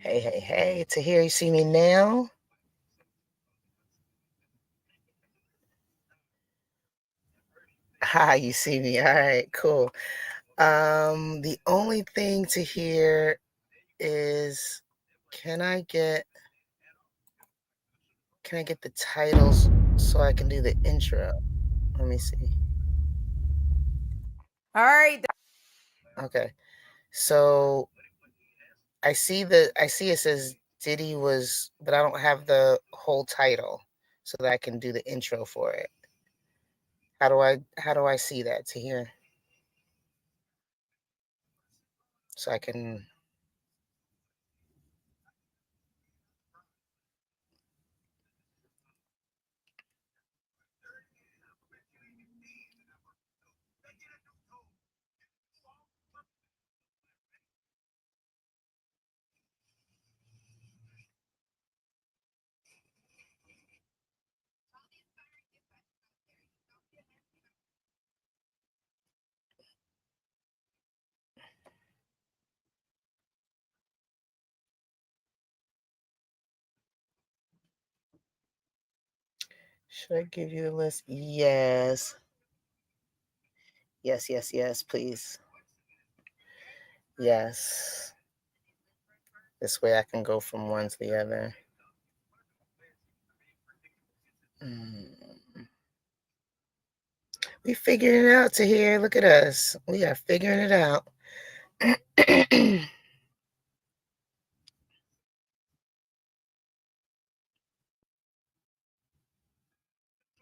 Hey, hey, hey, Tahir, you see me now? Hi, you see me. All right, cool. The only thing to hear is can I get can I get the titles so I can do the intro? Let me see. All right. Okay. So I see it says Diddy was, but I don't have the whole title so that I can do the intro for it. How do I see that to hear? So I can should I give you the list? Yes. Yes, yes, yes, please. Yes. This way I can go from one to the other. Mm. We figuring it out to here. Look at us. We are figuring it out.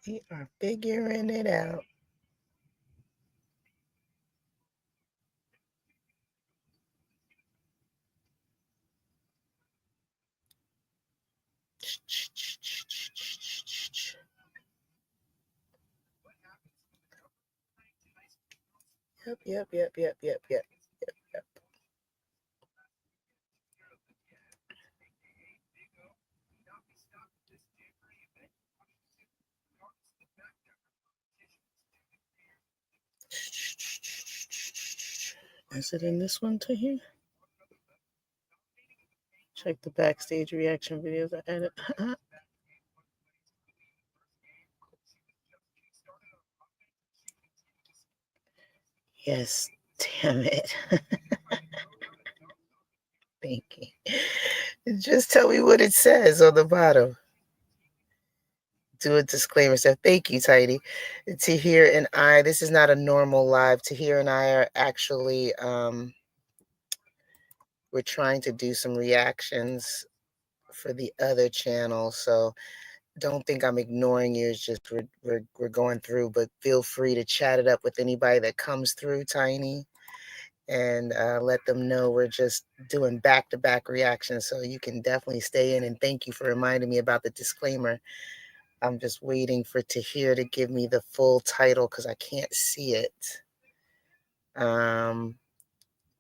We are figuring it out. Yep, yep, yep, yep, yep, yep, yep, yep. Is it in this one to here? Check the backstage reaction videos I added. Yes, damn it. Thank you. Just tell me what it says on the bottom. Do a disclaimer. So thank you, Tidy. Tahir and I, this is not a normal live. Tahir and I are actually we're trying to do some reactions for the other channel. So don't think I'm ignoring you. It's just we're going through, but feel free to chat it up with anybody that comes through, Tiny, and let them know we're just doing back-to-back reactions. So you can definitely stay in. And thank you for reminding me about the disclaimer. I'm just waiting for Tahir to give me the full title because I can't see it. Um,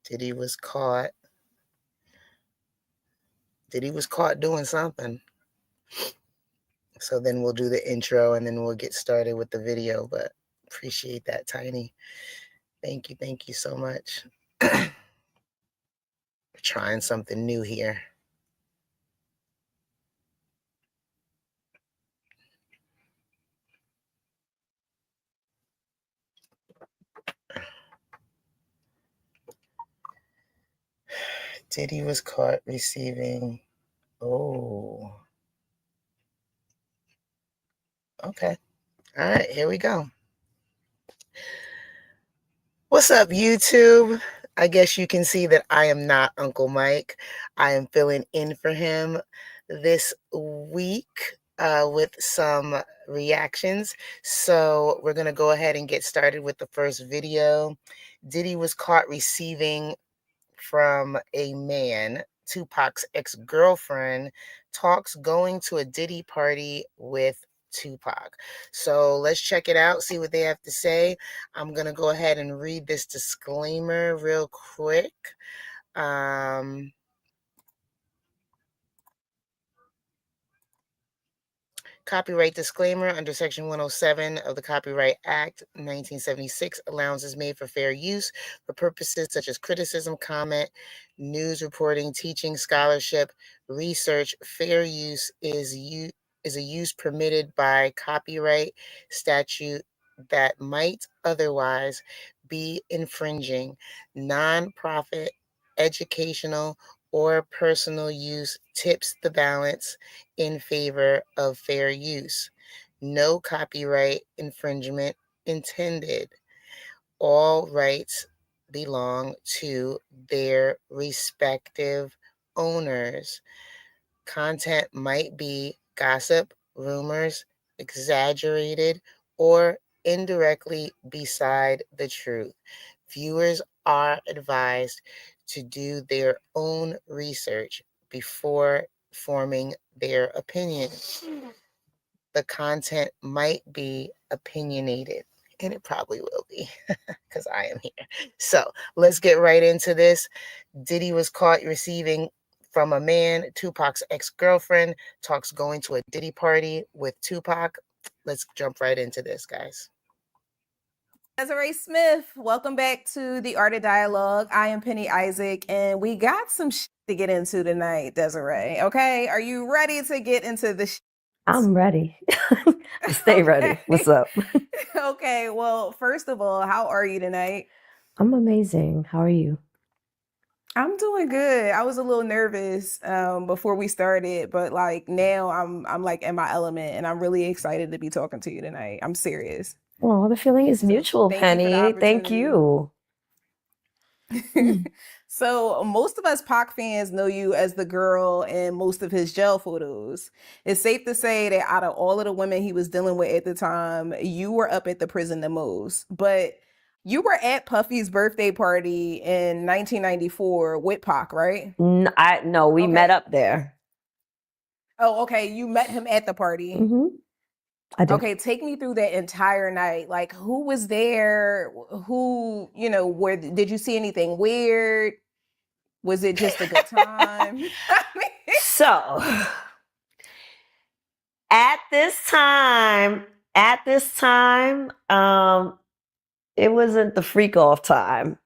Diddy was caught. Diddy was caught doing something. So then we'll do the intro and then we'll get started with the video. But appreciate that, Tiny. Thank you so much. We're trying something new here. Diddy was caught receiving. Oh, okay. All right, here we go. What's up, YouTube? I guess you can see that I am not Uncle Mike. I am filling in for him this week with some reactions. So we're going to go ahead and get started with the first video. Diddy was caught receiving from a man. Tupac's ex-girlfriend talks going to a Diddy party with Tupac. So let's check it out, see what they have to say. I'm going to go ahead and read this disclaimer real quick. Copyright disclaimer under Section 107 of the Copyright Act 1976, allowance is made for fair use for purposes such as criticism, comment, news reporting, teaching, scholarship, research. Fair use is a use permitted by copyright statute that might otherwise be infringing. Nonprofit, educational, or personal use tips the balance in favor of fair use. No copyright infringement intended. All rights belong to their respective owners. Content might be gossip, rumors, exaggerated, or indirectly beside the truth. Viewers are advised to do their own research before forming their opinion. The content might be opinionated, and it probably will be because I am here. So let's get right into this. Diddy was caught receiving from a man. Tupac's ex-girlfriend talks going to a Diddy party with Tupac. Let's jump right into this, guys. Desiree Smith, welcome back to the Art of Dialogue. I am Penny Isaac, and we got some shit to get into tonight, Desiree. Okay, are you ready to get into the shit? I'm ready. Stay ready. What's up? Okay, well, first of all, how are you tonight? I'm amazing. How are you? I'm doing good. I was a little nervous before we started, but like now I'm like in my element, and I'm really excited to be talking to you tonight. I'm serious. Well, the feeling is mutual, Penny. Thank you. So most of us Pac fans know you as the girl in most of his jail photos. It's safe to say that out of all of the women he was dealing with at the time, you were up at the prison the most. But you were at Puffy's birthday party in 1994 with Pac, right? No, we met up there. Oh, okay. You met him at the party. Mm-hmm. I did. Okay, take me through that entire night. Like, who was there? Who, where did you see anything weird? Was it just a good time? So, at this time, it wasn't the freak off time.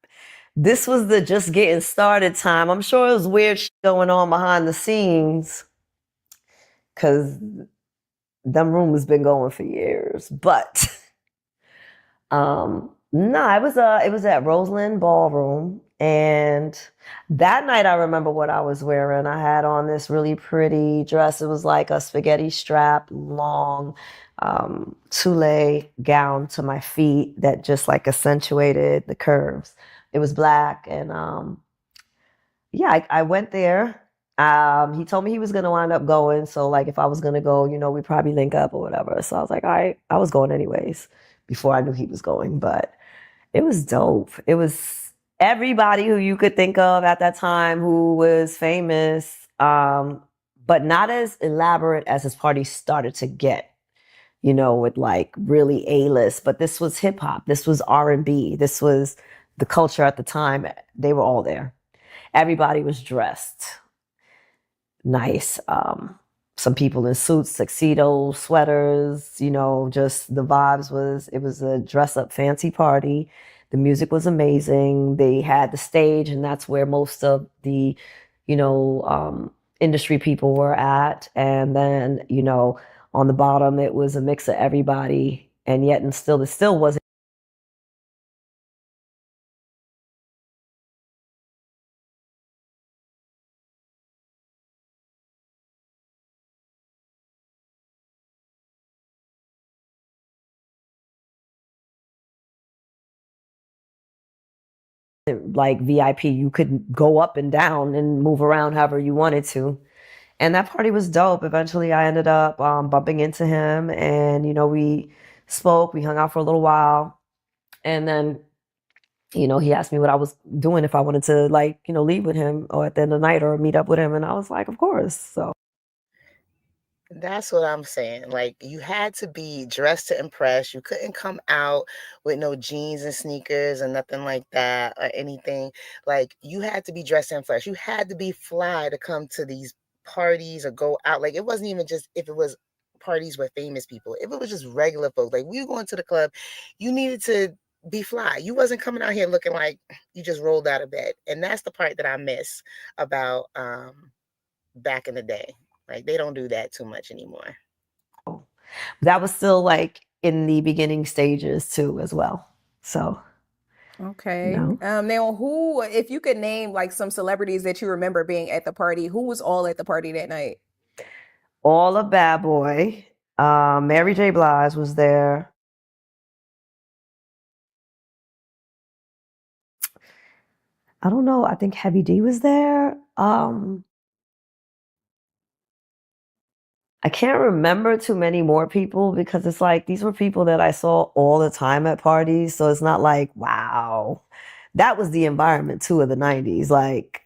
This was the just getting started time. I'm sure it was weird shit going on behind the scenes because them rumors been going for years. But no, it was at Roseland Ballroom, and that night I remember what I was wearing. I had on this really pretty dress. It was like a spaghetti strap, long tulle gown to my feet that just like accentuated the curves. It was black, and yeah, I went there. He told me he was gonna wind up going, so like if I was gonna go, we'd probably link up or whatever. So I was like, all right, I was going anyways before I knew he was going, but it was dope. It was everybody who you could think of at that time who was famous, but not as elaborate as his party started to get, with like really A-list. But this was hip hop, this was R&B, this was the culture at the time. They were all there. Everybody was dressed nice. Some people in suits, tuxedos, sweaters, just the vibes it was a dress up fancy party. The music was amazing. They had the stage, and that's where most of the, industry people were at. And then, on the bottom, it was a mix of everybody. And yet, it still wasn't like VIP. You could go up and down and move around however you wanted to. And that party was dope. Eventually I ended up bumping into him, and, we spoke, we hung out for a little while. And then, he asked me what I was doing, if I wanted to leave with him or at the end of the night or meet up with him. And I was like, of course. So that's what I'm saying. Like, you had to be dressed to impress. You couldn't come out with no jeans and sneakers and nothing like that or anything. Like, you had to be dressed to impress. You had to be fly to come to these parties or go out. Like, it wasn't even just if it was parties with famous people. If it was just regular folks, like we were going to the club, you needed to be fly. You wasn't coming out here looking like you just rolled out of bed. And that's the part that I miss about back in the day. Like they don't do that too much anymore. That was still like in the beginning stages too, as well. So, Okay. no. Now who, if you could name like some celebrities that you remember being at the party, who was all at the party that night? All a bad boy. Mary J. Blige was there. I don't know. I think Heavy D was there. I can't remember too many more people because it's like these were people that I saw all the time at parties. So it's not like, wow. That was the environment too of the 90s. Like,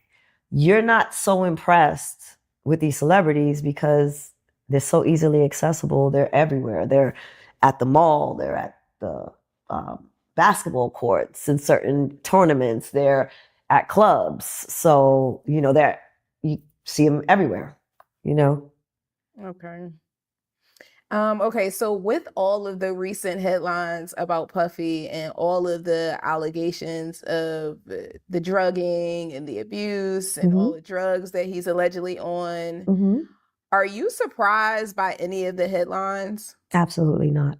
you're not so impressed with these celebrities because they're so easily accessible. They're everywhere. They're at the mall, they're at the basketball courts in certain tournaments, they're at clubs. So, you see them everywhere, you know? Okay. Okay, so with all of the recent headlines about Puffy and all of the allegations of the drugging and the abuse and all hmm the drugs that he's allegedly on, hmm are you surprised by any of the headlines? Absolutely not.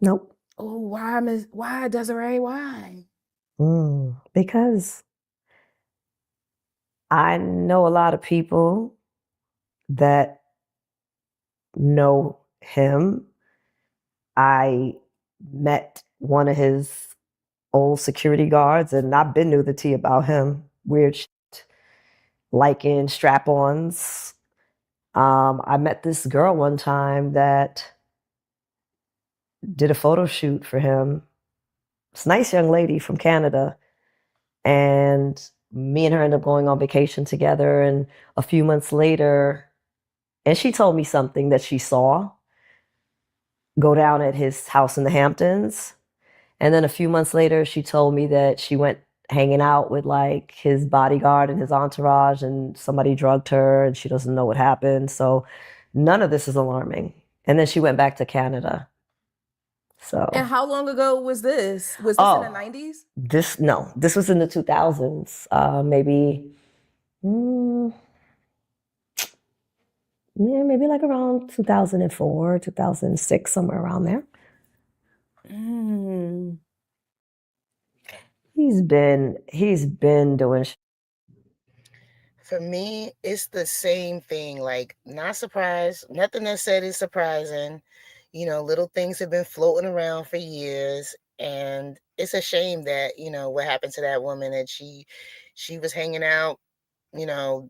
Nope. Oh, why, Desiree? Why? Because I know a lot of people that know him. I met one of his old security guards, and I've been knew the tea about him. Weird shit, liking strap-ons. I met this girl one time that did a photo shoot for him. It's a nice young lady from Canada. And me and her ended up going on vacation together. And a few months later, and she told me something that she saw go down at his house in the Hamptons. And then a few months later, she told me that she went hanging out with like his bodyguard and his entourage, and somebody drugged her and she doesn't know what happened. So none of this is alarming. And then she went back to Canada. So, And how long ago was this? Was this in the 90s? this was in the 2000s, maybe, yeah, maybe like around 2004, 2006, somewhere around there. Mm. He's been doing For me, it's the same thing. Like, not surprised. Nothing that said is surprising. Little things have been floating around for years. And it's a shame that, what happened to that woman, that she was hanging out,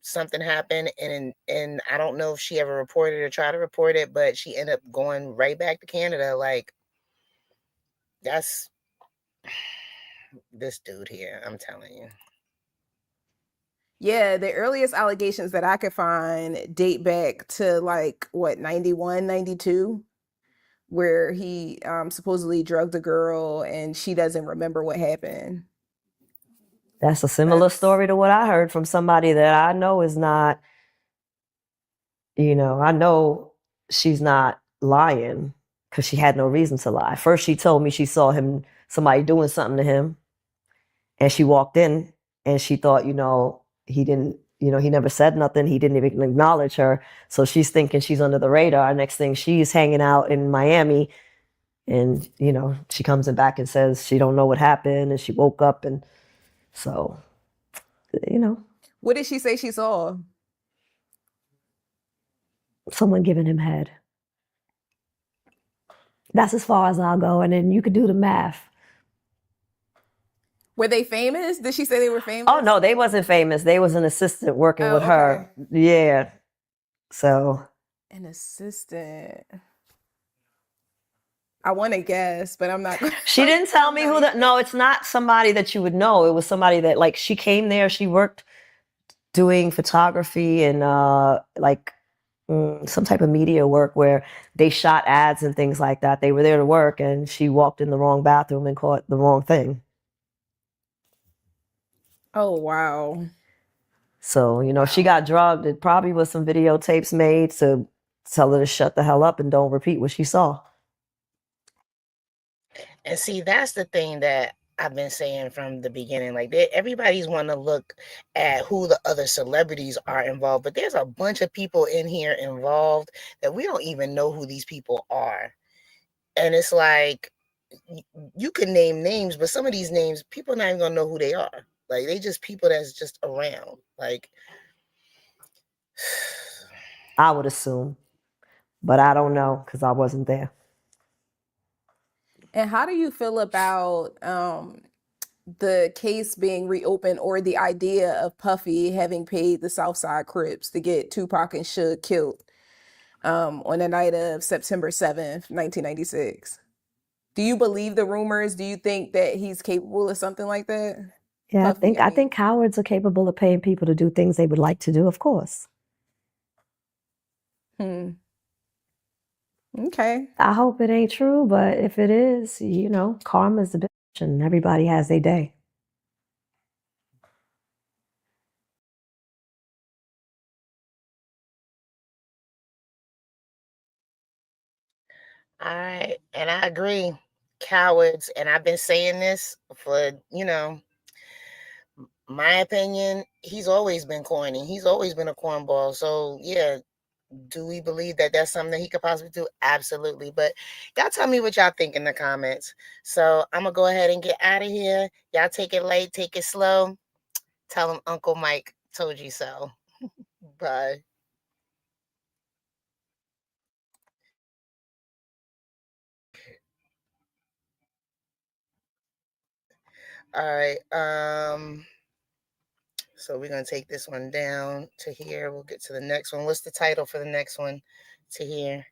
something happened, and I don't know if she ever reported or tried to report it, but she ended up going right back to Canada. Like, that's this dude here, I'm telling you. Yeah, the earliest allegations that I could find date back to like what, 91, 92, where he supposedly drugged a girl and she doesn't remember what happened. That's a similar That's story to what I heard from somebody that I know is not, I know she's not lying because she had no reason to lie. First, she told me she saw somebody doing something to him, and she walked in and she thought, he didn't, he never said nothing. He didn't even acknowledge her. So she's thinking she's under the radar. Next thing, she's hanging out in Miami, and, she comes back and says she don't know what happened and she woke up. And so, what did she say she saw? someone giving him head. That's as far as I'll go. And then you could do the math. Were they famous? Did she say they were famous? Oh, no, they wasn't famous. They was an assistant working with her. Okay. Yeah. So. An assistant. I want to guess, but I'm not. She didn't tell me who no, it's not somebody that you would know. It was somebody that, like, she came there, she worked doing photography and some type of media work where they shot ads and things like that. They were there to work, and she walked in the wrong bathroom and caught the wrong thing. Oh, wow. So, if she got drugged, it probably was some videotapes made to tell her to shut the hell up and don't repeat what she saw. And see, that's the thing that I've been saying from the beginning. Like, everybody's want to look at who the other celebrities are involved, but there's a bunch of people in here involved that we don't even know who these people are. And it's like, you can name names, but some of these names, people not even gonna know who they are. Like, they just people that's just around. Like, I would assume, but I don't know because I wasn't there. And how do you feel about the case being reopened, or the idea of Puffy having paid the Southside Crips to get Tupac and Suge killed on the night of September 7th, 1996? Do you believe the rumors? Do you think that he's capable of something like that? Yeah, Puffy, I think cowards are capable of paying people to do things they would like to do, of course. Okay. I hope it ain't true, but if it is, karma's a bitch and everybody has their day. all right, and I agree, cowards. And I've been saying this for, my opinion. He's always been corny. He's always been a cornball. So yeah, do we believe that that's something that he could possibly do? Absolutely. But y'all tell me what y'all think in the comments. So I'm gonna go ahead and get out of here. Y'all take it light, take it slow. Tell him Uncle Mike told you so. Bye. All right. So we're gonna take this one down to here. We'll get to the next one. What's the title for the next one to here?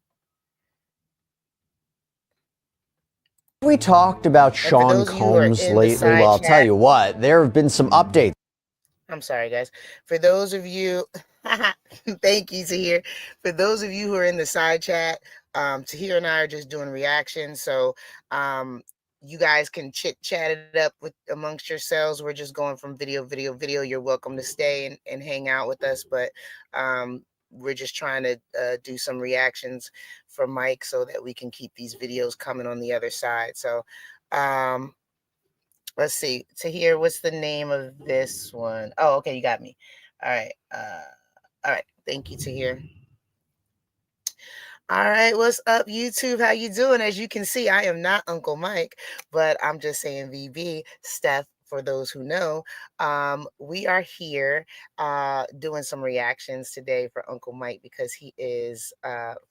We talked about Sean Combs lately. Well, I'll tell you what, there have been some updates. I'm sorry, guys. For those of you, thank you, Tahir. For those of you who are in the side chat, Tahir and I are just doing reactions. So you guys can chit chat it up with amongst yourselves. We're just going from video. You're welcome to stay and hang out with us, but we're just trying to do some reactions for Mike so that we can keep these videos coming on the other side. So let's see. Tahir, what's the name of this one? Oh, okay, you got me. All right. All right. Thank you, Tahir. All right, what's up, YouTube? How you doing? As you can see, I am not Uncle Mike, but I'm just saying VB, Steph, for those who know. We are here doing some reactions today for Uncle Mike because he is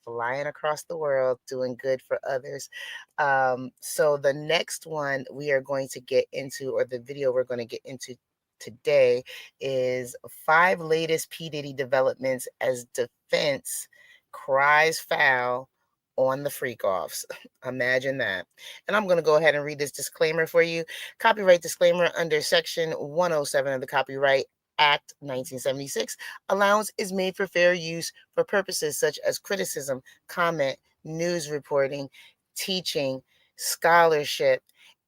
flying across the world, doing good for others. So the next one we are going to get into, or the video we're going to get into today, is 5 latest P. Diddy developments as defense cries foul on the freak offs. Imagine that. And I'm going to go ahead and read this disclaimer for you. Copyright disclaimer under Section 107 of the Copyright Act 1976. Allowance is made for fair use for purposes such as criticism, comment, news reporting, teaching, scholarship,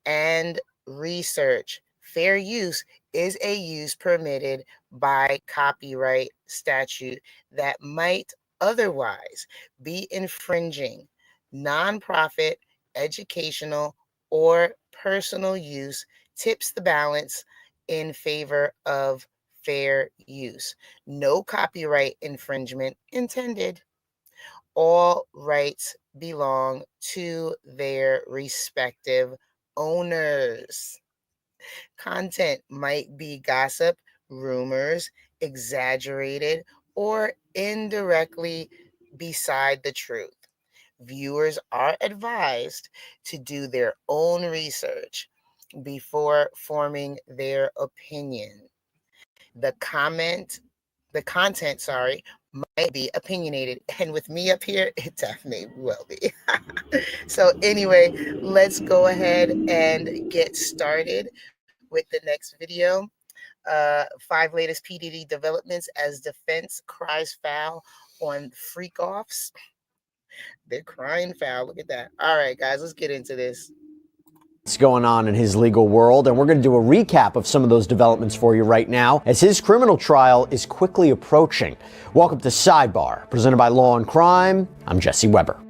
and research. Fair use is a use permitted by copyright statute that might otherwise be infringing. Nonprofit, educational, or personal use tips the balance in favor of fair use. No copyright infringement intended. All rights belong to their respective owners. Content might be gossip, rumors, exaggerated, or indirectly beside the truth. Viewers are advised to do their own research before forming their opinion. The content, might be opinionated, and with me up here, it definitely will be. So anyway, let's go ahead and get started with the next video. 5 latest P. Diddy developments as defense cries foul on freak offs. They're crying foul. Look at that. All right, guys, let's get into this. What's going on in his legal world, and we're going to do a recap of some of those developments for you right now as his criminal trial is quickly approaching. Welcome to Sidebar, presented by Law and Crime. I'm Jesse Weber.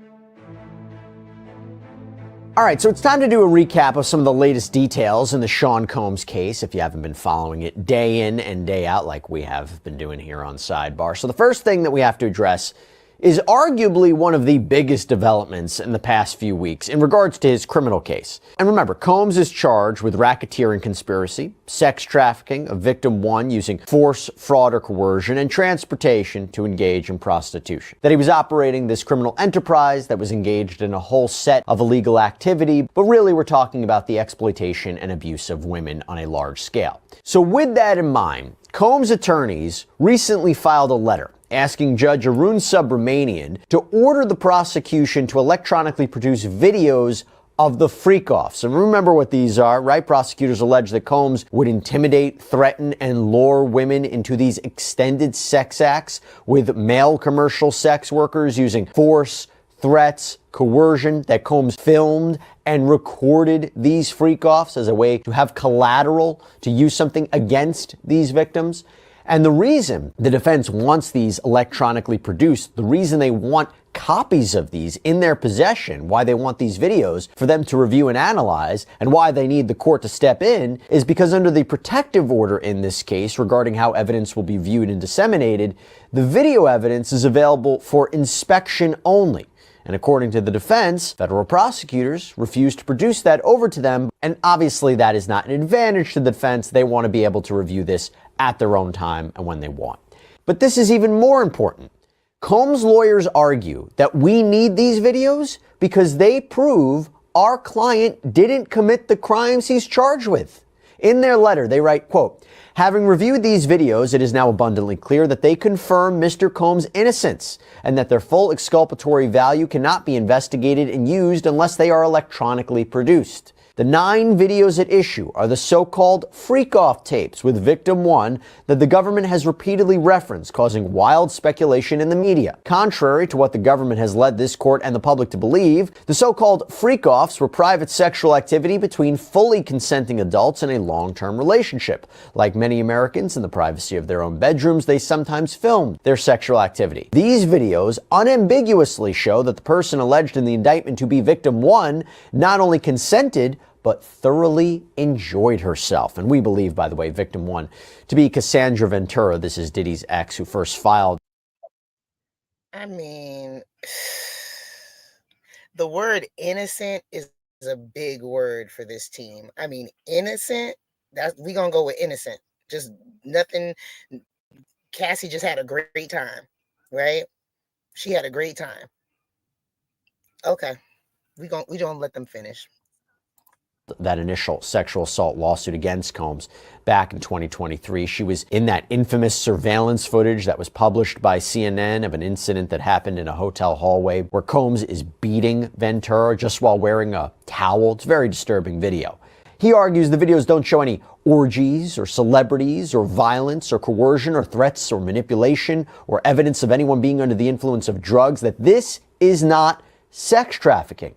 All right, so it's time to do a recap of some of the latest details in the Sean Combs case, if you haven't been following it day in and day out like we have been doing here on Sidebar. So the first thing that we have to address is arguably one of the biggest developments in the past few weeks in regards to his criminal case. And remember, Combs is charged with racketeering conspiracy, sex trafficking of victim one using force, fraud, or coercion, and transportation to engage in prostitution. That he was operating this criminal enterprise that was engaged in a whole set of illegal activity, but really we're talking about the exploitation and abuse of women on a large scale. So with that in mind, Combs' attorneys recently filed a letter asking Judge Arun Subramanian to order the prosecution to electronically produce videos of the freak-offs. And remember what these are, right? Prosecutors allege that Combs would intimidate, threaten, and lure women into these extended sex acts with male commercial sex workers using force, threats, coercion, that Combs filmed and recorded these freak-offs as a way to have collateral to use something against these victims. And the reason the defense wants these electronically produced, the reason they want copies of these in their possession, why they want these videos for them to review and analyze, and why they need the court to step in, is because under the protective order in this case regarding how evidence will be viewed and disseminated, the video evidence is available for inspection only. And according to the defense, federal prosecutors refused to produce that over to them, and obviously that is not an advantage to the defense. They want to be able to review this at their own time and when they want. But this is even more important. Combs' lawyers argue that we need these videos because they prove our client didn't commit the crimes he's charged with. In their letter, they write, quote, "Having reviewed these videos, it is now abundantly clear that they confirm Mr. Combs' innocence and that their full exculpatory value cannot be investigated and used unless they are electronically produced. The 9 videos at issue are the so-called freak-off tapes with victim one that the government has repeatedly referenced, causing wild speculation in the media. Contrary to what the government has led this court and the public to believe, the so-called freak-offs were private sexual activity between fully consenting adults in a long-term relationship. Like many Americans in the privacy of their own bedrooms, they sometimes filmed their sexual activity. These videos unambiguously show that the person alleged in the indictment to be victim one not only consented, but thoroughly enjoyed herself." And we believe, by the way, victim one to be Cassandra Ventura. This is Diddy's ex, who first filed. I mean, the word innocent is a big word for this team. I mean, innocent, we gonna go with innocent. Just nothing. Cassie just had a great time, right? She had a great time. Okay, we gonna let them finish. That initial sexual assault lawsuit against Combs back in 2023. She was in that infamous surveillance footage that was published by CNN of an incident that happened in a hotel hallway where Combs is beating Ventura just while wearing a towel. It's a very disturbing video. He argues the videos don't show any orgies or celebrities or violence or coercion or threats or manipulation or evidence of anyone being under the influence of drugs, that this is not sex trafficking.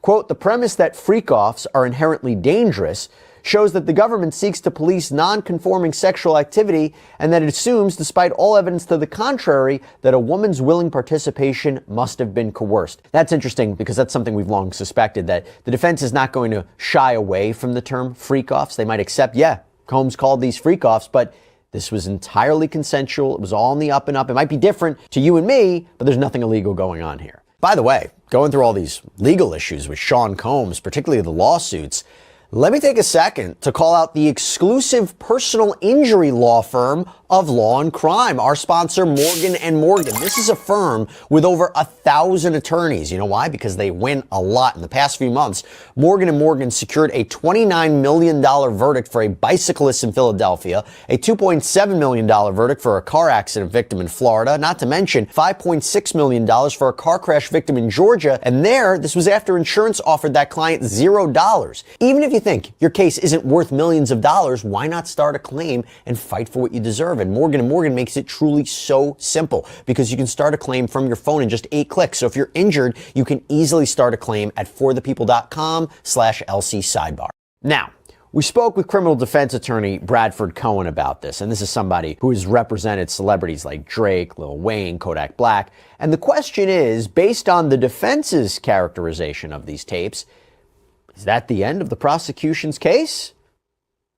Quote, "The premise that freak-offs are inherently dangerous shows that the government seeks to police non-conforming sexual activity and that it assumes, despite all evidence to the contrary, that a woman's willing participation must have been coerced." That's interesting because that's something we've long suspected, that the defense is not going to shy away from the term freak-offs. They might accept, yeah, Combs called these freak-offs, but this was entirely consensual. It was all in the up and up. It might be different to you and me, but there's nothing illegal going on here. By the way, going through all these legal issues with Sean Combs, particularly the lawsuits, let me take a second to call out the exclusive personal injury law firm of Law and Crime, our sponsor, Morgan & Morgan. This is a firm with over 1,000 attorneys. You know why? Because they win a lot. In the past few months, Morgan & Morgan secured a $29 million verdict for a bicyclist in Philadelphia, a $2.7 million verdict for a car accident victim in Florida, not to mention $5.6 million for a car crash victim in Georgia. And this was after insurance offered that client $0. Even if you think your case isn't worth millions of dollars, why not start a claim and fight for what you deserve? Marvin. Morgan & Morgan makes it truly so simple because you can start a claim from your phone in just 8 clicks. So if you're injured, you can easily start a claim at forthepeople.com/LC sidebar. Now, we spoke with criminal defense attorney Bradford Cohen about this, and this is somebody who has represented celebrities like Drake, Lil Wayne, Kodak Black. And the question is, based on the defense's characterization of these tapes, is that the end of the prosecution's case?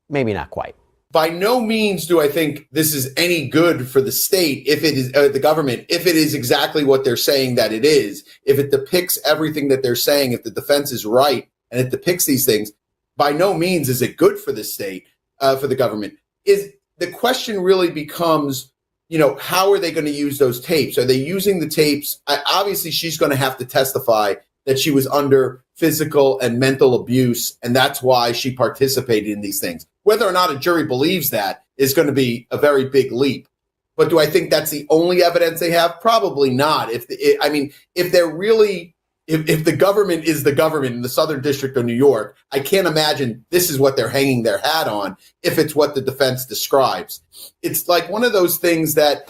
Maybe not quite. By no means do I think this is any good for the state if it is the government, if it is exactly what they're saying that it is, if it depicts everything that they're saying, if the defense is right and it depicts these things, by no means is it good for the state, for the government. Is the question really becomes, how are they going to use those tapes? Are they using the tapes? Obviously, she's going to have to testify that she was under physical and mental abuse, and that's why she participated in these things. Whether or not a jury believes that is going to be a very big leap. But do I think that's the only evidence they have? Probably not. If the government is the government in the Southern District of New York, I can't imagine this is what they're hanging their hat on if it's what the defense describes. It's like one of those things that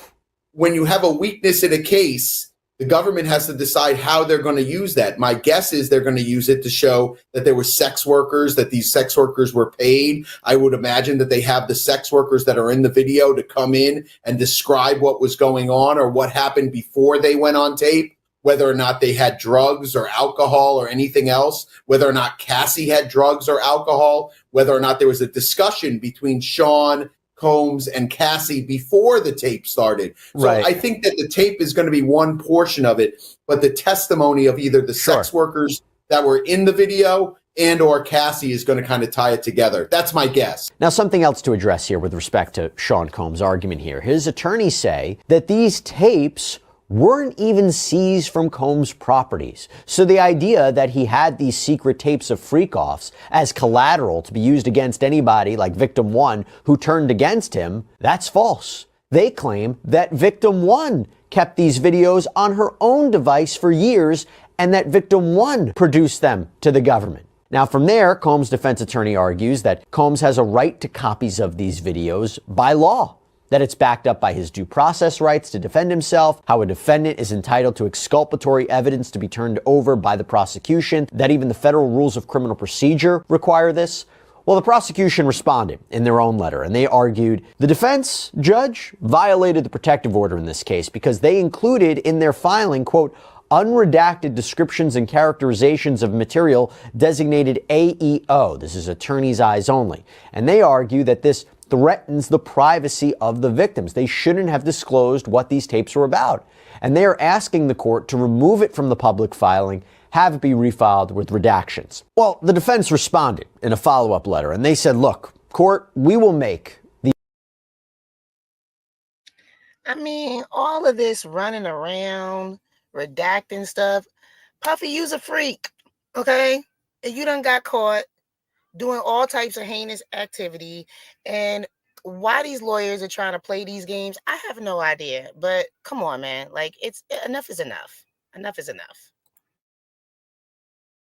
when you have a weakness in a case, the government has to decide how they're going to use that. My guess is they're going to use it to show that there were sex workers, that these sex workers were paid. I would imagine that they have the sex workers that are in the video to come in and describe what was going on or what happened before they went on tape, whether or not they had drugs or alcohol or anything else, whether or not Cassie had drugs or alcohol, whether or not there was a discussion between Sean Combs and Cassie before the tape started. So Right. I think that the tape is going to be one portion of it, but the testimony of either the sex workers that were in the video and or Cassie is going to kind of tie it together. That's my guess. Now, something else to address here with respect to Sean Combs' argument here. His attorneys say that these tapes weren't even seized from Combs' properties. So the idea that he had these secret tapes of freak-offs as collateral to be used against anybody like Victim 1 who turned against him, that's false. They claim that Victim 1 kept these videos on her own device for years and that Victim 1 produced them to the government. Now, from there, Combs' defense attorney argues that Combs has a right to copies of these videos by law, that it's backed up by his due process rights to defend himself, how a defendant is entitled to exculpatory evidence to be turned over by the prosecution, that even the federal rules of criminal procedure require this. Well, the prosecution responded in their own letter, and they argued the defense judge violated the protective order in this case because they included in their filing, quote, unredacted descriptions and characterizations of material designated AEO. This is attorney's eyes only. And they argue that this threatens the privacy of the victims. They shouldn't have disclosed what these tapes were about. And they are asking the court to remove it from the public filing, have it be refiled with redactions. Well, the defense responded in a follow-up letter, and they said, look, court, we will make the... All of this running around, redacting stuff. Puffy, you's a freak, okay? And you done got caught doing all types of heinous activity, and why these lawyers are trying to play these games, I have no idea. But come on, man, like it's enough is enough. Enough is enough.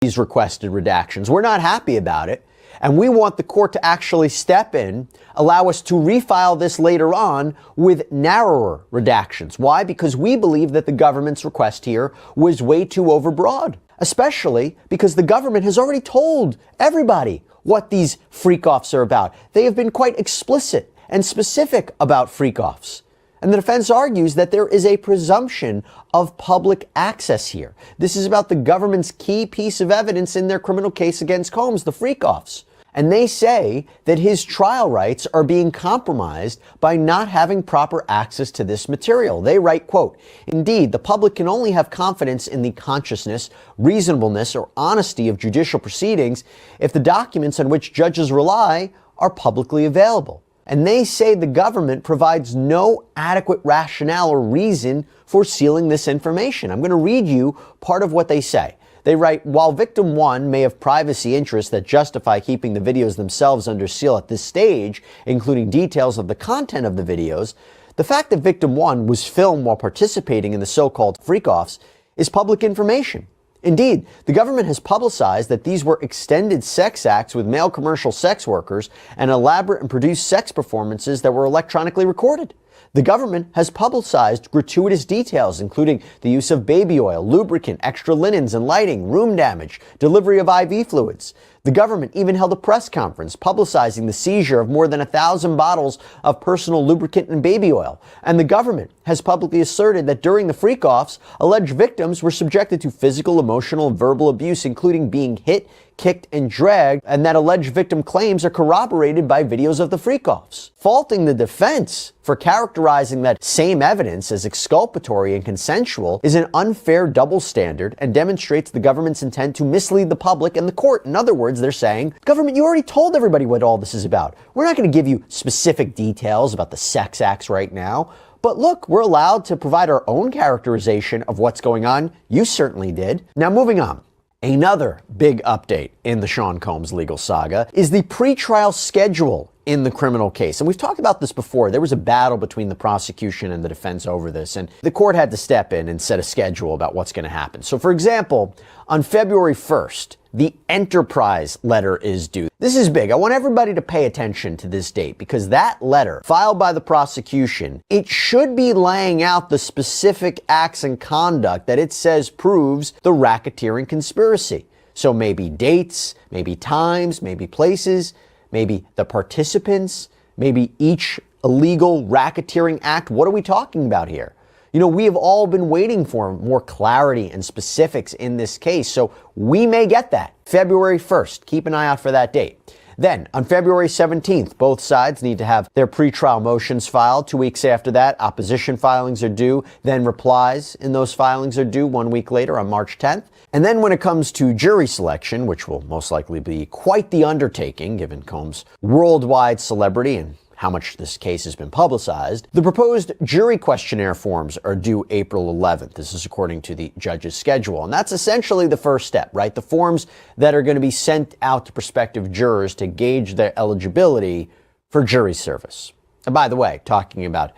These requested redactions. We're not happy about it, and we want the court to actually step in, allow us to refile this later on with narrower redactions. Why? Because we believe that the government's request here was way too overbroad. Especially because the government has already told everybody what these freak-offs are about. They have been quite explicit and specific about freak-offs. And the defense argues that there is a presumption of public access here. This is about the government's key piece of evidence in their criminal case against Combs, the freak-offs. And they say that his trial rights are being compromised by not having proper access to this material. They write, quote, indeed, the public can only have confidence in the consciousness, reasonableness, or honesty of judicial proceedings if the documents on which judges rely are publicly available. And they say the government provides no adequate rationale or reason for sealing this information. I'm going to read you part of what they say. They write, while Victim 1 may have privacy interests that justify keeping the videos themselves under seal at this stage, including details of the content of the videos, the fact that Victim 1 was filmed while participating in the so-called freak-offs is public information. Indeed, the government has publicized that these were extended sex acts with male commercial sex workers and elaborate and produced sex performances that were electronically recorded. The government has publicized gratuitous details, including the use of baby oil, lubricant, extra linens and lighting, room damage, delivery of IV fluids. The government even held a press conference publicizing the seizure of more than 1,000 bottles of personal lubricant and baby oil. And the government has publicly asserted that during the freak-offs, alleged victims were subjected to physical, emotional, and verbal abuse, including being hit, kicked, and dragged, and that alleged victim claims are corroborated by videos of the freak-offs. Faulting the defense for characterizing that same evidence as exculpatory and consensual is an unfair double standard and demonstrates the government's intent to mislead the public and the court. In other words, they're saying, government, you already told everybody what all this is about. We're not going to give you specific details about the sex acts right now. But look, we're allowed to provide our own characterization of what's going on. You certainly did. Now, moving on. Another big update in the Sean Combs legal saga is the pretrial schedule in the criminal case. And we've talked about this before. There was a battle between the prosecution and the defense over this, and the court had to step in and set a schedule about what's going to happen. So, for example, on February 1st, the Enterprise letter is due. This is big. I want everybody to pay attention to this date because that letter filed by the prosecution, it should be laying out the specific acts and conduct that it says proves the racketeering conspiracy. So maybe dates, maybe times, maybe places, maybe the participants, maybe each illegal racketeering act. What are we talking about here? You know, we have all been waiting for more clarity and specifics in this case, so we may get that. February 1st, keep an eye out for that date. Then, on February 17th, both sides need to have their pretrial motions filed. 2 weeks after that, opposition filings are due. Then replies in those filings are due 1 week later on March 10th. And then when it comes to jury selection, which will most likely be quite the undertaking given Combs' worldwide celebrity and how much this case has been publicized, the proposed jury questionnaire forms are due April 11th. This is according to the judge's schedule. And that's essentially the first step, right? The forms that are going to be sent out to prospective jurors to gauge their eligibility for jury service. And by the way, talking about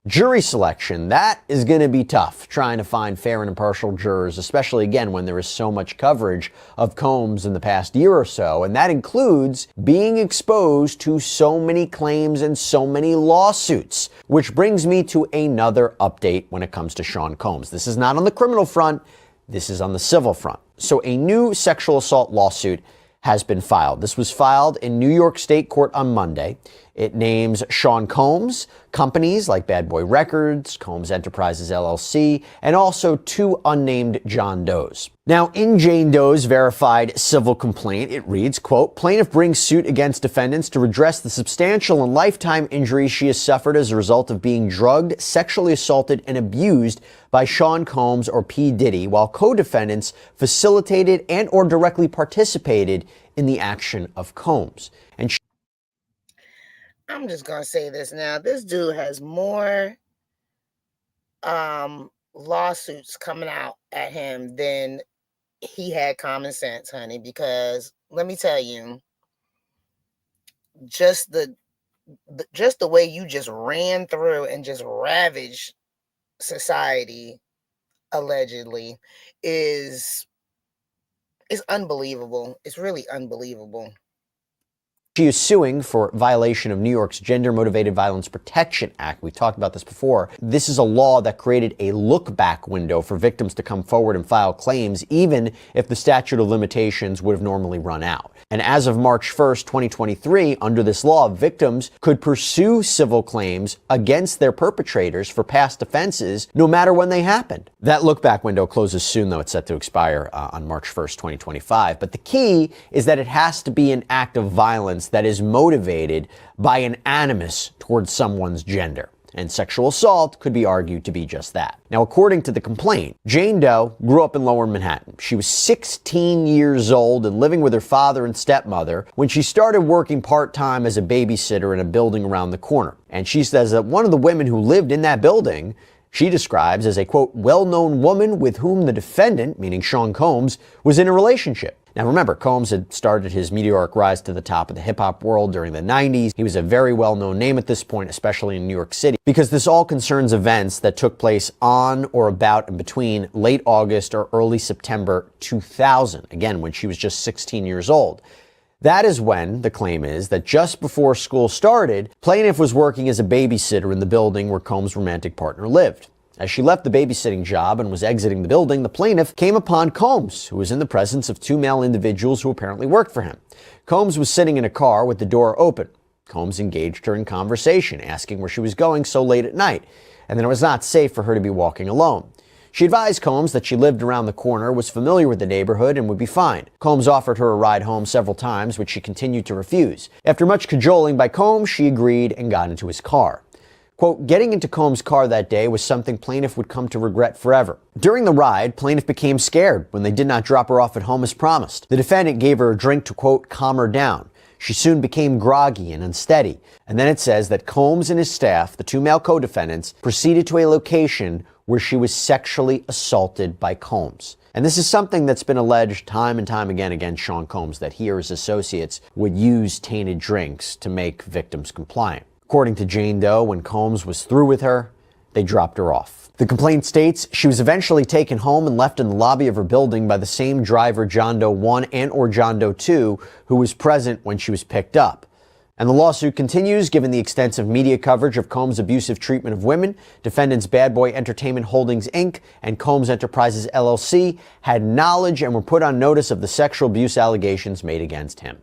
jury selection, that is going to be tough, trying to find fair and impartial jurors, especially again when there is so much coverage of Combs in the past year or so, and that includes being exposed to so many claims and so many lawsuits, which brings me to another update when it comes to Sean Combs. This is not on the criminal front, this is on the civil front. So a new sexual assault lawsuit has been filed. This was filed in New York State Court on Monday. It names Sean Combs, companies like Bad Boy Records, Combs Enterprises LLC, and also 2 unnamed John Does. Now, in Jane Doe's verified civil complaint, it reads, quote, plaintiff brings suit against defendants to redress the substantial and lifetime injuries she has suffered as a result of being drugged, sexually assaulted, and abused by Sean Combs or P. Diddy, while co-defendants facilitated and or directly participated in the action of Combs. And I'm just going to say this now. This dude has more lawsuits coming out at him than he had common sense, honey, because let me tell you, just the way you just ran through and just ravaged society allegedly is unbelievable. It's really unbelievable. She is suing for violation of New York's Gender Motivated Violence Protection Act. We talked about this before. This is a law that created a look-back window for victims to come forward and file claims, even if the statute of limitations would have normally run out. And as of March 1st, 2023, under this law, victims could pursue civil claims against their perpetrators for past offenses, no matter when they happened. That look-back window closes soon, though. It's set to expire on March 1st, 2025. But the key is that it has to be an act of violence that is motivated by an animus towards someone's gender. And sexual assault could be argued to be just that. Now, according to the complaint, Jane Doe grew up in Lower Manhattan. She was 16 years old and living with her father and stepmother when she started working part-time as a babysitter in a building around the corner. And she says that one of the women who lived in that building she describes as a, quote, well-known woman with whom the defendant, meaning Sean Combs, was in a relationship. Now remember, Combs had started his meteoric rise to the top of the hip-hop world during the 90s. He was a very well-known name at this point, especially in New York City, because this all concerns events that took place on or about and between late August or early September 2000, again, when she was just 16 years old. That is when, the claim is, that just before school started, plaintiff was working as a babysitter in the building where Combs' romantic partner lived. As she left the babysitting job and was exiting the building, the plaintiff came upon Combs, who was in the presence of two male individuals who apparently worked for him. Combs was sitting in a car with the door open. Combs engaged her in conversation, asking where she was going so late at night, and that it was not safe for her to be walking alone. She advised Combs that she lived around the corner, was familiar with the neighborhood, and would be fine. Combs offered her a ride home several times, which she continued to refuse. After much cajoling by Combs, she agreed and got into his car. Quote, getting into Combs' car that day was something plaintiff would come to regret forever. During the ride, plaintiff became scared when they did not drop her off at home as promised. The defendant gave her a drink to, quote, calm her down. She soon became groggy and unsteady. And then it says that Combs and his staff, the two male co-defendants, proceeded to a location where she was sexually assaulted by Combs. And this is something that's been alleged time and time again against Sean Combs, that he or his associates would use tainted drinks to make victims compliant. According to Jane Doe, when Combs was through with her, they dropped her off. The complaint states she was eventually taken home and left in the lobby of her building by the same driver, John Doe 1 and or John Doe 2, who was present when she was picked up. And the lawsuit continues, given the extensive media coverage of Combs' abusive treatment of women. Defendants Bad Boy Entertainment Holdings, Inc. and Combs Enterprises, LLC had knowledge and were put on notice of the sexual abuse allegations made against him.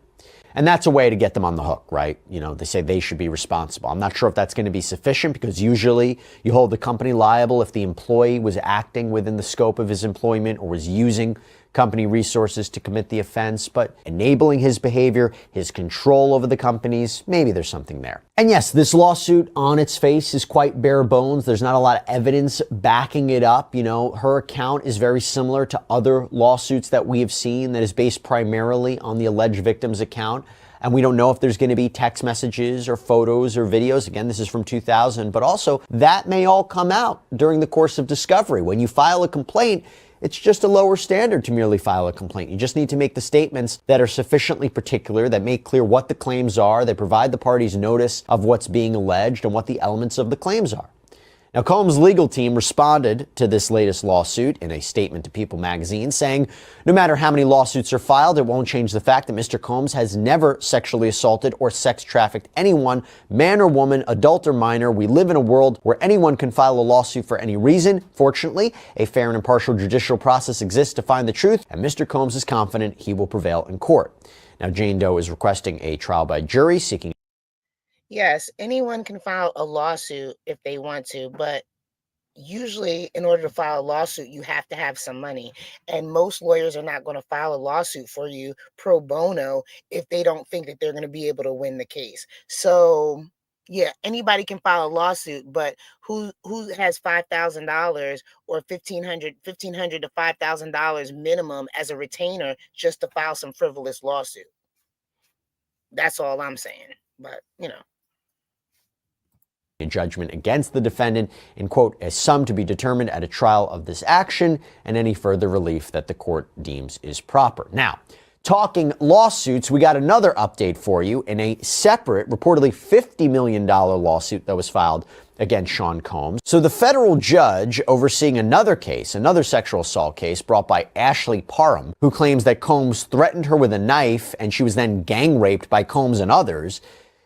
And that's a way to get them on the hook, right? You know, they say they should be responsible. I'm not sure if that's going to be sufficient, because usually you hold the company liable if the employee was acting within the scope of his employment or was using company resources to commit the offense, but enabling his behavior, his control over the companies, maybe there's something there. And yes, this lawsuit on its face is quite bare bones. There's not a lot of evidence backing it up. You know, her account is very similar to other lawsuits that we have seen that is based primarily on the alleged victim's account. And we don't know if there's going to be text messages or photos or videos. Again, this is from 2000, but also that may all come out during the course of discovery. When you file a complaint, it's just a lower standard to merely file a complaint. You just need to make the statements that are sufficiently particular, that make clear what the claims are, that provide the parties notice of what's being alleged and what the elements of the claims are. Now, Combs' legal team responded to this latest lawsuit in a statement to People magazine, saying, no matter how many lawsuits are filed, it won't change the fact that Mr. Combs has never sexually assaulted or sex trafficked anyone, man or woman, adult or minor. We live in a world where anyone can file a lawsuit for any reason. Fortunately, a fair and impartial judicial process exists to find the truth, and Mr. Combs is confident he will prevail in court. Now, Jane Doe is requesting a trial by jury, seeking. Yes, anyone can file a lawsuit if they want to, but usually in order to file a lawsuit, you have to have some money. And most lawyers are not going to file a lawsuit for you pro bono if they don't think that they're going to be able to win the case. So yeah, anybody can file a lawsuit, but who has $5,000 or $1,500 to $5,000 minimum as a retainer just to file some frivolous lawsuit? That's all I'm saying. But, you know. A judgment against the defendant in, quote, a sum to be determined at a trial of this action and any further relief that the court deems is proper. Now, talking lawsuits, we got another update for you in a separate, reportedly $50 million lawsuit that was filed against Sean Combs. So the federal judge overseeing another case, another sexual assault case brought by Ashley Parham, who claims that Combs threatened her with a knife and she was then gang raped by Combs and others.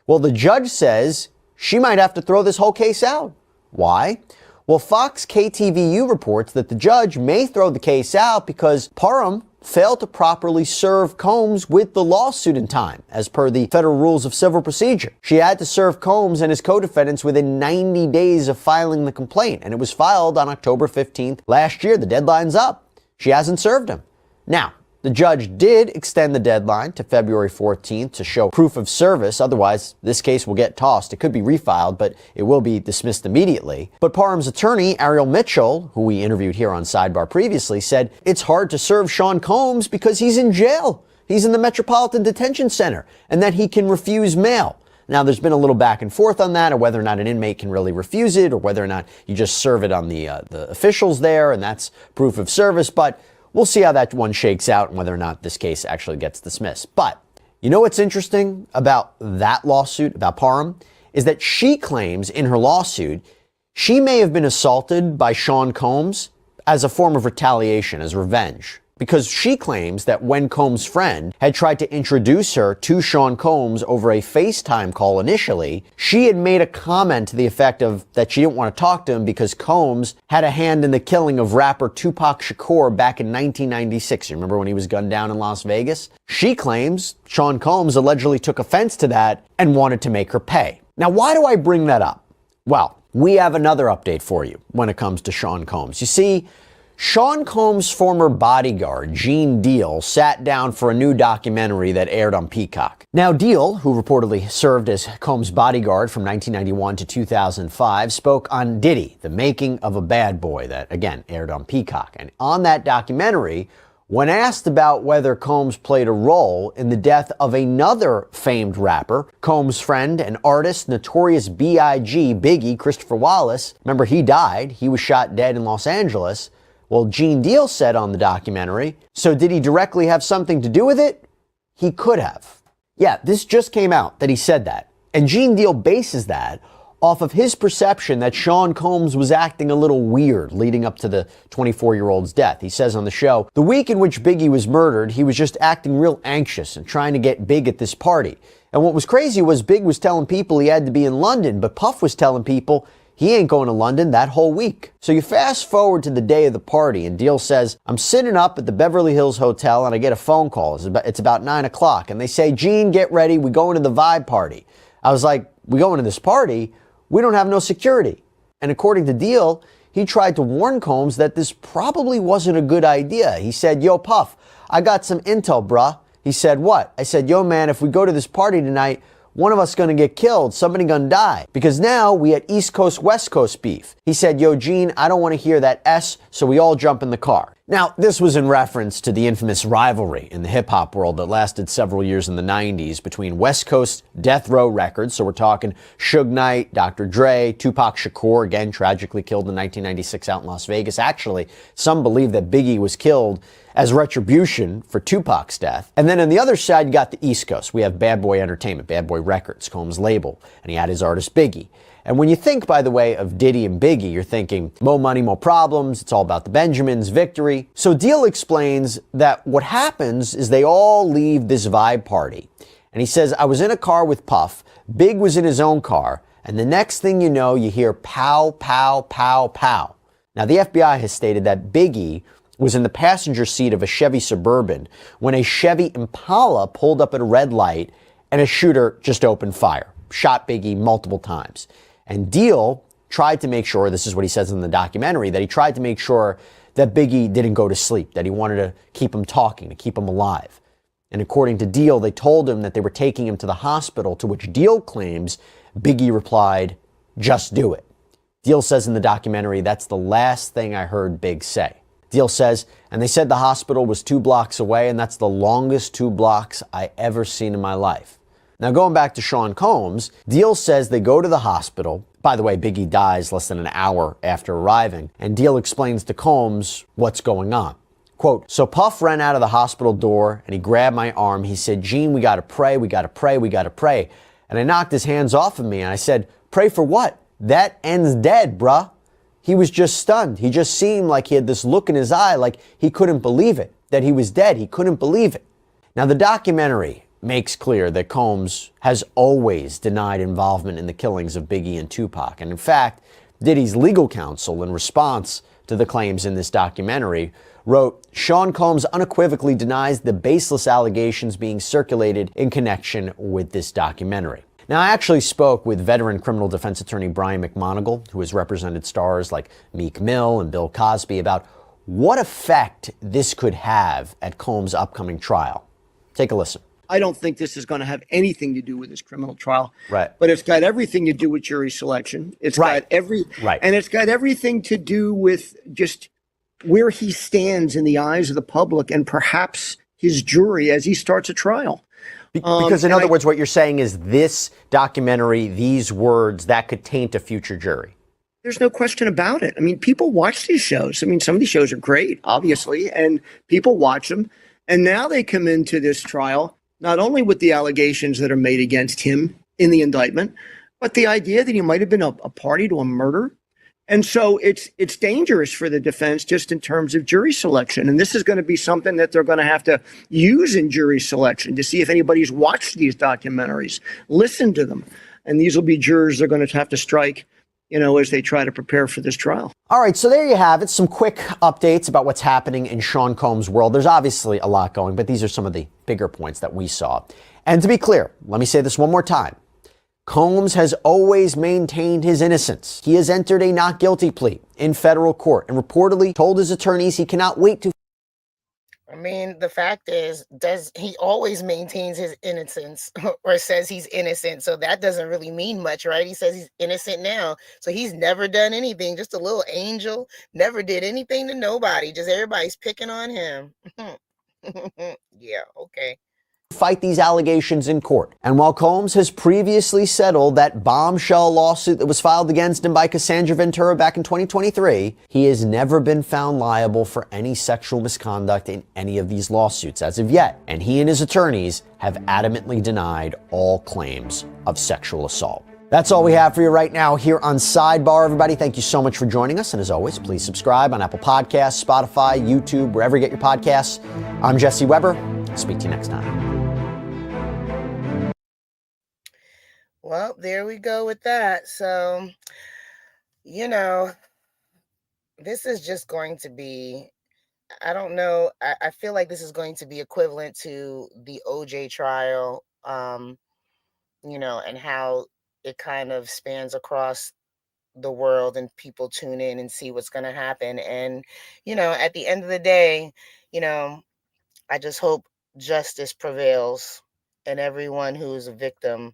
Well, the judge says she might have to throw this whole case out. Why? Well, Fox KTVU reports that the judge may throw the case out because Parham failed to properly serve Combs with the lawsuit in time, as per the federal rules of civil procedure. She had to serve Combs and his co-defendants within 90 days of filing the complaint, and it was filed on October 15th last year. The deadline's up. She hasn't served him. Now, the judge did extend the deadline to February 14th to show proof of service. Otherwise, this case will get tossed. It could be refiled, but it will be dismissed immediately. But Parham's attorney, Ariel Mitchell, who we interviewed here on Sidebar previously, said it's hard to serve Sean Combs because he's in jail. He's in the Metropolitan Detention Center, and that he can refuse mail. Now, there's been a little back and forth on that, or whether or not an inmate can really refuse it, or whether or not you just serve it on the officials there, and that's proof of service. But we'll see how that one shakes out and whether or not this case actually gets dismissed. But you know what's interesting about that lawsuit, about Parham, is that she claims in her lawsuit she may have been assaulted by Sean Combs as a form of retaliation, as revenge. Because she claims that when Combs' friend had tried to introduce her to Sean Combs over a FaceTime call initially, she had made a comment to the effect of that she didn't want to talk to him because Combs had a hand in the killing of rapper Tupac Shakur back in 1996. You remember when he was gunned down in Las Vegas? She claims Sean Combs allegedly took offense to that and wanted to make her pay. Now, why do I bring that up? Well, we have another update for you when it comes to Sean Combs. You see, Sean Combs' former bodyguard, Gene Deal, sat down for a new documentary that aired on Peacock. Now, Deal, who reportedly served as Combs' bodyguard from 1991 to 2005, spoke on Diddy, the making of a bad boy, that, again, aired on Peacock. And on that documentary, when asked about whether Combs played a role in the death of another famed rapper, Combs' friend and artist, Notorious B.I.G. Biggie, Christopher Wallace, remember he died, he was shot dead in Los Angeles. Well, Gene Deal said on the documentary, so did he directly have something to do with it? He could have. Yeah, this just came out that he said that. And Gene Deal bases that off of his perception that Sean Combs was acting a little weird leading up to the 24-year-old's death. He says on the show, the week in which Biggie was murdered, he was just acting real anxious and trying to get big at this party. And what was crazy was Big was telling people he had to be in London, but Puff was telling people he ain't going to London that whole week. So you fast forward to the day of the party, and Deal says, I'm sitting up at the Beverly Hills Hotel, and I get a phone call. It's about 9 o'clock, and they say, Gene, get ready. We going to the Vibe party. I was like, we going to this party? We don't have no security. And according to Deal, he tried to warn Combs that this probably wasn't a good idea. He said, yo, Puff, I got some intel, bruh. He said, what? I said, yo, man, if we go to this party tonight, one of us gonna get killed, somebody gonna die. Because now we had East Coast, West Coast beef. He said, yo, Gene, I don't want to hear that S, so we all jump in the car. Now, this was in reference to the infamous rivalry in the hip-hop world that lasted several years in the 90s between West Coast Death Row Records, so we're talking Suge Knight, Dr. Dre, Tupac Shakur, again, tragically killed in 1996 out in Las Vegas. Actually, some believe that Biggie was killed as retribution for Tupac's death. And then on the other side, you got the East Coast. We have Bad Boy Entertainment, Bad Boy Records, Combs' label, and he had his artist Biggie. And when you think, by the way, of Diddy and Biggie, you're thinking, more money, more problems, it's all about the Benjamins, victory. So Deal explains that what happens is they all leave this Vibe party. And he says, I was in a car with Puff, Big was in his own car, and the next thing you know, you hear pow, pow, pow, pow. Now, the FBI has stated that Biggie was in the passenger seat of a Chevy Suburban when a Chevy Impala pulled up at a red light and a shooter just opened fire, shot Biggie multiple times. And Deal tried to make sure, this is what he says in the documentary, that he tried to make sure that Biggie didn't go to sleep, that he wanted to keep him talking, to keep him alive. And according to Deal, they told him that they were taking him to the hospital, to which Deal claims Biggie replied, just do it. Deal says in the documentary, that's the last thing I heard Big say. Deal says, and they said the hospital was 2 blocks away, and that's the longest 2 blocks I ever seen in my life. Now, going back to Sean Combs, Deal says they go to the hospital. By the way, Biggie dies less than an hour after arriving, and Deal explains to Combs what's going on. Quote, so Puff ran out of the hospital door, and he grabbed my arm. He said, Gene, we gotta pray, we gotta pray, we gotta pray. And I knocked his hands off of me, and I said, pray for what? That ends dead, bruh. He was just stunned. He just seemed like he had this look in his eye, like he couldn't believe it, that he was dead. He couldn't believe it. Now, the documentary makes clear that Combs has always denied involvement in the killings of Biggie and Tupac. And in fact, Diddy's legal counsel, in response to the claims in this documentary, wrote, Sean Combs unequivocally denies the baseless allegations being circulated in connection with this documentary. Now, I actually spoke with veteran criminal defense attorney Brian McMonagle, who has represented stars like Meek Mill and Bill Cosby, about what effect this could have at Combs' upcoming trial. Take a listen. I don't think this is going to have anything to do with this criminal trial. Right. But it's got everything to do with jury selection. It's Right. And it's got everything to do with just where he stands in the eyes of the public and perhaps his jury as he starts a trial. Because in And other words, what you're saying is this documentary, these words, that could taint a future jury. there's no question about it. I mean, people watch these shows. I mean, some of these shows are great, obviously, and people watch them. And now they come into this trial, not only with the allegations that are made against him in the indictment, but the idea that he might have been a party to a murder. And so it's dangerous for the defense just in terms of jury selection. And this is going to be something that they're going to have to use in jury selection to see if anybody's watched these documentaries, listen to them. And these will be jurors they're going to have to strike, as they try to prepare for this trial. All right, so there you have it. Some quick updates about what's happening in Sean Combs' world. There's obviously a lot going, but these are some of the bigger points that we saw. And to be clear, let me say this one more time. Combs has always maintained his innocence. He has entered a not guilty plea in federal court and reportedly told his attorneys he cannot wait to. I mean, the fact is, he always maintains his innocence or says he's innocent. So that doesn't really mean much, right? He says he's innocent now. So he's never done anything, just a little angel, never did anything to nobody. Just everybody's picking on him. Yeah, okay. Fight these allegations in court. And while Combs has previously settled that bombshell lawsuit that was filed against him by Cassandra Ventura back in 2023, he has never been found liable for any sexual misconduct in any of these lawsuits as of yet. And he and his attorneys have adamantly denied all claims of sexual assault. That's all we have for you right now here on Sidebar, everybody. Thank you so much for joining us. And as always, please subscribe on Apple Podcasts, Spotify, YouTube, wherever you get your podcasts. I'm Jesse Weber. Speak to you next time. Well, there we go with that. So, this is just going to be, I don't know. I feel like this is going to be equivalent to the OJ trial, and how it kind of spans across the world and people tune in and see what's going to happen. And, at the end of the day, I just hope justice prevails and everyone who's a victim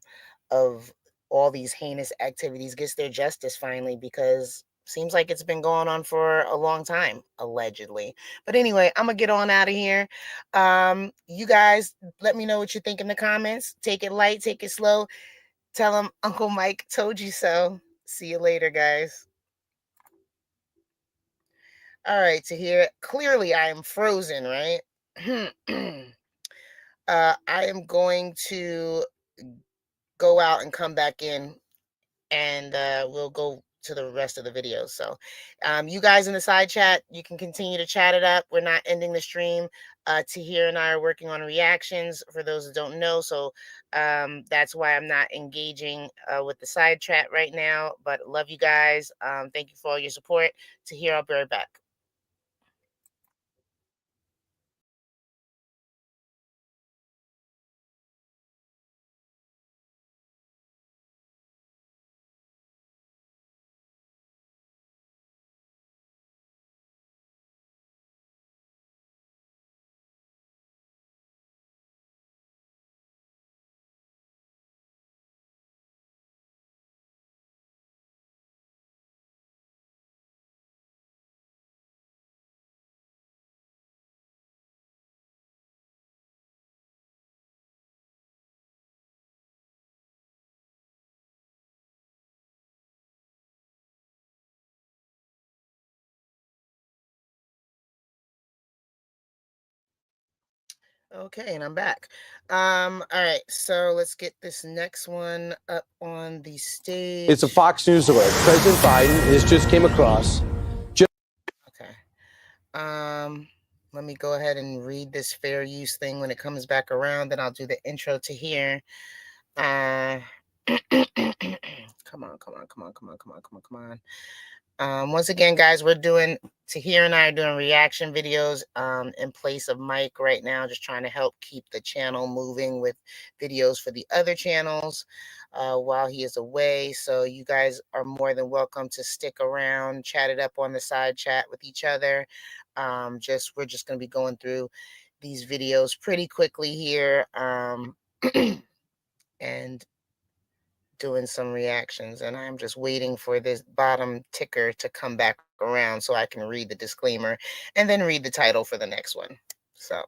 of all these heinous activities gets their justice finally, because seems like it's been going on for a long time, allegedly. But anyway, I'm gonna get on out of here. You guys, let me know what you think in the comments. Take it light, take it slow. Tell them Uncle Mike told you so. See you later, guys. All right, to hear clearly I am frozen, right? I am going to go out and come back in, and we'll go to the rest of the videos. So you guys in the side chat, you can continue to chat it up. We're not ending the stream. Tahir and I are working on reactions for those that don't know. So that's why I'm not engaging with the side chat right now, but love you guys. Thank you for all your support. Tahir, I'll be right back. Okay, and I'm back. All right, so let's get this next one up on the stage. It's a Fox News alert. President Biden has just came across. Okay. Let me go ahead and read this fair use thing when it comes back around, then I'll do the intro to here. Come on. Once again, guys, Tahir and I are doing reaction videos in place of Mike right now, just trying to help keep the channel moving with videos for the other channels while he is away. So you guys are more than welcome to stick around, chat it up on the side chat with each other. We're just going to be going through these videos pretty quickly here and doing some reactions, and I'm just waiting for this bottom ticker to come back around so I can read the disclaimer and then read the title for the next one. So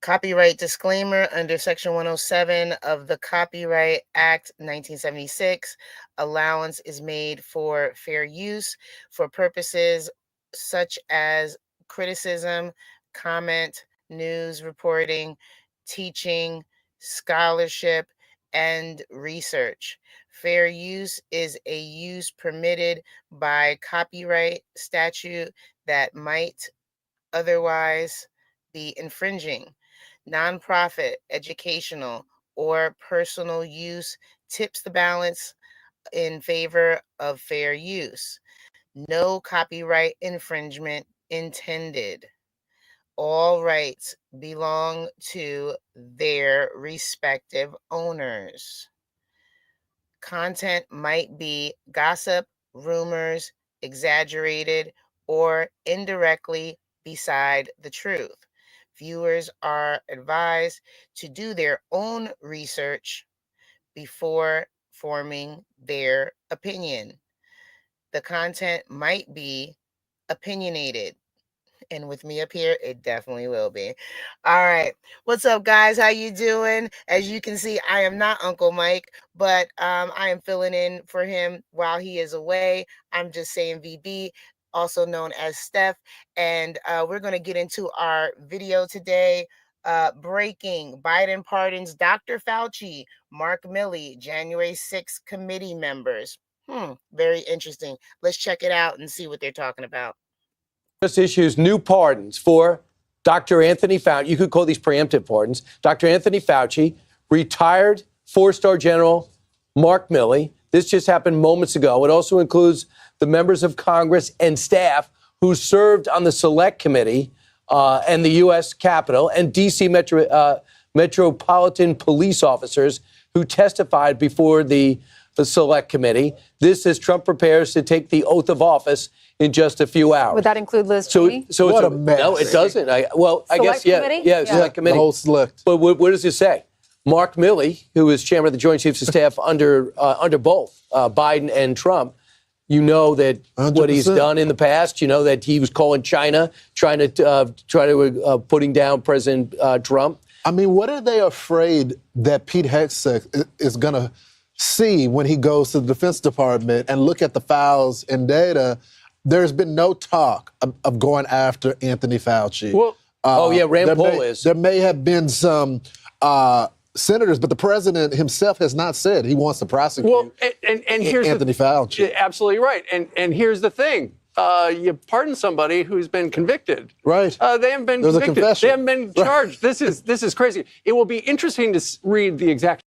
Copyright disclaimer under Section 107 of the Copyright Act 1976. Allowance is made for fair use for purposes such as criticism, comment, news reporting, teaching, scholarship, and research. Fair use is a use permitted by copyright statute that might otherwise be infringing. Nonprofit, educational, or personal use tips the balance in favor of fair use. No copyright infringement intended. All rights belong to their respective owners. Content might be gossip, rumors, exaggerated, or indirectly beside the truth. Viewers are advised to do their own research before forming their opinion. The content might be opinionated. And with me up here, it definitely will be. All right. What's up, guys? How you doing? As you can see, I am not Uncle Mike, but I am filling in for him while he is away. I'm just saying VB, also known as Steph. And we're going to get into our video today. Breaking: Biden pardons Dr. Fauci, Mark Milley, January 6th committee members. Very interesting. Let's check it out and see what they're talking about. Just issues new pardons for Dr. Anthony Fauci. You could call these preemptive pardons. Dr. Anthony Fauci, retired four-star general Mark Milley. This just happened moments ago. It also includes the members of Congress and staff who served on the Select Committee and the U.S. Capitol, and D.C. Metropolitan Police officers who testified before the Select Committee. This as Trump prepares to take the oath of office in just a few hours. Would that include Liz Cheney? So What it's a mess. No, it doesn't. I guess, committee? yeah, Select Committee. The whole select. But what does it say? Mark Milley, who is chairman of the Joint Chiefs of Staff under both Biden and Trump, you know that 100%. what he's done in the past. You know that he was calling China, trying to putting down President Trump. I mean, what are they afraid that Pete Hegseth is going to see when he goes to the Defense Department and look at the files and data? There's been no talk of going after Anthony Fauci. Well, Rand Paul is. There may have been some senators, but the president himself has not said he wants to prosecute Well, and here's Anthony Fauci. Absolutely right. And here's the thing. You pardon somebody who's been convicted. Right. They haven't been There's a convicted. confession. They haven't been charged. This is crazy. It will be interesting to read the exact.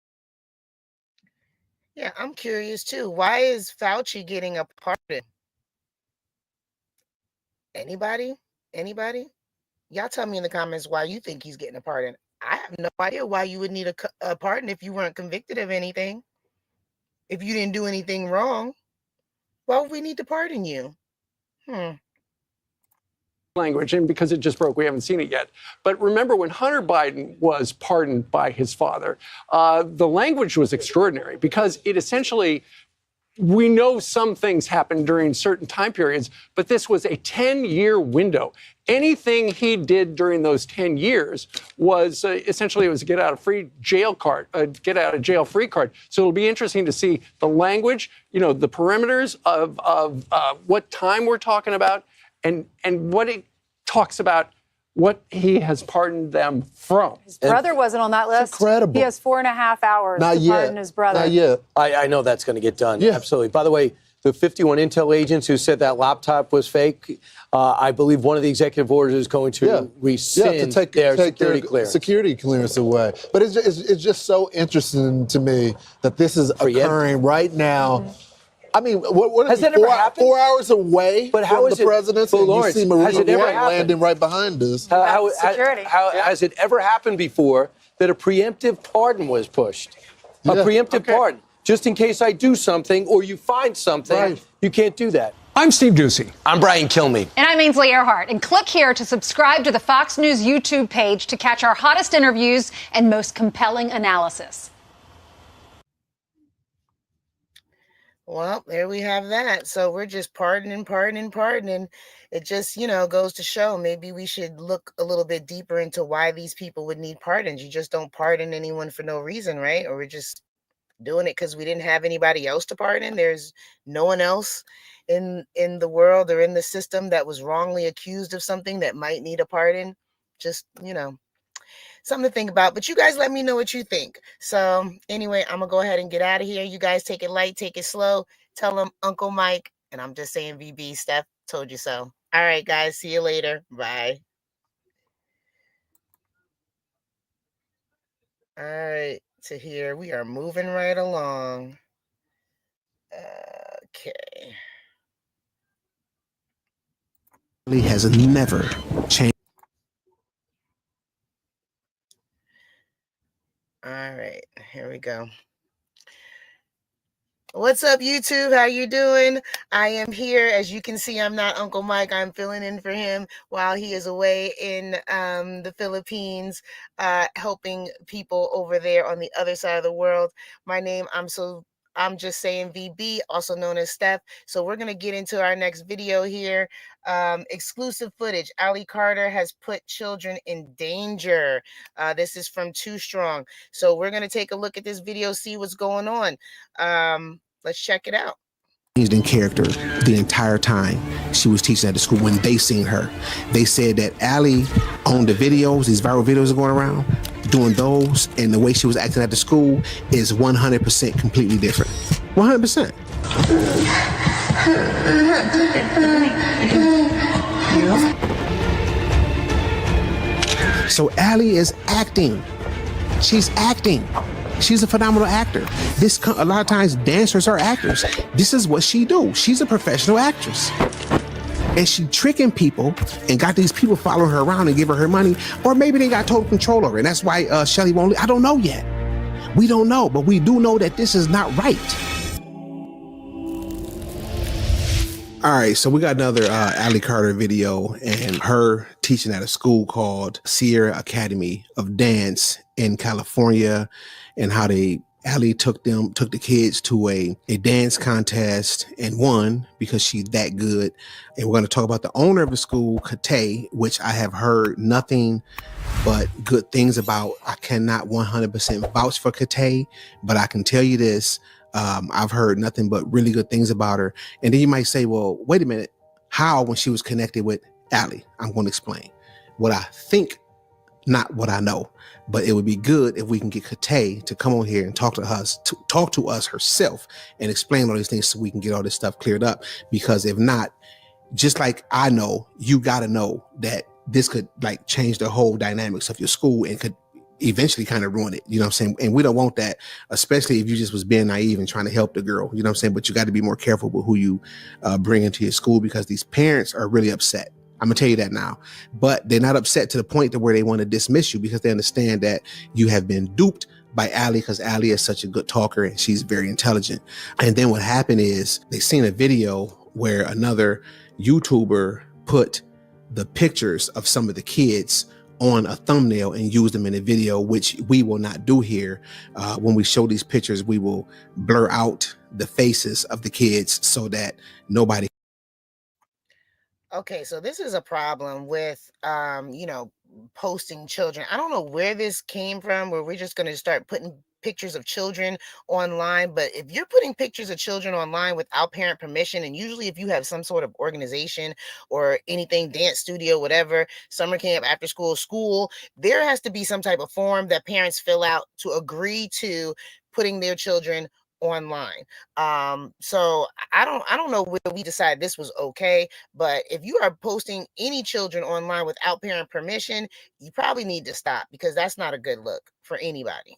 Yeah, I'm curious too. Why is Fauci getting a pardon? Anybody? Y'all tell me in the comments why you think he's getting a pardon. I have no idea why you would need a pardon if you weren't convicted of anything. If you didn't do anything wrong, well, we need to pardon you. Language, and because it just broke, we haven't seen it yet. But remember, when Hunter Biden was pardoned by his father, the language was extraordinary because it essentially, we know some things happened during certain time periods, but this was a 10-year window. Anything he did during those 10 years was essentially it was a get out of jail free card. So it'll be interesting to see the language, the perimeters of what time we're talking about, and what it talks about, what he has pardoned them from. His brother wasn't on that list. Incredible. He has 4.5 hours to pardon his brother. Not yet. I know that's going to get done. Yeah. Absolutely. By the way, the 51 Intel agents who said that laptop was fake, I believe one of the executive orders is going to rescind their security clearance. Security clearance away. But it's just so interesting to me that this is occurring right now. I mean, what Has is that it, ever happened? 4 hours away But how from is the it- presidency? But And you Lawrence, see has Marina it ever Ward happened? landing right behind us. Security. Has it ever happened before that a preemptive pardon was pushed? A Yeah. preemptive pardon. Just in case I do something or you find something, Right. you can't do that. I'm Steve Doocy. I'm Brian Kilmeade. And I'm Ainsley Earhart. And click here to subscribe to the Fox News YouTube page to catch our hottest interviews and most compelling analysis. Well, there we have that. So we're just pardoning. It just, goes to show maybe we should look a little bit deeper into why these people would need pardons. You just don't pardon anyone for no reason, right? Or we're just doing it because we didn't have anybody else to pardon. There's no one else in the world or in the system that was wrongly accused of something that might need a pardon. Just, something to think about. But you guys let me know what you think. So anyway, I'm gonna go ahead and get out of here. You guys take it light, take it slow. Tell them Uncle Mike, and I'm just saying VB, Steph told you so. All right, guys, see you later. Bye. All right, to here, we are moving right along. Okay. Has never changed. All right, here we go. What's up, YouTube? How you doing? I am here. As you can see, I'm not Uncle Mike. I'm filling in for him while he is away in the Philippines, helping people over there on the other side of the world. I'm just saying VB, also known as Steph. So we're going to get into our next video here. Exclusive footage. Ali Carter has put children in danger. This is from Too Strong. So we're going to take a look at this video, see what's going on. Let's check it out. Changed in character the entire time she was teaching at the school. When they seen her, they said that Ali on the videos, these viral videos are going around, doing those, and the way she was acting at the school is 100% completely different. 100%. So Ali is acting. She's acting. She's a phenomenal actor. A lot of times dancers are actors. This is what she do. She's a professional actress. And she tricking people and got these people following her around and giving her money. Or maybe they got total control over it. And that's why Shelly won't leave. I don't know yet. We don't know, but we do know that this is not right. All right, so we got another Ali Carter video and her teaching at a school called Sierra Academy of Dance in California, and how Ali took the kids to a dance contest and won because she's that good. And we're going to talk about the owner of the school, Kate, which I have heard nothing but good things about. I cannot 100% vouch for Kate, but I can tell you this. I've heard nothing but really good things about her. And then you might say, well, wait a minute. How, when she was connected with Ali? I'm going to explain what I think, not what I know. But it would be good if we can get Kate to come on here and talk to us herself and explain all these things so we can get all this stuff cleared up. Because if not, just like I know, you got to know that this could like change the whole dynamics of your school and could eventually kind of ruin it. You know what I'm saying? And we don't want that, especially if you just was being naive and trying to help the girl. You know what I'm saying? But you got to be more careful with who you bring into your school, because these parents are really upset. I'm gonna tell you that now, but they're not upset to the point to where they want to dismiss you, because they understand that you have been duped by Ali, because Ali is such a good talker and she's very intelligent. And then what happened is they seen a video where another YouTuber put the pictures of some of the kids on a thumbnail and use them in a video, which we will not do here. When we show these pictures, we will blur out the faces of the kids so that nobody. Okay, so this is a problem with, posting children. I don't know where this came from, where we're just going to start putting pictures of children online. But if you're putting pictures of children online without parent permission, and usually if you have some sort of organization or anything, dance studio, whatever, summer camp, after school, there has to be some type of form that parents fill out to agree to putting their children online. So I don't know where we decided this was okay, but if you are posting any children online without parent permission, you probably need to stop, because that's not a good look for anybody.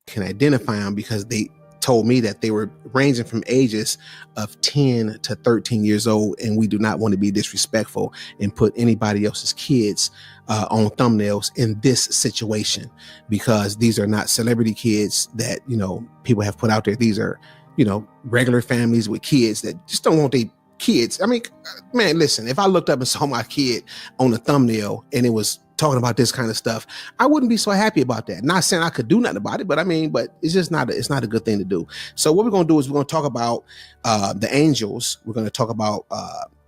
Can identify them, because they told me that they were ranging from ages of 10 to 13 years old, and we do not want to be disrespectful and put anybody else's kids on thumbnails in this situation, because these are not celebrity kids that, people have put out there. These are, regular families with kids that just don't want their kids. I mean, man, listen, if I looked up and saw my kid on a thumbnail and it was talking about this kind of stuff, I wouldn't be so happy about that. Not saying I could do nothing about it, but it's just not a good thing to do. So what we're going to do is we're going to talk about the Angels. We're going to talk about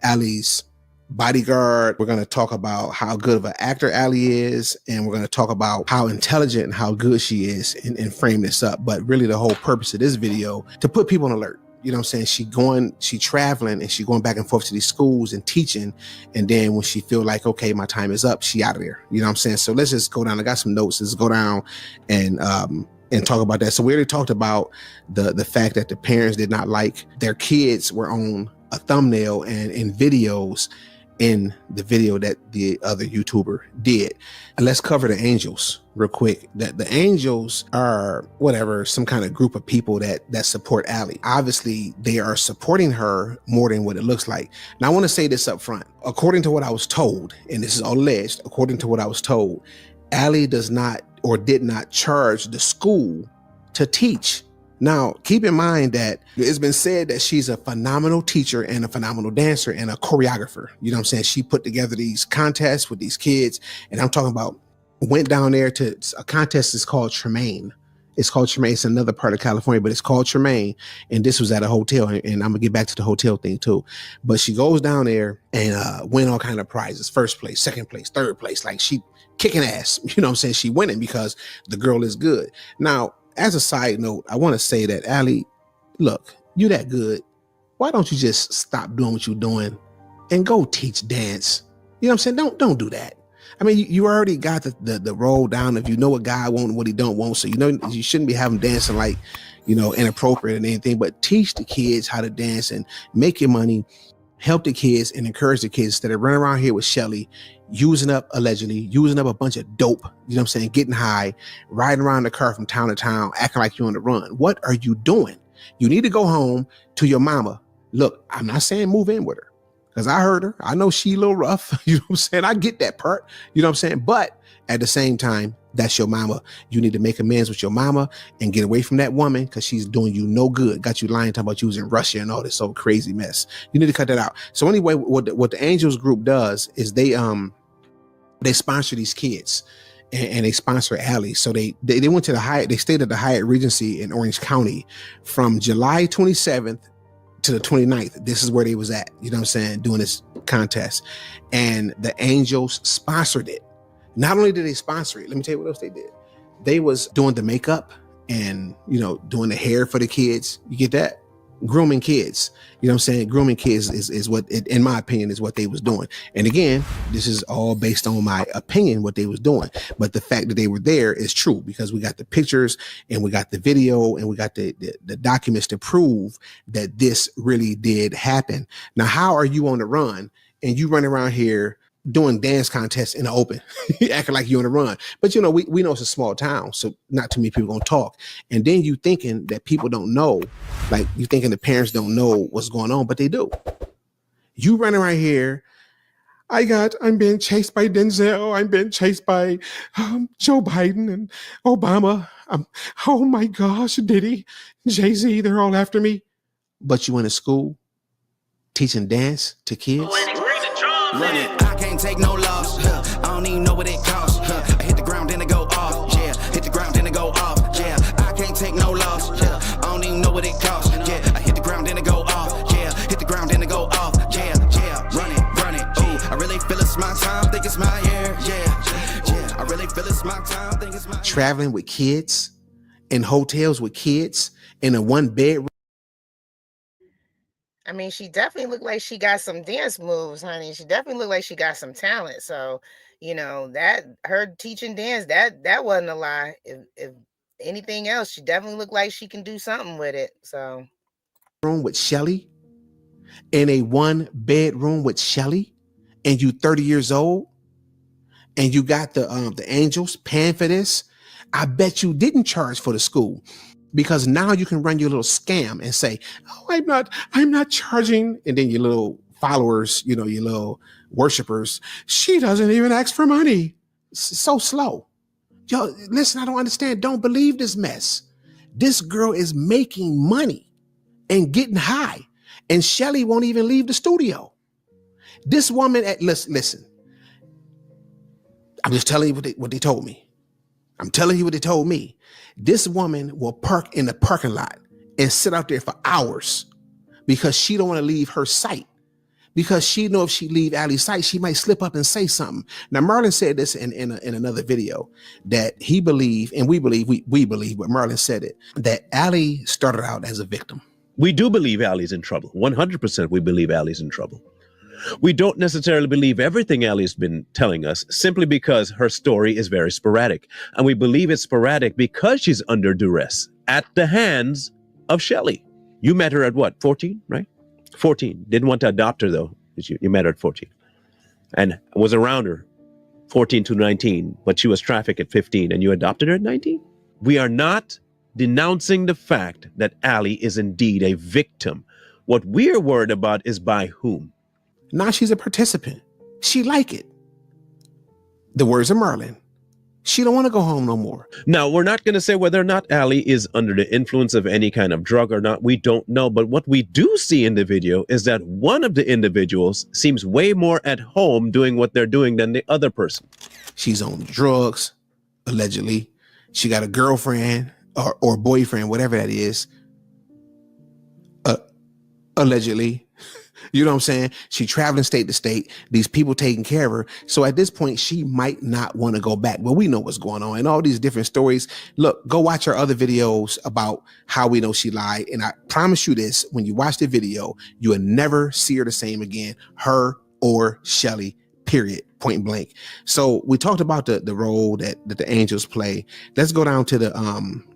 Allie's bodyguard. We're going to talk about how good of an actor Allie is, and we're going to talk about how intelligent and how good she is and frame this up. But really the whole purpose of this video, to put people on alert. You know what I'm saying? She traveling and she going back and forth to these schools and teaching. And then when she feel like, okay, my time is up, she out of there. You know what I'm saying? So let's just go down. I got some notes. Let's go down and talk about that. So we already talked about the fact that the parents did not like their kids were on a thumbnail and in videos in the video that the other YouTuber did. And let's cover the Angels real quick. That the Angels are some kind of group of people that support Allie. Obviously, they are supporting her more than what it looks like. Now, I want to say this up front. According to what I was told, and this is all alleged, according to what I was told, Allie does not or did not charge the school to teach. Now, keep in mind that it's been said that she's a phenomenal teacher and a phenomenal dancer and a choreographer. You know what I'm saying? She put together these contests with these kids. And I'm talking about went down there to a contest that's called Tremaine. It's called Tremaine. It's another part of California, but it's called Tremaine. And this was at a hotel. And I'm going to get back to the hotel thing too. But she goes down there and win all kind of prizes. First place, second place, third place. Like she kicking ass. You know what I'm saying? She winning because the girl is good. Now, as a side note, I want to say that Allie, look, you that good. Why don't you just stop doing what you're doing and go teach dance? You know what I'm saying? Don't do that. I mean, you already got the roll down if you know what God wants and what he don't want. So, you know, you shouldn't be having dancing like, you know, inappropriate and anything, but teach the kids how to dance and make your money, help the kids and encourage the kids instead of running around here with Shelly, allegedly using up a bunch of dope, you know what I'm saying, getting high, riding around the car from town to town, acting like you're on the run. What are you doing? You need to go home to your mama. Look, I'm not saying move in with her because I heard her. I know she a little rough. You know what I'm saying? I get that part. You know what I'm saying? But at the same time, that's your mama. You need to make amends with your mama and get away from that woman because she's doing you no good. Got you lying, talking about you was in Russia and all this old crazy mess. You need to cut that out. So anyway, what the Angels group does is they sponsor these kids and they sponsor Allie. So they went to they stayed at the Hyatt Regency in Orange County from July 27th to the 29th. This is where they was at, you know what I'm saying, doing this contest. And the Angels sponsored it. Not only did they sponsor it, let me tell you what else they did. They was doing the makeup and, you know, doing the hair for the kids. You get that? Grooming kids. You know what I'm saying? Grooming kids is what, in my opinion, is what they was doing. And again, this is all based on my opinion, what they was doing. But the fact that they were there is true because we got the pictures and we got the video and we got the documents to prove that this really did happen. Now, how are you on the run and you run around here doing dance contests in the open, acting like you're on the run? But, you know, we know it's a small town, so not too many people gonna talk. And then you thinking that people don't know, like you thinking the parents don't know what's going on, but they do. You running right here. I'm being chased by Denzel. I'm being chased by Joe Biden and Obama. Oh my gosh, Diddy, Jay-Z, they're all after me. But you in a school teaching dance to kids? I can't take no loss. I don't even know what it costs. I hit the ground, then it go off. Yeah, hit the ground, then it go off. Yeah, I can't take no loss. I don't even know what it costs. Yeah, I hit the ground, then it go off. Yeah, hit the ground, then it go off. Yeah, run it. Ooh, I really feel it's my time. Think it's my year. Yeah. I really feel it's my time. Think it's my year. Traveling with kids in hotels with kids in a one bedroom. I mean, she definitely looked like she got some dance moves, honey. She definitely looked like she got some talent. So, you know, that her teaching dance, that wasn't a lie. If anything else, she definitely looked like she can do something with it. So, room with Shelly, in a one bedroom with Shelly, and you 30 years old, and you got the Angels paying for this. I bet you didn't charge for the school. Because now you can run your little scam and say, oh, I'm not charging. And then your little followers, you know, your little worshipers, she doesn't even ask for money. It's so slow. Yo, listen, I don't understand. Don't believe this mess. This girl is making money and getting high. And Shelly won't even leave the studio. This woman listen, I'm just telling you what they told me. I'm telling you what they told me. This woman will park in the parking lot and sit out there for hours because she don't want to leave her sight. Because she know if she leave Allie's sight, she might slip up and say something. Now, Marlon said this in another video that he believed, and we believe, but Marlon said it, that Allie started out as a victim. We do believe Allie's in trouble. 100% we believe Allie's in trouble. We don't necessarily believe everything Allie's been telling us simply because her story is very sporadic. And we believe it's sporadic because she's under duress at the hands of Shelly. You met her at what, 14, right? 14. Didn't want to adopt her, though. You met her at 14. And was around her 14 to 19, but she was trafficked at 15, and you adopted her at 19? We are not denouncing the fact that Allie is indeed a victim. What we're worried about is by whom. Now she's a participant. She like it. The words of Marlon. She don't want to go home no more. Now, we're not going to say whether or not Allie is under the influence of any kind of drug or not. We don't know. But what we do see in the video is that one of the individuals seems way more at home doing what they're doing than the other person. She's on drugs, allegedly. She got a girlfriend or boyfriend, whatever that is, allegedly. You know what I'm saying? She traveling state to state, these people taking care of her. So at this point, she might not want to go back, but we know what's going on and all these different stories. Look, go watch our other videos about how we know she lied. And I promise you this, when you watch the video, you will never see her the same again, her or Shelly, period, point blank. So we talked about the role that the angels play. Let's go down to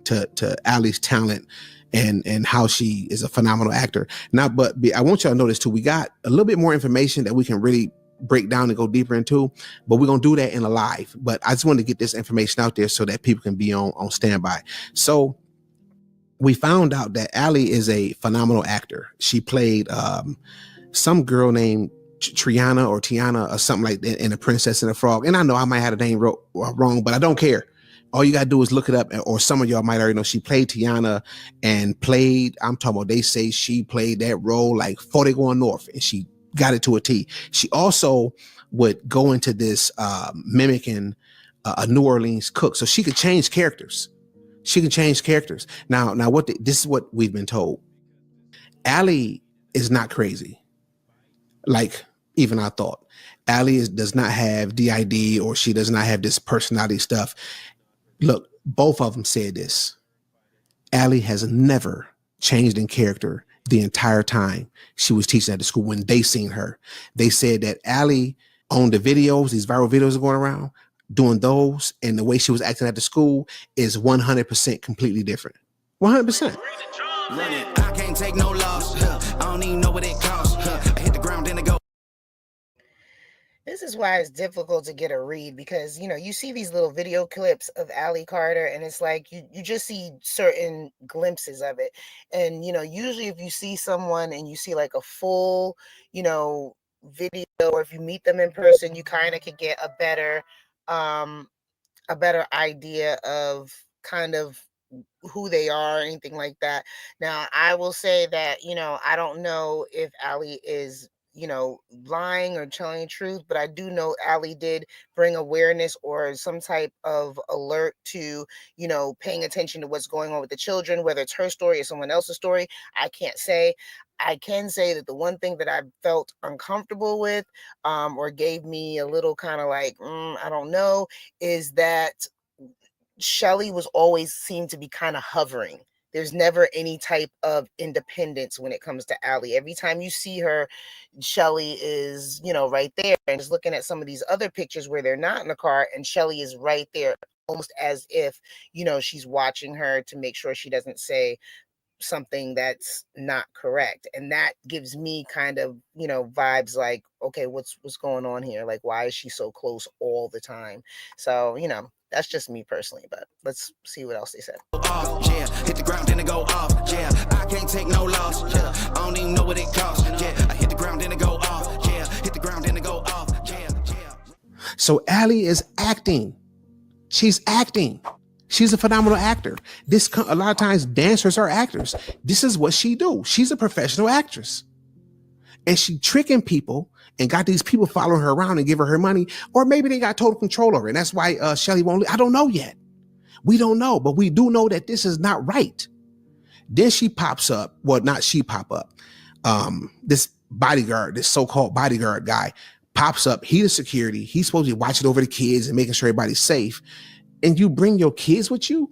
to Allie's talent and how she is a phenomenal actor. Now, but I want y'all to notice too, we got a little bit more information that we can really break down and go deeper into, but we're going to do that in a live. But I just wanted to get this information out there so that people can be on standby. So we found out that Allie is a phenomenal actor. She played some girl named Tiana or something like that in A Princess and the Frog. And I know I might have the name wrong, but I don't care. All you got to do is look it up, or some of y'all might already know she played Tiana and played, I'm talking about, they say she played that role like 40 Going North, and she got it to a T. She also would go into this mimicking a New Orleans cook. So she could change characters. She can change characters. Now this is what we've been told. Allie is not crazy. Like even I thought. Allie does not have DID, or she does not have this personality stuff. Look, both of them said this. Allie has never changed in character the entire time she was teaching at the school. When they seen her, they said that Allie on the videos, these viral videos are going around, doing those, and the way she was acting at the school is 100% completely different. 100%. I can't take no loss. I don't even know what it costs. I hit the ground and I go. This is why it's difficult to get a read, because, you know, you see these little video clips of Allie Carter and it's like you just see certain glimpses of it. And, you know, usually if you see someone and you see like a full, you know, video, or if you meet them in person, you kind of could get a better idea of kind of who they are, anything like that. Now, I will say that, you know, I don't know if Allie is, you know, lying or telling the truth, but I do know Allie did bring awareness or some type of alert to, you know, paying attention to what's going on with the children, whether it's her story or someone else's story. I can't say. I can say that the one thing that I felt uncomfortable with, or gave me a little kind of like, I don't know, is that Shelly was always seemed to be kind of hovering. There's never any type of independence when it comes to Allie. Every time you see her, Shelly is, you know, right there. And just looking at some of these other pictures where they're not in the car and Shelly is right there, almost as if, you know, she's watching her to make sure she doesn't say something that's not correct. And that gives me kind of, you know, vibes like, okay, what's going on here? Like, why is she so close all the time? So, you know, that's just me personally, but let's see what else they said. Yeah, hit the ground and it go off. Yeah, I can't take no loss. Yeah, I don't even know what it costs. Yeah, I hit the ground and it go off. Yeah, hit the ground and it go off. Yeah. So Allie is acting. She's acting. She's a phenomenal actor. A lot of times dancers are actors. This is what she do. She's a professional actress. and she tricking people and got these people following her around and giving her money, or maybe they got total control over it. And that's why Shelly won't leave. I don't know yet. We don't know, but we do know that this is not right. Then she pops up. Well, not she pop up. This bodyguard, this so-called bodyguard guy pops up. He the security. He's supposed to be watching over the kids and making sure everybody's safe. And you bring your kids with you?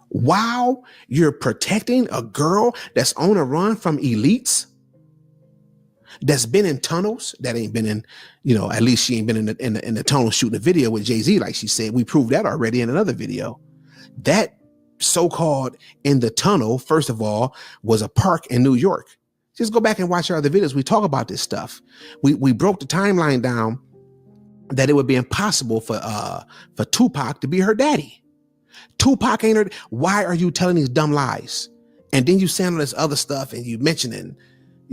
While you're protecting a girl that's on a run from elites, that's been in tunnels, that ain't been in, at least she ain't been in the tunnel shooting a video with Jay-Z, like she said. We proved that already in another video. That so-called in the tunnel, first of all, was a park in New York. Just go back and watch our other videos. We talk about this stuff. We broke the timeline down that it would be impossible for Tupac to be her daddy. Tupac ain't her. Why are you telling these dumb lies? And then you saying all this other stuff and you mentioning,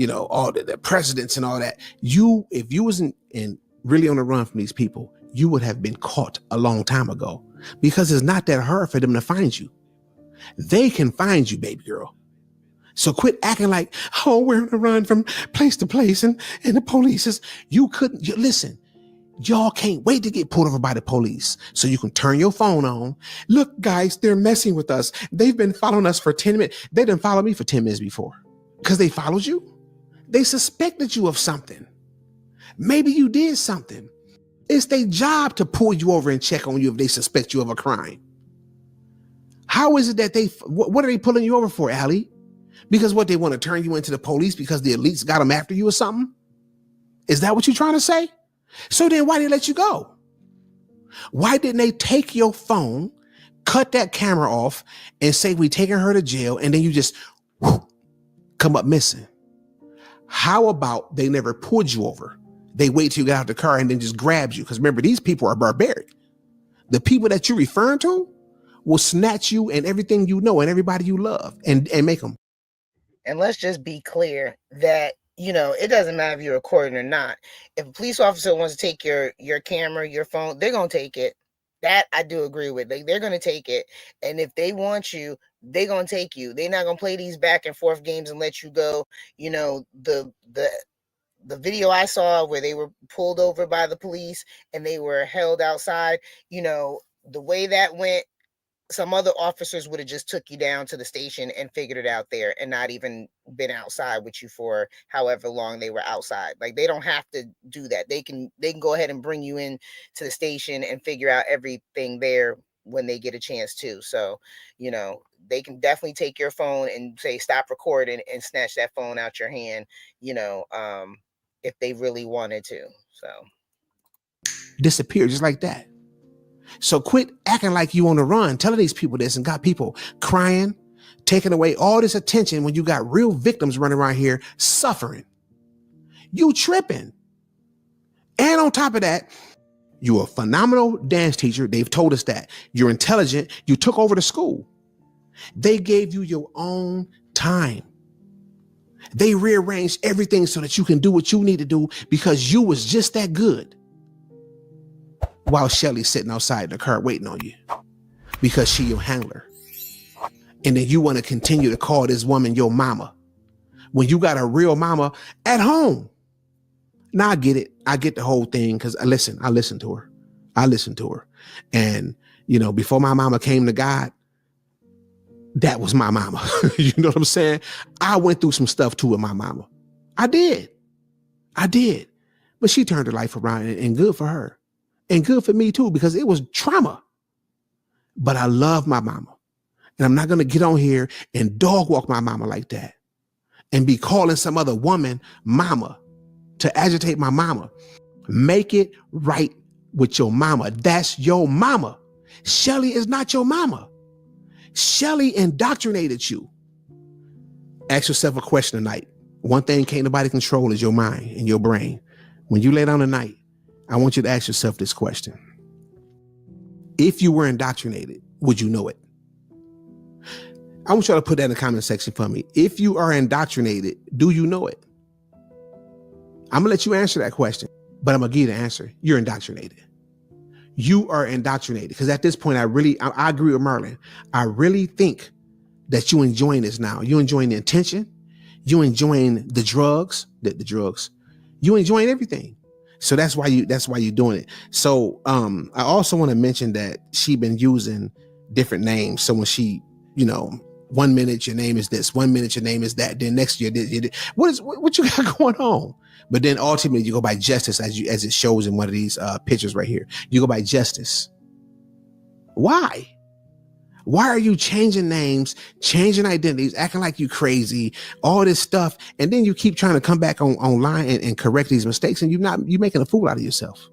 all the presidents and all that. If you wasn't really on the run from these people, you would have been caught a long time ago, because it's not that hard for them to find you. They can find you, baby girl. So quit acting like, oh, we're on the run from place to place and the police is, listen, y'all can't wait to get pulled over by the police so you can turn your phone on. Look, guys, they're messing with us. They've been following us for 10 minutes. They didn't follow me for 10 minutes before because they followed you. They suspected you of something. Maybe you did something. It's their job to pull you over and check on you if they suspect you of a crime. How is it that what are they pulling you over for, Allie? Because what, they want to turn you into the police because the elites got them after you or something? Is that what you're trying to say? So then why did they let you go? Why didn't they take your phone, cut that camera off, and say we taking her to jail, and then you just come up missing? How about they never pulled you over? They wait till you get out of the car and then just grabs you. Because remember, these people are barbaric. The people that you're referring to will snatch you and everything you know and everybody you love and make them. And let's just be clear that, it doesn't matter if you're recording or not. If a police officer wants to take your camera, your phone, they're going to take it. That I do agree with. They're going to take it. And if they want you, they're going to take you. They're not going to play these back and forth games and let you go. The video I saw where they were pulled over by the police and they were held outside, the way that went, some other officers would have just took you down to the station and figured it out there and not even been outside with you for however long they were outside. Like, they don't have to do that. They can go ahead and bring you in to the station and figure out everything there when they get a chance to. So, they can definitely take your phone and say, stop recording, and snatch that phone out your hand, if they really wanted to. So disappear just like that. So quit acting like you on the run, telling these people this and got people crying, taking away all this attention when you got real victims running around here suffering. You tripping. And on top of that, you're a phenomenal dance teacher. They've told us that. You're intelligent. You took over the school. They gave you your own time. They rearranged everything so that you can do what you need to do because you was just that good. While Shelly's sitting outside the car waiting on you because she your handler. And then you want to continue to call this woman your mama when you got a real mama at home. Now I get it. I get the whole thing because I listened to her. And, before my mama came to God, that was my mama. You know what I'm saying? I went through some stuff too with my mama. I did. But she turned her life around and good for her. And good for me too, because it was trauma. But I love my mama. And I'm not going to get on here and dog walk my mama like that and be calling some other woman mama to agitate my mama. Make it right with your mama. That's your mama. Shelly is not your mama. Shelly indoctrinated you. Ask yourself a question tonight. One thing can't nobody control is your mind and your brain. When you lay down tonight, I want you to ask yourself this question. If you were indoctrinated, would you know it? I want y'all to put that in the comment section for me. If you are indoctrinated, do you know it? I'm gonna let you answer that question, but I'm gonna give you the answer. You're indoctrinated. You are indoctrinated. Because at this point, I agree with Merlin. I really think that you're enjoying this now. You're enjoying the attention. You enjoying the drugs, the drugs. You enjoying everything. So that's why you're doing it. So I also want to mention that she been using different names. So when she, 1 minute your name is this, 1 minute your name is that, then next year what you got going on? But then ultimately you go by Justice as it shows in one of these pictures right here. You go by Justice. Why? Why are you changing names, changing identities, acting like you crazy, all this stuff, and then you keep trying to come back online and correct these mistakes, and you're making a fool out of yourself.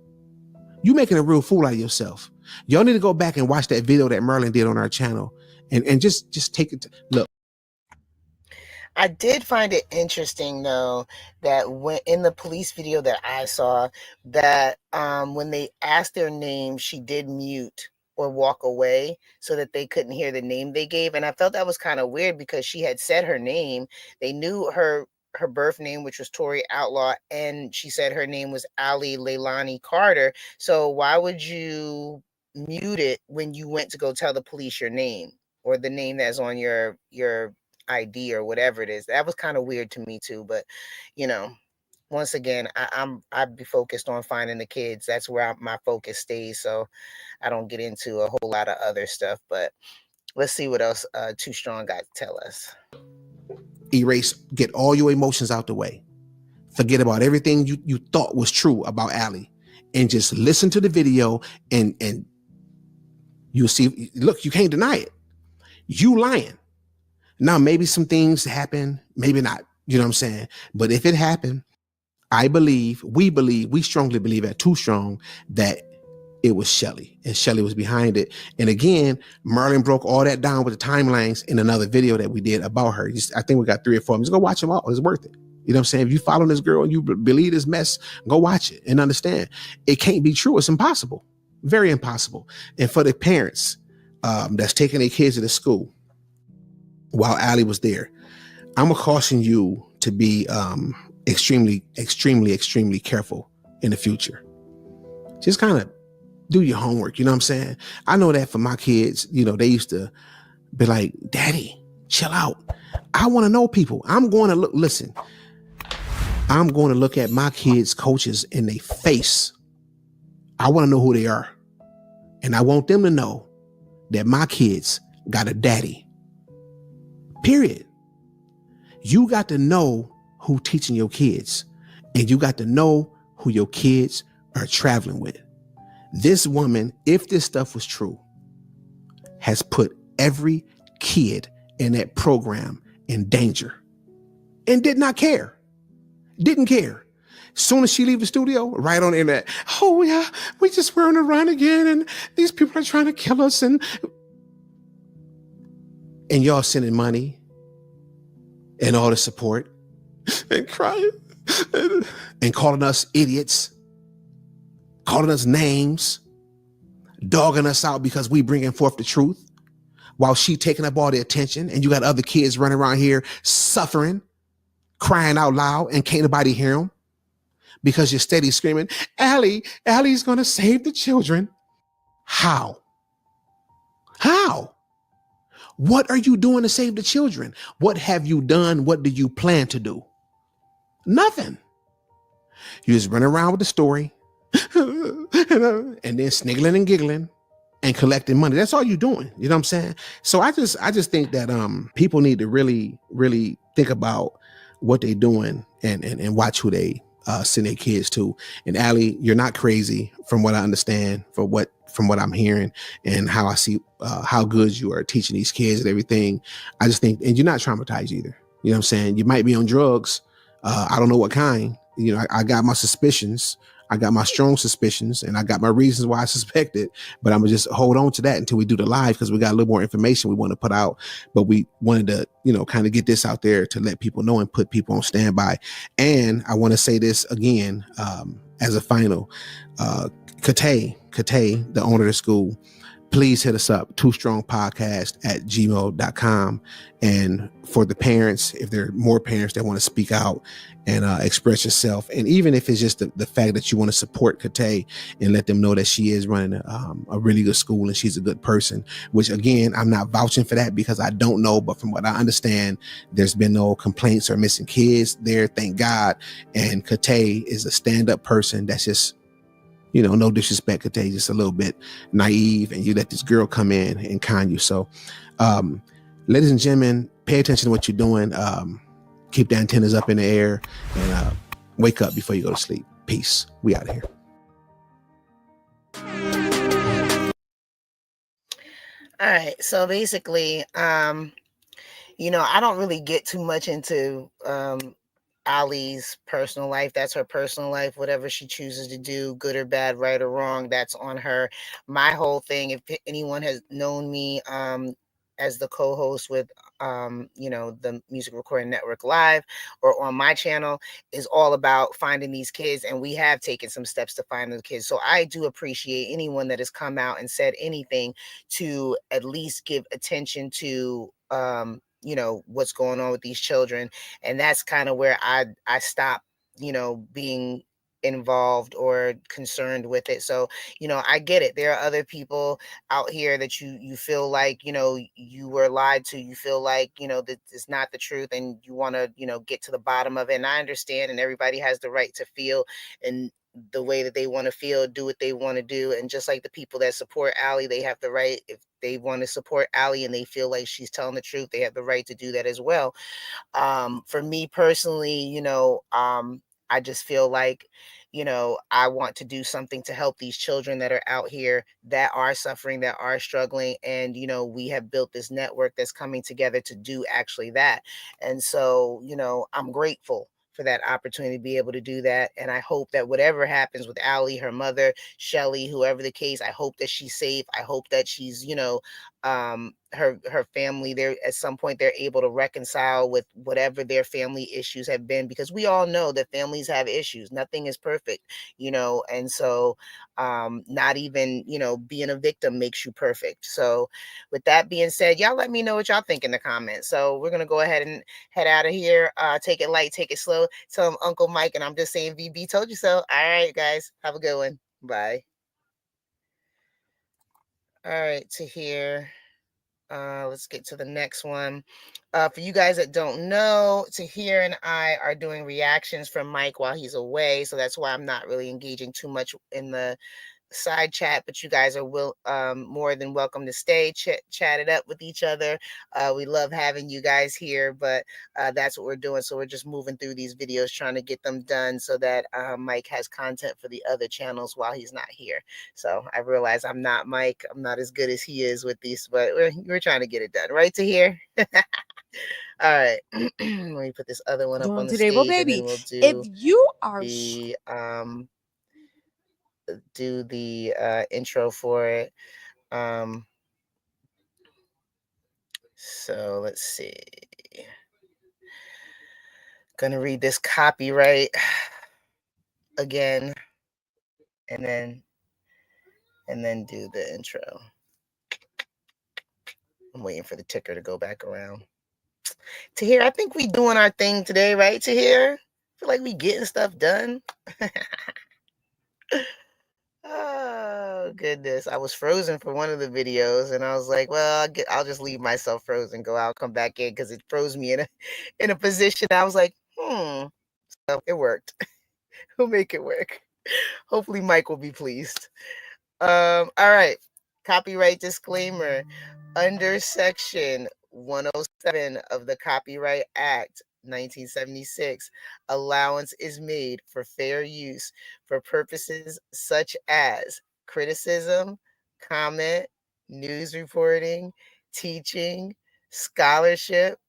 You're making a real fool out of yourself. Y'all need to go back and watch that video that Merlin did on our channel, and just take it. Look. I did find it interesting though that when in the police video that I saw, that when they asked their name, she did mute or walk away so that they couldn't hear the name they gave. And I felt that was kind of weird because she had said her name. They knew her birth name, which was Tori Outlaw, and she said her name was Ali Leilani Carter. So why would you mute it when you went to go tell the police your name or the name that's on your ID or whatever it is? That was kind of weird to me too. But once again, I'd be focused on finding the kids. That's where my focus stays. So I don't get into a whole lot of other stuff, but let's see what else Too Strong got to tell us. Erase, get all your emotions out the way. Forget about everything you thought was true about Ali and just listen to the video and you'll see, look, you can't deny it. You lying. Now, maybe some things happen, maybe not, you know what I'm saying? But if it happened, we strongly believe at Too Strong that it was Shelly, and Shelly was behind it. And again, Merlin broke all that down with the timelines in another video that we did about her. I think we got 3 or 4 of them. Just go watch them all. It's worth it. You know what I'm saying? If you follow this girl and you believe this mess, go watch it and understand. It can't be true. It's impossible. Very impossible. And for the parents that's taking their kids to the school while Ali was there, I'm going to caution you to be extremely, extremely, extremely careful in the future. Just kind of do your homework. You know what I'm saying? I know that for my kids, they used to be like, Daddy, chill out. I want to know people. I'm going to look at my kids' coaches in their face. I want to know who they are. And I want them to know that my kids got a daddy. Period. You got to know who teaching your kids, and you got to know who your kids are traveling with. This woman, if this stuff was true, has put every kid in that program in danger and did not care. Didn't care. Soon as she leave the studio, right on the internet, oh yeah, we just were on a run again and these people are trying to kill us and y'all sending money and all the support and crying and calling us idiots, calling us names, dogging us out because we bringing forth the truth while she taking up all the attention, and you got other kids running around here suffering, crying out loud, and can't nobody hear them because you're steady screaming, Allie's going to save the children. How? What are you doing to save the children? What have you done? What do you plan to do? Nothing. You just run around with the story and then sniggling and giggling and collecting money. That's all you're doing. You know what I'm saying? So I just think that people need to really, really think about what they're doing and watch who they send their kids to. And Allie, you're not crazy from what I understand, from what I'm hearing and how I see how good you are teaching these kids and everything. I just think, and you're not traumatized either. You know what I'm saying? You might be on drugs. I don't know what kind. I got my suspicions. I got my strong suspicions and I got my reasons why I suspect it, but I'm gonna just hold on to that until we do the live because we got a little more information we want to put out. But we wanted to, kind of get this out there to let people know and put people on standby. And I want to say this again as a final. Kate, the owner of the school, please hit us up, twostrongpodcast@gmail.com. And for the parents, if there are more parents that want to speak out and express yourself, and even if it's just the fact that you want to support Kate and let them know that she is running a really good school and she's a good person, which again, I'm not vouching for that because I don't know, but from what I understand, there's been no complaints or missing kids there, thank God. And Kate is a stand-up person that's just, you know, no disrespect, Kate, just a little bit naive, and you let this girl come in and con you. So, ladies and gentlemen, pay attention to what you're doing. Keep the antennas up in the air and wake up before you go to sleep. Peace. We out of here. All right. So basically, you know, I don't really get too much into Ali's personal life. That's her personal life. Whatever she chooses to do, good or bad, right or wrong, that's on her. My whole thing, if anyone has known me as the co-host with you know, the Music Recording Network Live or on my channel, is all about finding these kids, and we have taken some steps to find the kids. So I do appreciate anyone that has come out and said anything to at least give attention to you know, what's going on with these children. And that's kind of where I stop, you know, being involved or concerned with it. So, you know, I get it. There are other people out here that you feel like, you know, you were lied to. You feel like, you know, that it's not the truth, and you want to, you know, get to the bottom of it. And I understand, and everybody has the right to feel and the way that they want to feel, do what they want to do. And just like the people that support Ali, they have the right, if they want to support Ali and they feel like she's telling the truth, they have the right to do that as well. For me personally, you know, I just feel like, you know, I want to do something to help these children that are out here that are suffering, that are struggling. And, you know, we have built this network that's coming together to do actually that. And so, you know, I'm grateful for that opportunity to be able to do that. And I hope that whatever happens with Ali, her mother, Shelly, whoever the case, I hope that she's safe. I hope that she's, you know, her family there at some point they're able to reconcile with whatever their family issues have been, because we all know that families have issues. Nothing is perfect, you know, and so not even, you know, being a victim makes you perfect. So with that being said, y'all let me know what y'all think in the comments. So we're gonna go ahead and head out of here. Take it light, take it slow. Tell him Uncle Mike, and I'm just saying VB told you so. All right, guys, have a good one. Bye. All right, Tahir. Let's get to the next one. For you guys that don't know, Tahir and I are doing reactions from Mike while he's away. So that's why I'm not really engaging too much in the side chat, but you guys are more than welcome to stay, chat it up with each other. We love having you guys here, but that's what we're doing. So we're just moving through these videos, trying to get them done so that Mike has content for the other channels while he's not here. So I realize I'm not Mike. I'm not as good as he is with these, but we're trying to get it done. Right, Tahir? All right. Let me put this other one up on the stage, baby. and then we'll do If you are the intro for it. So let's see. Gonna read this copyright again, and then do the intro. I'm waiting for the ticker to go back around. Tahir, I think we doing our thing today, right, Tahir? I feel like we getting stuff done. Oh goodness, I was frozen for one of the videos, and I was like, well, I'll just leave myself frozen, go out, come back in, because it froze me in a position. I was like, so it worked. We'll make it work. Hopefully Mike will be pleased. All right, copyright disclaimer. Under section 107 of the Copyright Act 1976, allowance is made for fair use for purposes such as criticism, comment, news reporting, teaching, scholarship,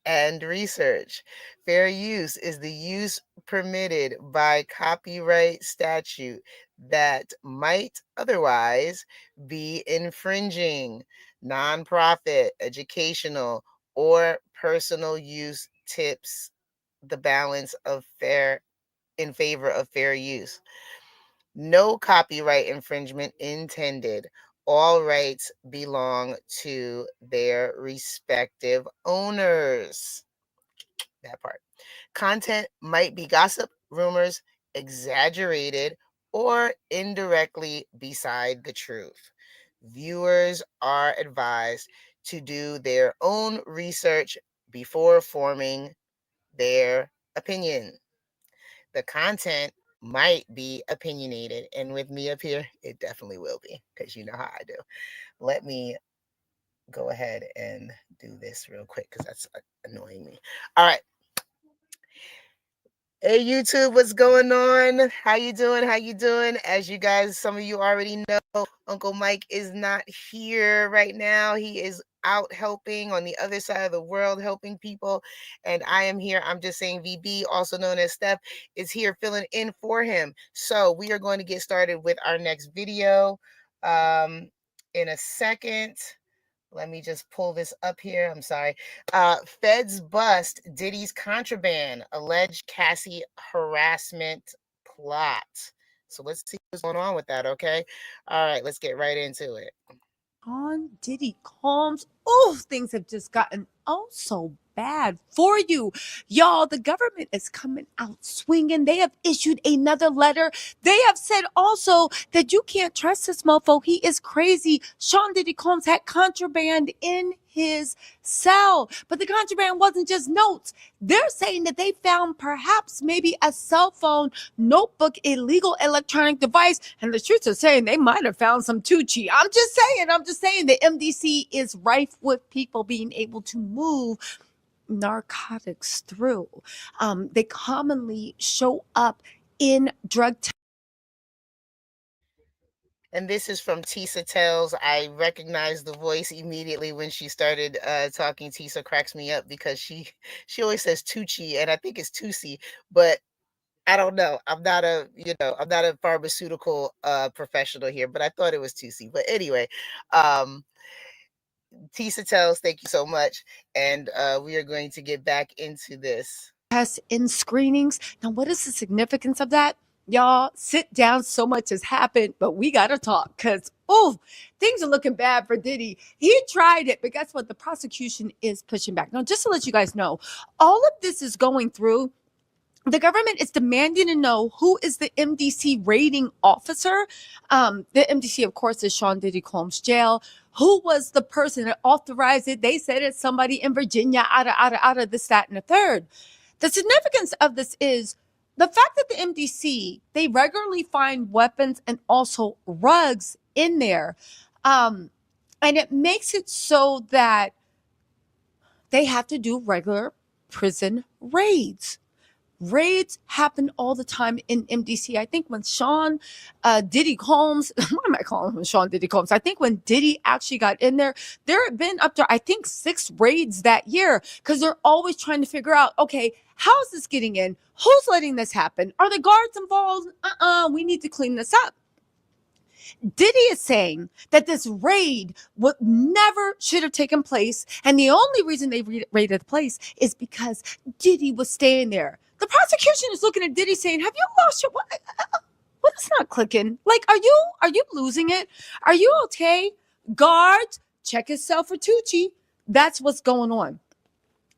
and research. Fair use is the use permitted by copyright statute that might otherwise be infringing. Nonprofit, educational, or personal use tips the balance of fair in favor of fair use. No copyright infringement intended all rights belong to their respective owners. That part. Content might be gossip, rumors, exaggerated, or indirectly beside the truth. Viewers are advised to do their own research before forming their opinion. The content might be opinionated, and with me up here, it definitely will be, because you know how I do. Let me go ahead and do this real quick because that's annoying me. All right. Hey YouTube, what's going on? How you doing? How you doing? As you guys, some of you already know, Uncle Mike is not here right now. He is out helping on the other side of the world, helping people. And I am here. I'm just saying VB, also known as Steph, is here filling in for him. So we are going to get started with our next video in a second. Let me just pull this up here. I'm sorry. Feds bust Diddy's contraband, alleged Cassie harassment plot. So let's see what's going on with that, okay? All right, let's get right into it. On Diddy Combs. Oh, things have just gotten so bad for you. Y'all, the government is coming out swinging. They have issued another letter. They have said also that you can't trust this mofo. He is crazy. Sean Diddy Combs had contraband in his cell. But the contraband wasn't just notes. They're saying that they found perhaps maybe a cell phone, notebook, illegal electronic device. And the streets are saying they might have found some Tucci. I'm just saying the MDC is rife with people being able to move narcotics through. They commonly show up in drug And this is from Tisa Tells. I recognized the voice immediately when she started talking. Tisa cracks me up because she always says Tucci, and I think it's Tusi, but I don't know. I'm not a pharmaceutical professional here, but I thought it was Tusi. But anyway, Tisa Tells, thank you so much. And we are going to get back into this. tests in screenings. Now, what is the significance of that? Y'all, sit down. So much has happened, but we got to talk because, things are looking bad for Diddy. He tried it, but guess what? The prosecution is pushing back. Now, just to let you guys know, all of this is going through. The government is demanding to know who is the MDC raiding officer. The MDC, of course, is Sean Diddy Combs jail. Who was the person that authorized it? They said it's somebody in Virginia, out of this, that, and the third. The significance of this is the fact that the MDC, they regularly find weapons and also rugs in there. And it makes it so that they have to do regular prison raids. Raids happen all the time in MDC. I think when Sean Diddy Combs, why am I calling him Sean Diddy Combs? I think when Diddy actually got in there, there have been up to, I think, 6 raids that year because they're always trying to figure out, okay, how is this getting in? Who's letting this happen? Are the guards involved? We need to clean this up. Diddy is saying that this raid never should have taken place. And the only reason they raided the place is because Diddy was staying there. The prosecution is looking at Diddy saying, have you lost your, what is not clicking? Like, are you losing it? Are you okay? Guards, check yourself for Tucci. That's what's going on.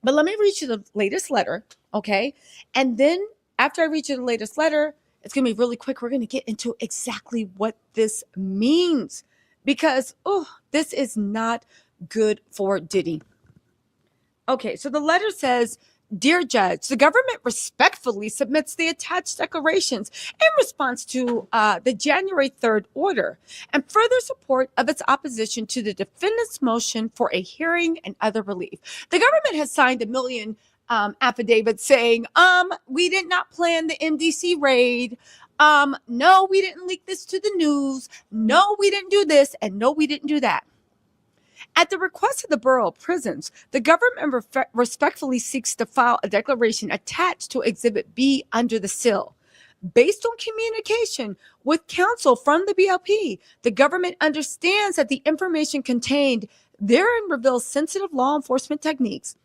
But let me read you the latest letter, okay? And then after I read you the latest letter, it's going to be really quick. We're going to get into exactly what this means because, this is not good for Diddy. Okay, so the letter says, Dear Judge, the government respectfully submits the attached declarations in response to the January 3rd order and further support of its opposition to the defendant's motion for a hearing and other relief. The government has signed 1 million affidavits saying, we did not plan the MDC raid. No, we didn't leak this to the news. No, we didn't do this. And no, we didn't do that. At the request of the Bureau of Prisons, the government respectfully seeks to file a declaration attached to Exhibit B under the seal. Based on communication with counsel from the BLP, the government understands that the information contained therein reveals sensitive law enforcement techniques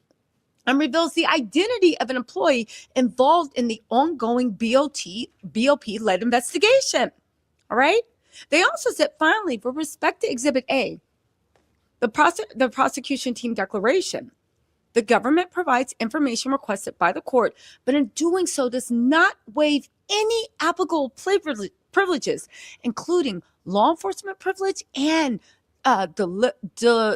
and reveals the identity of an employee involved in the ongoing BLP-led investigation. All right? They also said, finally, with respect to Exhibit A, the prosecution team declaration, the government provides information requested by the court, but in doing so does not waive any applicable privileges, including law enforcement privilege and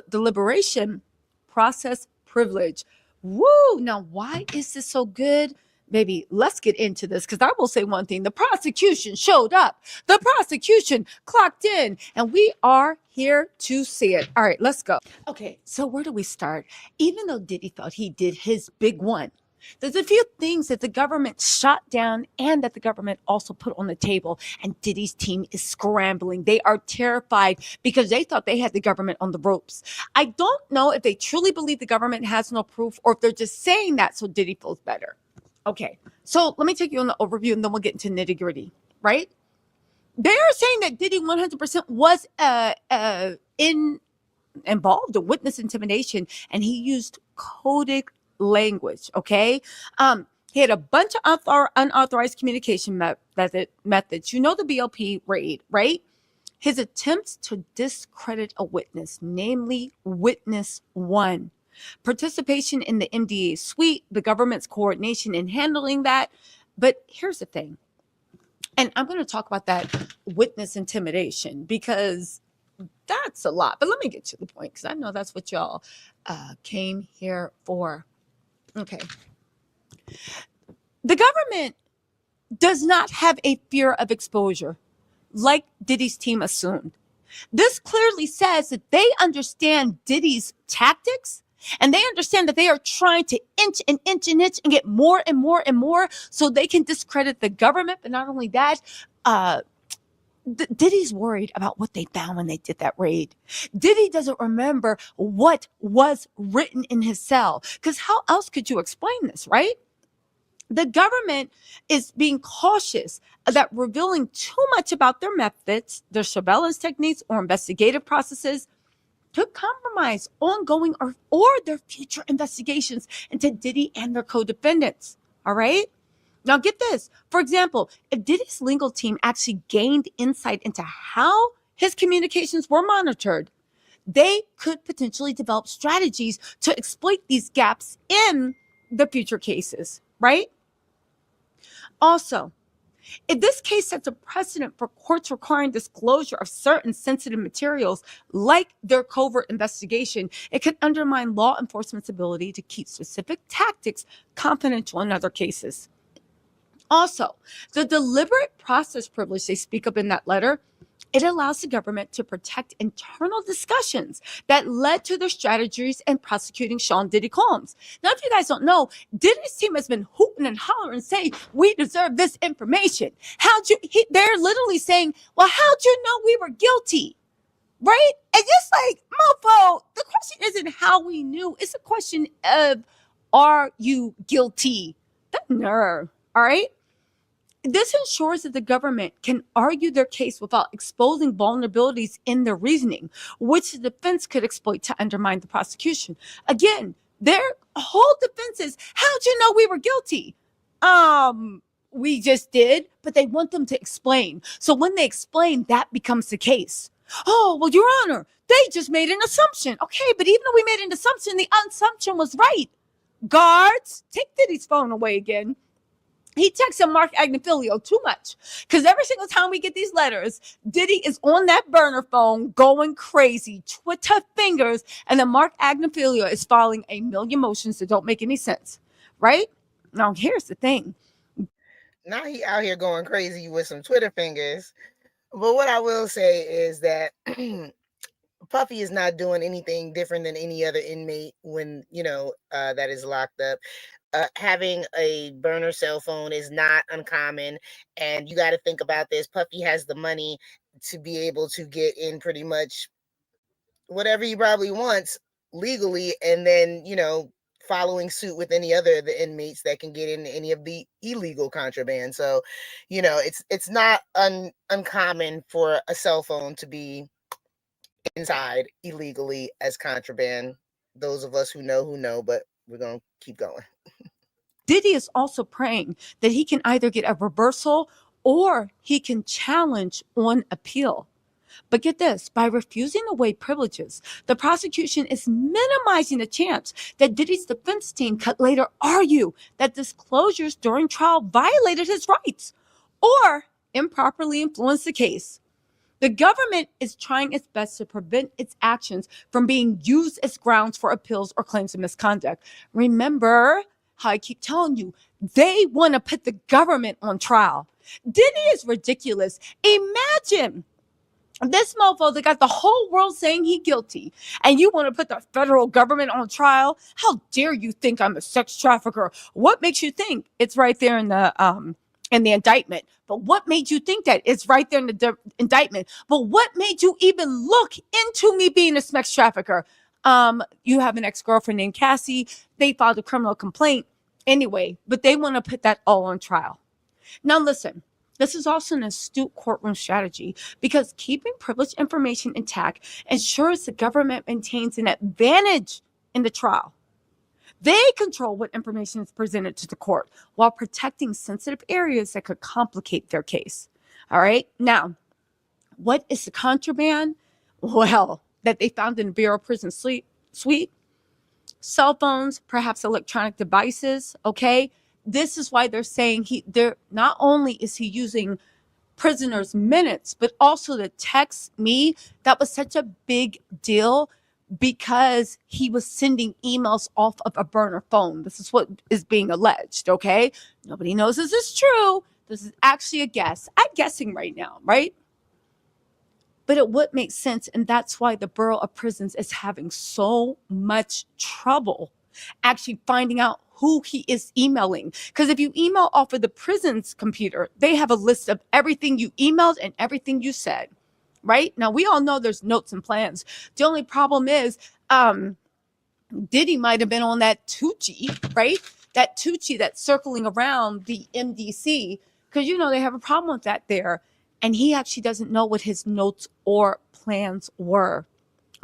deliberation process privilege. Woo! Now, why is this so good? Baby, let's get into this, because I will say one thing. The prosecution showed up. The prosecution clocked in, and we are here to see it. All right, let's go. Okay, so where do we start? Even though Diddy thought he did his big one, there's a few things that the government shot down and that the government also put on the table, and Diddy's team is scrambling. They are terrified because they thought they had the government on the ropes. I don't know if they truly believe the government has no proof or if they're just saying that so Diddy feels better. Okay, so let me take you on the overview and then we'll get into nitty gritty, right? They are saying that Diddy 100% was involved in witness intimidation, and he used coded language, okay? He had a bunch of unauthorized communication methods. You know the BLP raid, right? His attempts to discredit a witness, namely witness one. Participation in the MDA suite, the government's coordination in handling that. But here's the thing, and I'm going to talk about that witness intimidation because that's a lot. But let me get to the point because I know that's what y'all came here for. Okay. The government does not have a fear of exposure like Diddy's team assumed. This clearly says that they understand Diddy's tactics. And they understand that they are trying to inch and inch and inch and get more and more and more so they can discredit the government. But not only that, Diddy's worried about what they found when they did that raid. Diddy doesn't remember what was written in his cell. Because how else could you explain this, right? The government is being cautious that revealing too much about their methods, their surveillance techniques, or investigative processes could compromise ongoing or their future investigations into Diddy and their co-defendants. All right? Now get this. For example, if Diddy's legal team actually gained insight into how his communications were monitored, they could potentially develop strategies to exploit these gaps in the future cases, right? Also, if this case sets a precedent for courts requiring disclosure of certain sensitive materials, like their covert investigation, it could undermine law enforcement's ability to keep specific tactics confidential in other cases. Also, the deliberate process privilege they speak of in that letter, it allows the government to protect internal discussions that led to their strategies in prosecuting Sean Diddy Combs. Now, if you guys don't know, Diddy's team has been hooting and hollering saying, we deserve this information. They're literally saying, well, how'd you know we were guilty? Right? And just like, mofo, the question isn't how we knew. It's a question of, are you guilty? The nerve, all right? This ensures that the government can argue their case without exposing vulnerabilities in their reasoning, which the defense could exploit to undermine the prosecution. Again, their whole defense is, how'd you know we were guilty? We just did, but they want them to explain. So when they explain, that becomes the case. Oh, well, Your Honor, they just made an assumption. Okay, but even though we made an assumption, the assumption was right. Guards, take Diddy's phone away again. He texted Mark Agnifilio too much because every single time we get these letters, Diddy is on that burner phone going crazy, Twitter fingers, and then Mark Agnifilio is filing a million motions that don't make any sense, right? Now, here's the thing. Now he out here going crazy with some Twitter fingers. But what I will say is that Puffy is not doing anything different than any other inmate when, that is locked up. Having a burner cell phone is not uncommon, and you got to think about this. Puffy has the money to be able to get in pretty much whatever he probably wants legally, and then following suit with any other of the inmates that can get in any of the illegal contraband. So it's not uncommon for a cell phone to be inside illegally as contraband. Those of us who know, but we're gonna keep going. Diddy is also praying that he can either get a reversal or he can challenge on appeal. But get this, by refusing to waive privileges, the prosecution is minimizing the chance that Diddy's defense team could later argue that disclosures during trial violated his rights or improperly influenced the case. The government is trying its best to prevent its actions from being used as grounds for appeals or claims of misconduct. Remember how I keep telling you, they want to put the government on trial. Diddy is ridiculous. Imagine this mofo that got the whole world saying he guilty, and you want to put the federal government on trial? How dare you think I'm a sex trafficker? What makes you think? It's right there in the indictment. But what made you think that? It's right there in the indictment. But what made you even look into me being a sex trafficker? You have an ex-girlfriend named Cassie. They filed a criminal complaint anyway, but they want to put that all on trial. Now listen, this is also an astute courtroom strategy because keeping privileged information intact ensures the government maintains an advantage in the trial. They control what information is presented to the court while protecting sensitive areas that could complicate their case. All right. Now, what is the contraband? Well, that they found in the Bureau of Prison suite, cell phones, perhaps electronic devices. Okay. This is why they're saying they're not only is he using prisoners' minutes, but also the text me. That was such a big deal because he was sending emails off of a burner phone. This is what is being alleged. Okay. Nobody knows this is true. This is actually a guess. I'm guessing right now, right? But it would make sense. And that's why the Bureau of Prisons is having so much trouble actually finding out who he is emailing. Because if you email off of the prison's computer, they have a list of everything you emailed and everything you said, right? Now, we all know there's notes and plans. The only problem is Diddy might have been on that Tucci, right? That Tucci that's circling around the MDC, because, you know, they have a problem with that there. And he actually doesn't know what his notes or plans were,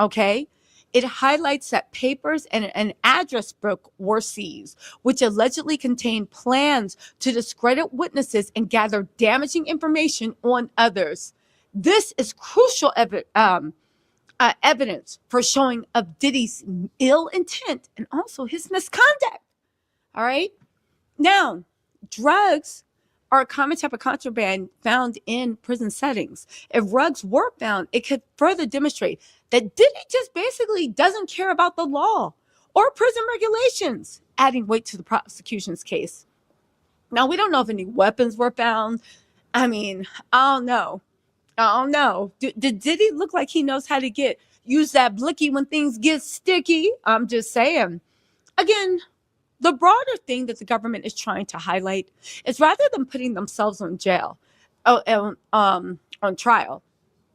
okay? It highlights that papers and an address book were seized, which allegedly contained plans to discredit witnesses and gather damaging information on others. This is crucial evidence for showing of Diddy's ill intent and also his misconduct. All right. Now, drugs are a common type of contraband found in prison settings. If drugs were found, it could further demonstrate that Diddy just basically doesn't care about the law or prison regulations, adding weight to the prosecution's case. Now, we don't know if any weapons were found. I mean, I don't know. Did Diddy look like he knows how to use that blicky when things get sticky? I'm just saying. Again, the broader thing that the government is trying to highlight is rather than putting themselves on trial,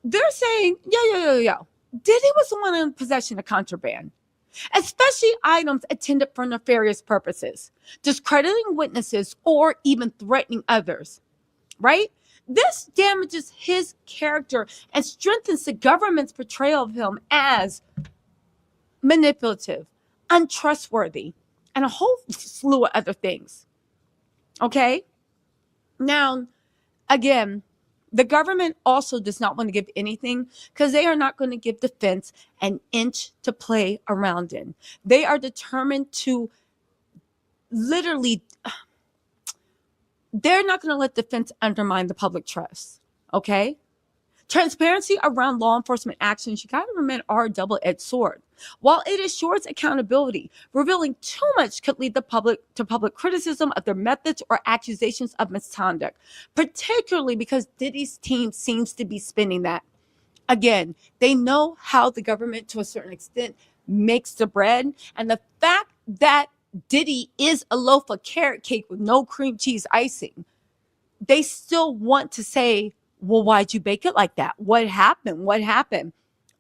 they're saying, yeah. Diddy was the one in possession of contraband, especially items intended for nefarious purposes, discrediting witnesses or even threatening others, right? This damages his character and strengthens the government's portrayal of him as manipulative, untrustworthy, and a whole slew of other things. Okay? Now, again, the government also does not want to give anything because they are not going to give defense an inch to play around in. They are determined to literally, they're not going to let defense undermine the public trust. Okay? Transparency around law enforcement actions, you got to remember, are a double-edged sword. While it assures accountability, revealing too much could lead the public to public criticism of their methods or accusations of misconduct, particularly because Diddy's team seems to be spinning that. Again, they know how the government, to a certain extent, makes the bread, and the fact that Diddy is a loaf of carrot cake with no cream cheese icing, they still want to say, well, why'd you bake it like that? What happened?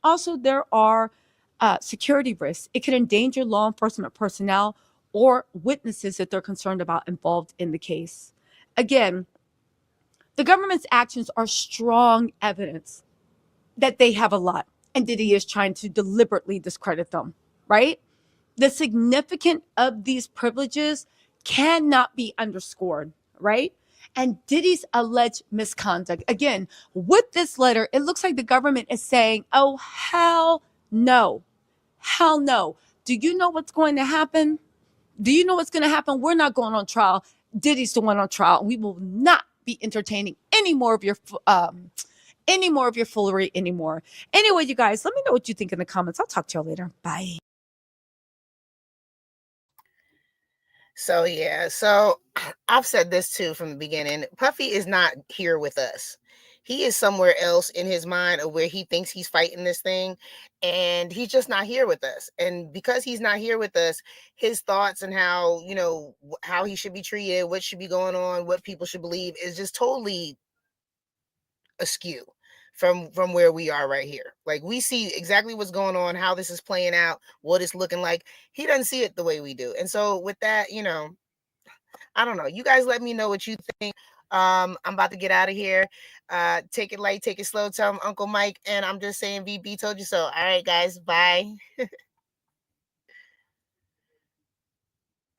Also, there are security risks. It could endanger law enforcement personnel or witnesses that they're concerned about involved in the case. Again, the government's actions are strong evidence that they have a lot, and Diddy is trying to deliberately discredit them, right? The significance of these privileges cannot be underscored, right? and Diddy's alleged misconduct. Again, with this letter, it looks like the government is saying, oh, hell no. Hell no. Do you know what's going to happen? Do you know what's going to happen? We're not going on trial. Diddy's the one on trial. We will not be entertaining any more of your foolery anymore. Anyway, you guys, let me know what you think in the comments. I'll talk to y'all later. Bye. So yeah, so I've said this too from the beginning. Puffy is not here with us. He is somewhere else in his mind of where he thinks he's fighting this thing, and he's just not here with us. And because he's not here with us, his thoughts and how, you know, how he should be treated, what should be going on, what people should believe is just totally askew from where we are right here. Like, we see exactly what's going on, how this is playing out, what it's looking like. He doesn't see it the way we do. And so with that, you know, I don't know. You guys let me know what you think. I'm about to get out of here. Take it light, take it slow. Tell him Uncle Mike, and I'm just saying VB told you so. All right, guys, bye. All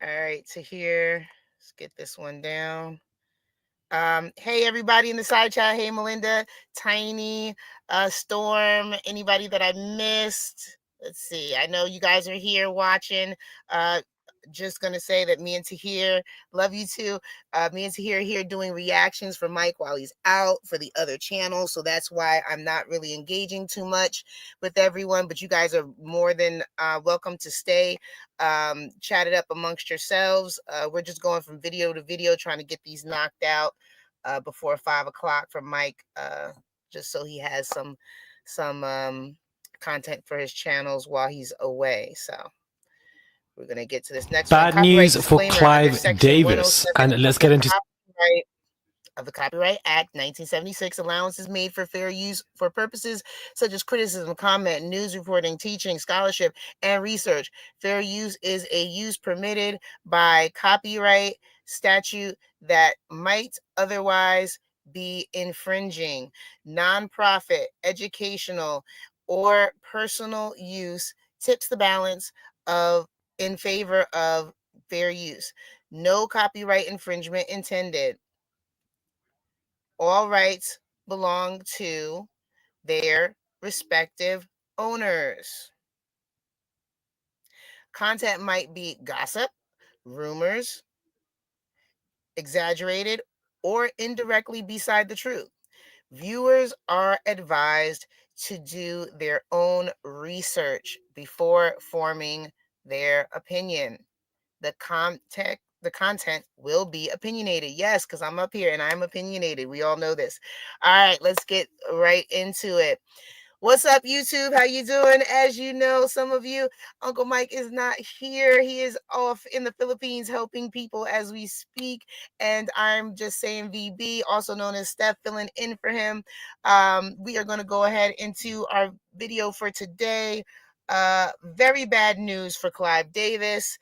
right, to here. Let's get this one down. Hey, everybody in the side chat. Hey, Melinda, Tiny, Storm, anybody that I missed. Let's see. I know you guys are here watching. Just gonna say that me and Tahir, love you too. Me and Tahir are here doing reactions for Mike while he's out for the other channel. So that's why I'm not really engaging too much with everyone. But you guys are more than welcome to stay. Chat it up amongst yourselves. We're just going from video to video, trying to get these knocked out before 5 o'clock for Mike, just so he has some content for his channels while he's away. So we're going to get to this next bad one. News for Clive Davis. And let's get into of the Copyright Act 1976. Allowances made for fair use for purposes such as criticism, comment, news reporting, teaching, scholarship, and research. Fair use is a use permitted by copyright statute that might otherwise be infringing. Nonprofit, educational, or personal use tips the balance in favor of fair use. No copyright infringement intended. All rights belong to their respective owners. Content might be gossip, rumors, exaggerated, or indirectly beside the truth. Viewers are advised to do their own research before forming their opinion. The content will be opinionated. Yes, because I'm up here and I'm opinionated. We all know this. All right, let's get right into it. What's up, YouTube? How you doing? As you know, some of you, Uncle Mike is not here. He is off in the Philippines helping people as we speak. And I'm just saying VB, also known as Steph, filling in for him. We are going to go ahead into our video for today. Very bad news for Clive Davis.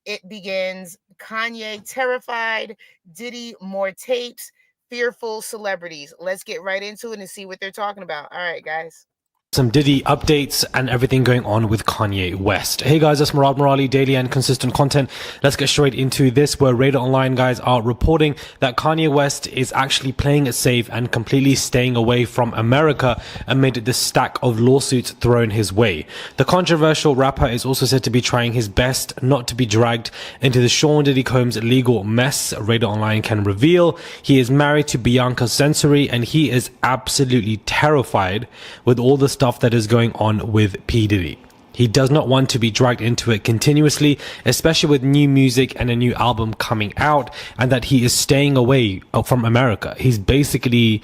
It begins: Kanye terrified, Diddy more tapes, fearful celebrities. Let's get right into it and see what they're talking about. All right, guys. some Diddy updates and everything going on with Kanye West. Hey guys, it's Murad Murali, daily and consistent content. Let's get straight into this, where Radar Online guys are reporting that Kanye West is actually playing it safe and completely staying away from America amid the stack of lawsuits thrown his way. The controversial rapper is also said to be trying his best not to be dragged into the Sean Diddy Combs legal mess. Radar Online can reveal he is married to Bianca Censori and he is absolutely terrified with all the stuff that is going on with P. Diddy. He does not want to be dragged into it continuously, especially with new music and a new album coming out, and that he is staying away from America. He's basically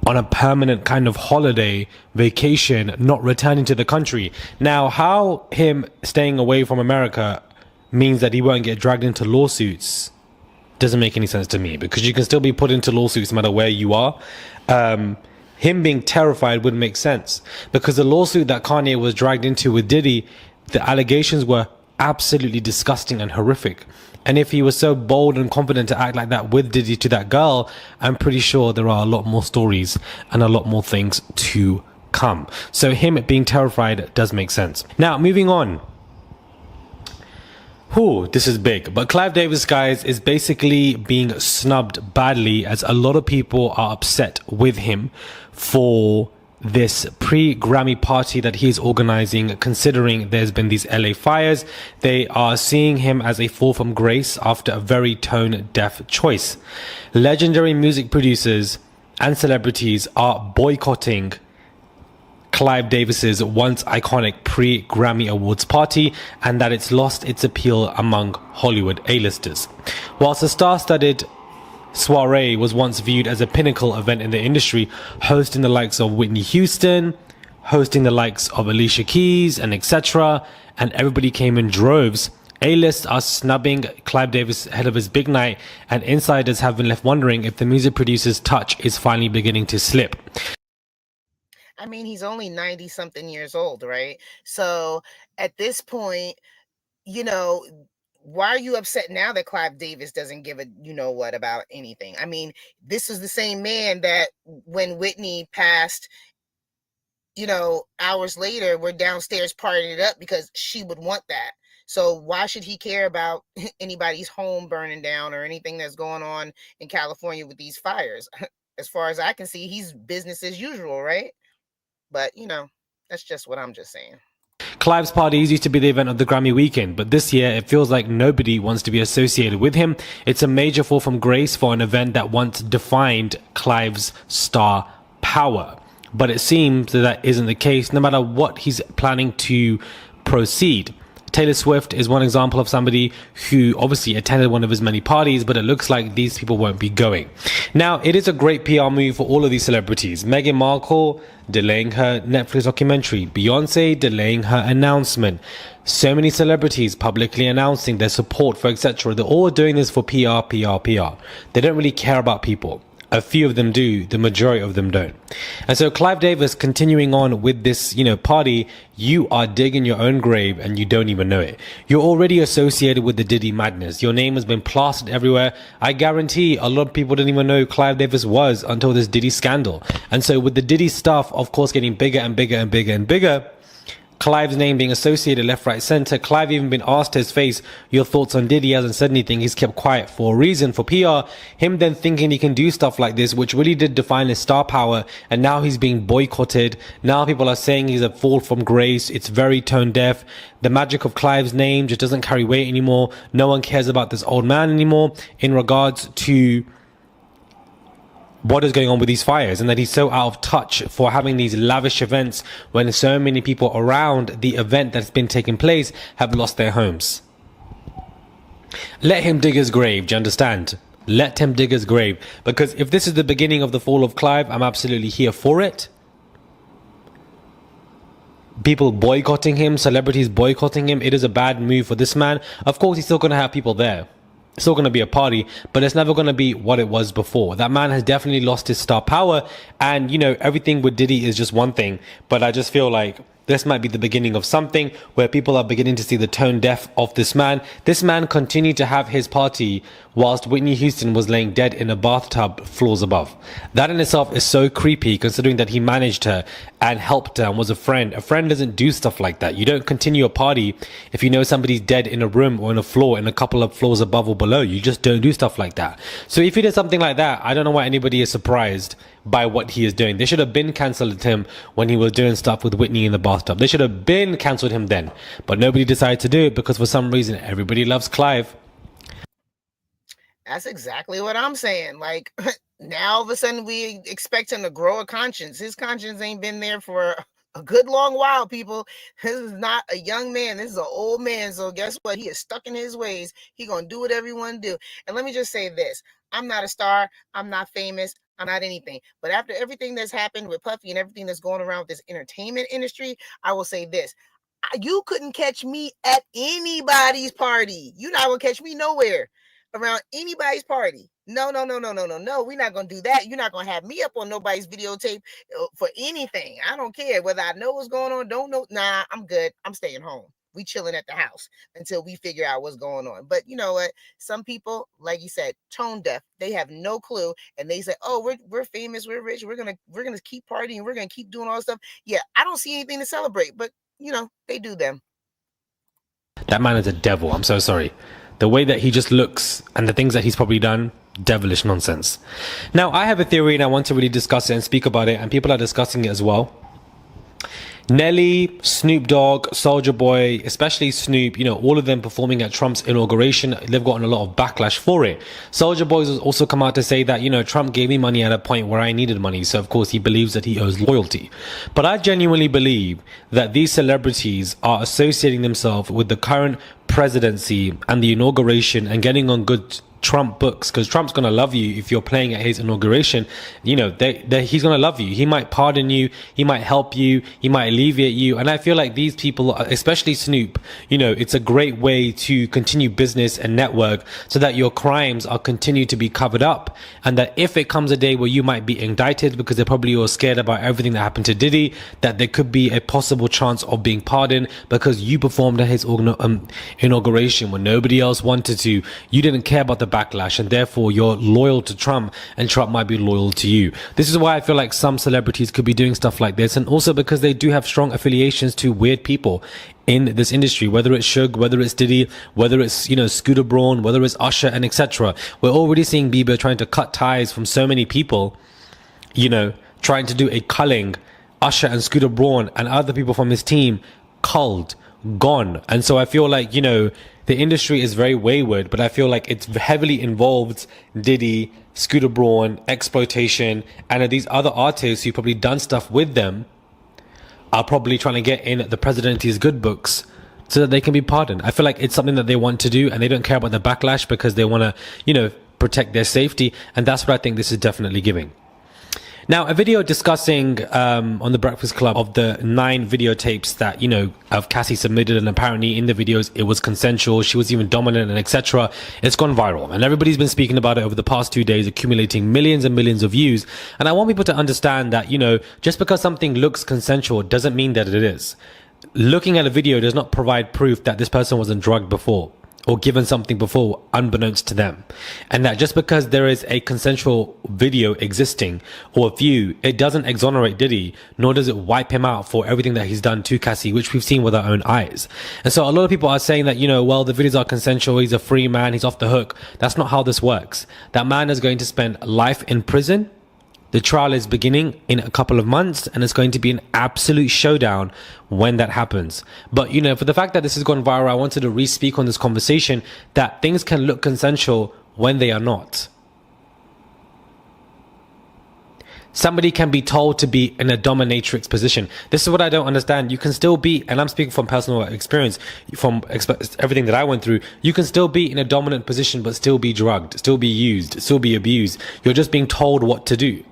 on a permanent kind of holiday vacation, not returning to the country. Now, how him staying away from America means that he won't get dragged into lawsuits doesn't make any sense to me, because you can still be put into lawsuits no matter where you are. Him being terrified would make sense, because the lawsuit that Kanye was dragged into with Diddy, the allegations were absolutely disgusting and horrific. And if he was so bold and confident to act like that with Diddy to that girl, I'm pretty sure there are a lot more stories and a lot more things to come. So him being terrified does make sense. Now, moving on. Whew, this is big. But Clive Davis, guys, is basically being snubbed badly, as a lot of people are upset with him for this pre-Grammy party that he's organizing, considering there's been these LA fires. They are seeing him as a fall from grace after a very tone-deaf choice. Legendary music producers and celebrities are boycotting Clive Davis's once iconic pre-Grammy Awards party, and that it's lost its appeal among Hollywood A-listers. Whilst the star-studded soiree was once viewed as a pinnacle event in the industry, hosting the likes of Whitney Houston, hosting the likes of Alicia Keys, and etc., and everybody came in droves, A-lists are snubbing Clive Davis ahead of his big night, and insiders have been left wondering if the music producer's touch is finally beginning to slip. I mean, he's only 90 something years old, right? So at this point, why are you upset now that Clive Davis doesn't give a what about anything? I mean, this is the same man that when Whitney passed, hours later, we're downstairs partying it up because she would want that. So why should he care about anybody's home burning down or anything that's going on in California with these fires? As far as I can see, he's business as usual, right? But, that's just what I'm just saying. Clive's parties used to be the event of the Grammy weekend, but this year it feels like nobody wants to be associated with him. It's a major fall from grace for an event that once defined Clive's star power. But it seems that isn't the case, no matter what he's planning to proceed. Taylor Swift is one example of somebody who obviously attended one of his many parties, but it looks like these people won't be going. Now, it is a great PR move for all of these celebrities. Meghan Markle delaying her Netflix documentary, Beyonce delaying her announcement. So many celebrities publicly announcing their support for etc. They're all doing this for PR. They don't really care about people. A few of them do, the majority of them don't. And so Clive Davis continuing on with this, party, you are digging your own grave and you don't even know it. You're already associated with the Diddy madness. Your name has been plastered everywhere. I guarantee a lot of people didn't even know who Clive Davis was until this Diddy scandal. And so with the Diddy stuff, of course, getting bigger and bigger and bigger and bigger, Clive's name being associated left, right, center. Clive even been asked to his face, your thoughts on Diddy. He hasn't said anything. He's kept quiet for a reason, for PR. Him then thinking he can do stuff like this, which really did define his star power. And now he's being boycotted. Now people are saying he's a fall from grace. It's very tone deaf. The magic of Clive's name just doesn't carry weight anymore. No one cares about this old man anymore in regards to what is going on with these fires, and that he's so out of touch for having these lavish events when so many people around the event that's been taking place have lost their homes. Let him dig his grave, do you understand? Let him dig his grave. Because if this is the beginning of the fall of Clive, I'm absolutely here for it. People boycotting him, celebrities boycotting him, it is a bad move for this man. Of course, he's still going to have people there. It's still going to be a party, but it's never going to be what it was before. That man has definitely lost his star power, and everything with Diddy is just one thing, but I just feel like this might be the beginning of something where people are beginning to see the tone deaf of this man. This man continued to have his party whilst Whitney Houston was laying dead in a bathtub floors above. That in itself is so creepy, considering that he managed her and helped her and was a friend. A friend doesn't do stuff like that. You don't continue a party if you know somebody's dead in a room or in a floor in a couple of floors above or below. You just don't do stuff like that. So if he did something like that, I don't know why anybody is surprised by what he is doing. They should have been cancelled him when he was doing stuff with Whitney in the bathtub. They should have been cancelled him then. But nobody decided to do it because for some reason everybody loves Clive. That's exactly what I'm saying. Like, now all of a sudden we expect him to grow a conscience. His conscience ain't been there for a good long while, people. This is not a young man. This is an old man. So guess what? He is stuck in his ways. He gonna do what everyone do. And let me just say this. I'm not a star. I'm not famous. I'm not anything. But after everything that's happened with Puffy and everything that's going around with this entertainment industry, I will say this. You couldn't catch me at anybody's party. You're not going to catch me nowhere around anybody's party. No. We're not going to do that. You're not going to have me up on nobody's videotape for anything. I don't care whether I know what's going on, don't know. Nah, I'm good. I'm staying home. We chilling at the house until we figure out what's going on. But you know what? Some people, like you said, tone deaf. They have no clue, and they say, "Oh, we're famous, we're rich, we're gonna keep partying, we're gonna keep doing all this stuff." Yeah, I don't see anything to celebrate, but they do them. That man is a devil. I'm so sorry. The way that he just looks and the things that he's probably done, devilish nonsense. Now, I have a theory and I want to really discuss it and speak about it, and people are discussing it as well. Nelly, Snoop Dogg, Soulja Boy, especially Snoop, all of them performing at Trump's inauguration, they've gotten a lot of backlash for it. Soulja Boy has also come out to say that, Trump gave me money at a point where I needed money. So, of course, he believes that he owes loyalty. But I genuinely believe that these celebrities are associating themselves with the current presidency and the inauguration and getting on good Trump books, because Trump's going to love you if you're playing at his inauguration. He's going to love you. He might pardon you. He might help you. He might alleviate you. And I feel like these people, especially Snoop, it's a great way to continue business and network so that your crimes are continued to be covered up. And that if it comes a day where you might be indicted because they're probably all scared about everything that happened to Diddy, that there could be a possible chance of being pardoned because you performed at his inauguration when nobody else wanted to. You didn't care about the backlash, and therefore you're loyal to Trump, and Trump might be loyal to you. This is why I feel like some celebrities could be doing stuff like this, and also because they do have strong affiliations to weird people in this industry, whether it's Suge, whether it's Diddy, whether it's Scooter Braun, whether it's Usher, and etc. We're already seeing Bieber trying to cut ties from so many people, trying to do a culling. Usher and Scooter Braun and other people from his team culled, gone. And so I feel like the industry is very wayward, but I feel like it's heavily involved Diddy, Scooter Braun, exploitation, and these other artists who've probably done stuff with them are probably trying to get in the presidency's good books so that they can be pardoned. I feel like it's something that they want to do, and they don't care about the backlash because they want to, protect their safety. And that's what I think this is definitely giving. Now, a video discussing on the Breakfast Club of the 9 videotapes that, of Cassie submitted, and apparently in the videos it was consensual, she was even dominant, and etc. It's gone viral, and everybody's been speaking about it over the past 2 days, accumulating millions and millions of views. And I want people to understand that, just because something looks consensual doesn't mean that it is. Looking at a video does not provide proof that this person wasn't drugged before or given something before unbeknownst to them. And that just because there is a consensual video existing or view, it doesn't exonerate Diddy, nor does it wipe him out for everything that he's done to Cassie, which we've seen with our own eyes. And so a lot of people are saying that, well, the videos are consensual, he's a free man, he's off the hook. That's not how this works. That man is going to spend life in prison. The trial is beginning in a couple of months, and it's going to be an absolute showdown when that happens. But, for the fact that this has gone viral, I wanted to re-speak on this conversation that things can look consensual when they are not. Somebody can be told to be in a dominatrix position. This is what I don't understand. You can still be, and I'm speaking from personal experience, from everything that I went through, you can still be in a dominant position but still be drugged, still be used, still be abused. You're just being told what to do.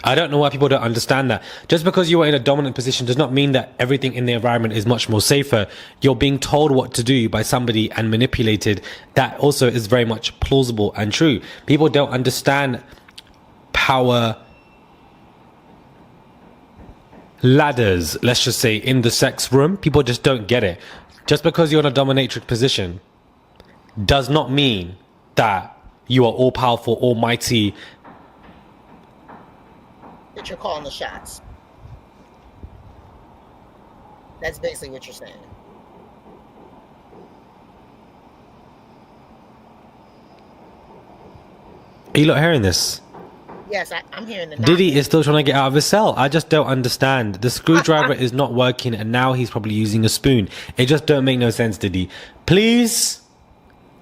I don't know why people don't understand that. Just because you are in a dominant position does not mean that everything in the environment is much more safer. You're being told what to do by somebody and manipulated. That also is very much plausible and true. People don't understand power ladders, let's just say, in the sex room. People just don't get it. Just because you're in a dominatrix position does not mean that you are all powerful, almighty, that you're calling the shots. That's basically what you're saying. Are you not hearing this? Yes, I'm hearing the Diddy is still trying to get out of his cell. I just don't understand. The screwdriver is not working, and now he's probably using a spoon. It just don't make no sense, Diddy. Please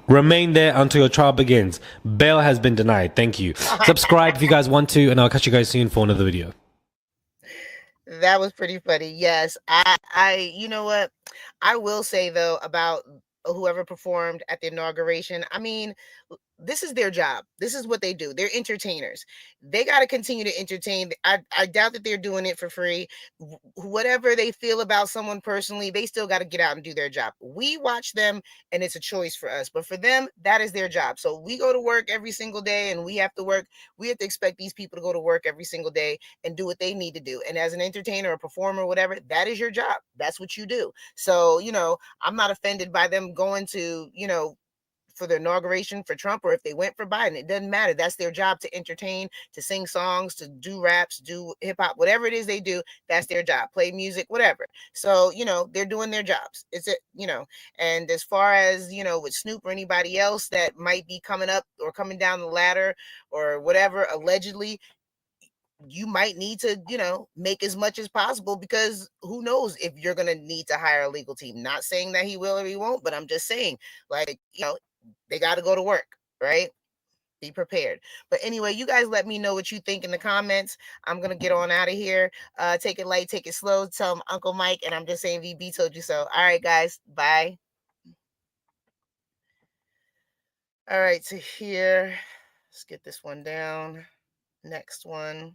remain there until your trial begins. Bail has been denied. Thank you. Subscribe if you guys want to, and I'll catch you guys soon for another video. That was pretty funny. Yes, you know what? I will say though about whoever performed at the inauguration. I mean, this is their job. This is what they do. They're entertainers. They got to continue to entertain. I doubt that they're doing it for free. Whatever they feel about someone personally, they still got to get out and do their job. We watch them and it's a choice for us, but for them, that is their job. So we go to work every single day and we have to work. We have to expect these people to go to work every single day and do what they need to do. And as an entertainer, a performer, whatever, that is your job. That's what you do. So, I'm not offended by them going to, for the inauguration for Trump or if they went for Biden. It doesn't matter. That's their job, to entertain, to sing songs, to do raps, do hip hop, whatever it is they do. That's their job. Play music, whatever. So, they're doing their jobs. And as far as, with Snoop or anybody else that might be coming up or coming down the ladder or whatever, allegedly, you might need to, make as much as possible, because who knows if you're going to need to hire a legal team. Not saying that he will or he won't, but I'm just saying, like, they got to go to work, right? Be prepared. But anyway, you guys let me know what you think in the comments. I'm going to get on out of here. Take it light, take it slow. Tell them Uncle Mike, and I'm just saying VB told you so. All right, guys. Bye. All right, so here, let's get this one down. Next one.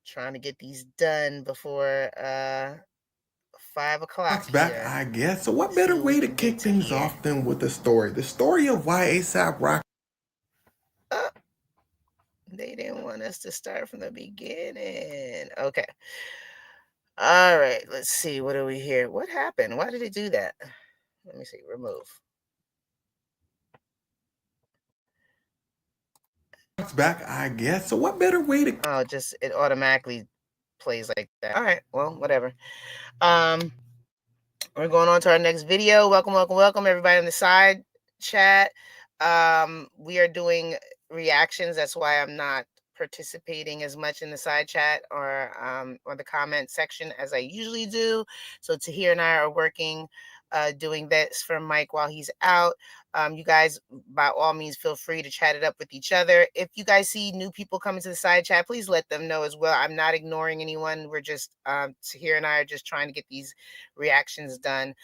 Trying to get these done before 5 o'clock. Back, I guess. So what better way to kick things off than with the story? The story of why A$AP Rocky. They didn't want us to start from the beginning. Okay. All right. Let's see. What do we hear? What happened? Why did it do that? Let me see. Remove. Back, I guess. So what better way to... Oh, just it automatically plays like that. All right. Well, whatever. We're going on to our next video. Welcome, welcome, welcome, everybody in the side chat. We are doing reactions. That's why I'm not participating as much in the side chat or the comment section as I usually do. So Tahir and I are working, doing this for Mike while he's out. You guys, by all means, feel free to chat it up with each other. If you guys see new people coming to the side chat, please let them know as well. I'm not ignoring anyone. We're just, Tahir and I are just trying to get these reactions done.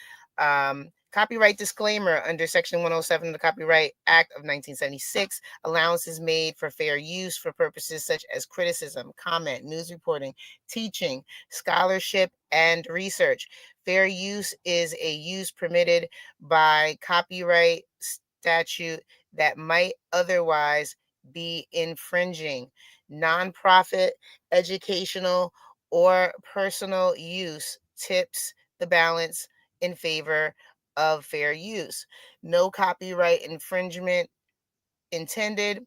Copyright disclaimer: under Section 107 of the Copyright Act of 1976, allowance is made for fair use for purposes such as criticism, comment, news reporting, teaching, scholarship, and research. Fair use is a use permitted by copyright statute that might otherwise be infringing. Nonprofit, educational, or personal use tips the balance in favor of fair use. No copyright infringement intended.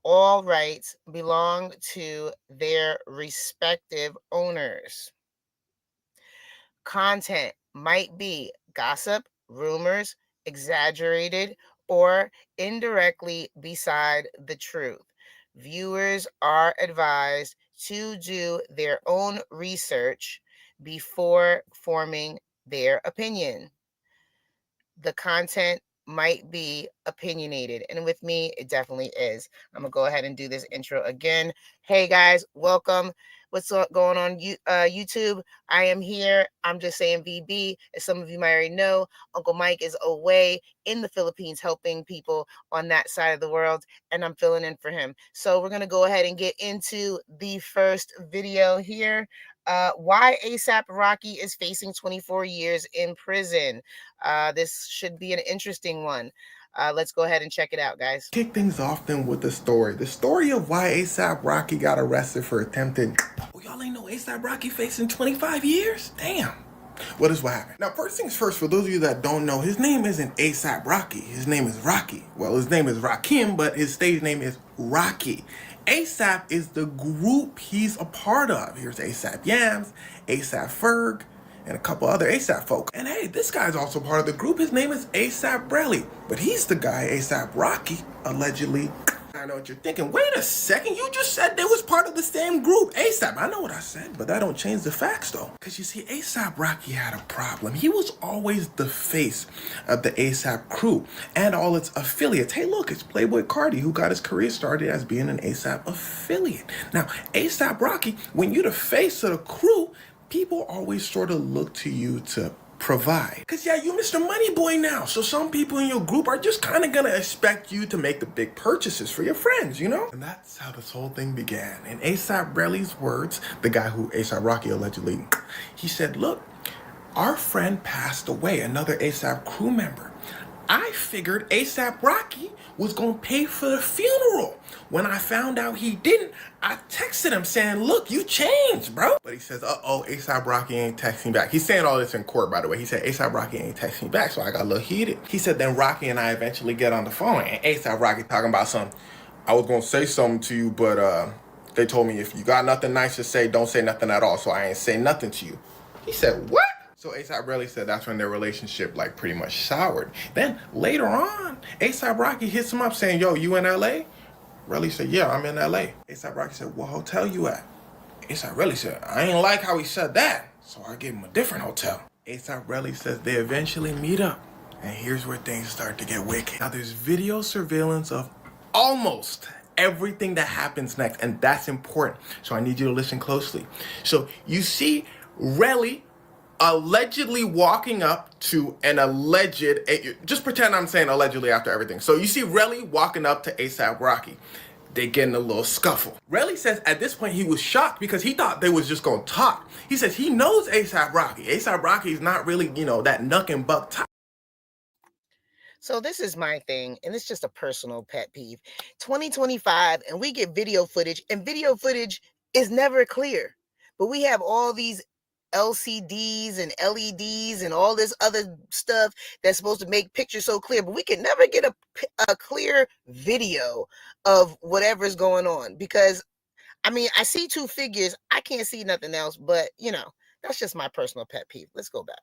All rights belong to their respective owners. Content might be gossip, rumors, exaggerated, or indirectly beside the truth. Viewers are advised to do their own research before forming their opinion. The content might be opinionated, and with me, it definitely is. I'm gonna go ahead and do this intro again. Hey guys, welcome. What's going on YouTube? I am here. I'm just saying VB. As some of you might already know, Uncle Mike is away in the Philippines helping people on that side of the world, and I'm filling in for him. So we're gonna go ahead and get into the first video here. Why A$AP Rocky is facing 24 years in prison. This should be an interesting one. Let's go ahead and check it out, guys. Kick things off then with the story. The story of why A$AP Rocky got arrested for attempted... Oh, y'all ain't know A$AP Rocky facing 25 years? Damn. What is what happened? Now, first things first, for those of you that don't know, his name isn't A$AP Rocky. His name is Rocky. Well, his name is Rakim, but his stage name is Rocky. A$AP is the group he's a part of. Here's A$AP Yams, A$AP Ferg, and a couple other A$AP folk. And hey, this guy's also part of the group. His name is A$AP Brelly, but he's the guy A$AP Rocky allegedly... I know what you're thinking. Wait a second, you just said they was part of the same group. A$AP, I know what I said, but that don't change the facts though. Because you see, A$AP Rocky had a problem. He was always the face of the A$AP crew and all its affiliates. Hey look, it's Playboy Cardi who got his career started as being an A$AP affiliate. Now, A$AP Rocky, when you're the face of the crew, people always sort of look to you to provide. Because yeah, you Mr. Money Boy now. So some people in your group are just kind of going to expect you to make the big purchases for your friends, you know? And that's how this whole thing began. In A$AP Brelly's words, the guy who A$AP Rocky allegedly, he said, look, our friend passed away, another A$AP crew member. I figured A$AP Rocky was gonna pay for the funeral. When I found out he didn't, I texted him saying, look, you changed, bro. But he says, uh-oh, A$AP Rocky ain't texting back. He's saying all this in court, by the way. He said, A$AP Rocky ain't texting back, so I got a little heated. He said, then Rocky and I eventually get on the phone, and A$AP Rocky talking about something. I was gonna say something to you, but they told me if you got nothing nice to say, don't say nothing at all, so I ain't say nothing to you. He said, what? So A$AP really said that's when their relationship like pretty much soured. Then later on, A$AP Rocky hits him up saying, yo, you in LA? Relly said, yeah, I'm in LA. A$AP Rocky said, what hotel you at? A$AP Relly said, I ain't like how he said that, so I gave him a different hotel. A$AP Relly says they eventually meet up, and here's where things start to get wicked. Now there's video surveillance of almost everything that happens next, and that's important, so I need you to listen closely. So you see Relly allegedly walking up to an alleged, just pretend I'm saying allegedly after everything. So you see Relly walking up to A$AP Rocky. They get in a little scuffle. Relly says at this point he was shocked because he thought they was just gonna talk. He says he knows A$AP Rocky. A$AP Rocky is not really, that knuck and buck type. So this is my thing, and it's just a personal pet peeve. 2025, and we get video footage, and video footage is never clear. But we have all these LCDs and LEDs and all this other stuff that's supposed to make pictures so clear, but we can never get a clear video of whatever's going on, because I mean, I see two figures, I can't see nothing else, but that's just my personal pet peeve. Let's go back.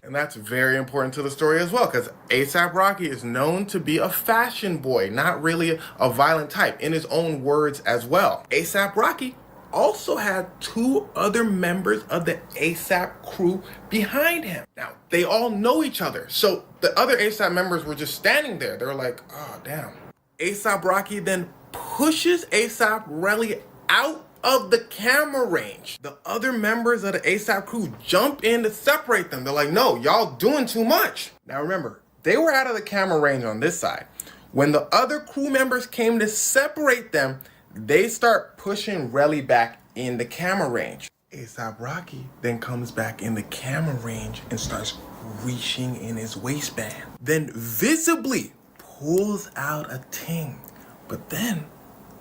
And that's very important to the story as well, because A$AP Rocky is known to be a fashion boy, not really a violent type, in his own words as well. A$AP Rocky also had two other members of the A$AP crew behind him. Now, they all know each other, so the other A$AP members were just standing there. They were like, oh, damn. A$AP Rocky then pushes A$AP Relly out of the camera range. The other members of the A$AP crew jump in to separate them. They're like, no, y'all doing too much. Now remember, they were out of the camera range on this side. When the other crew members came to separate them, they start pushing Relly back in the camera range. A$AP Rocky then comes back in the camera range and starts reaching in his waistband. Then visibly pulls out a ting. But then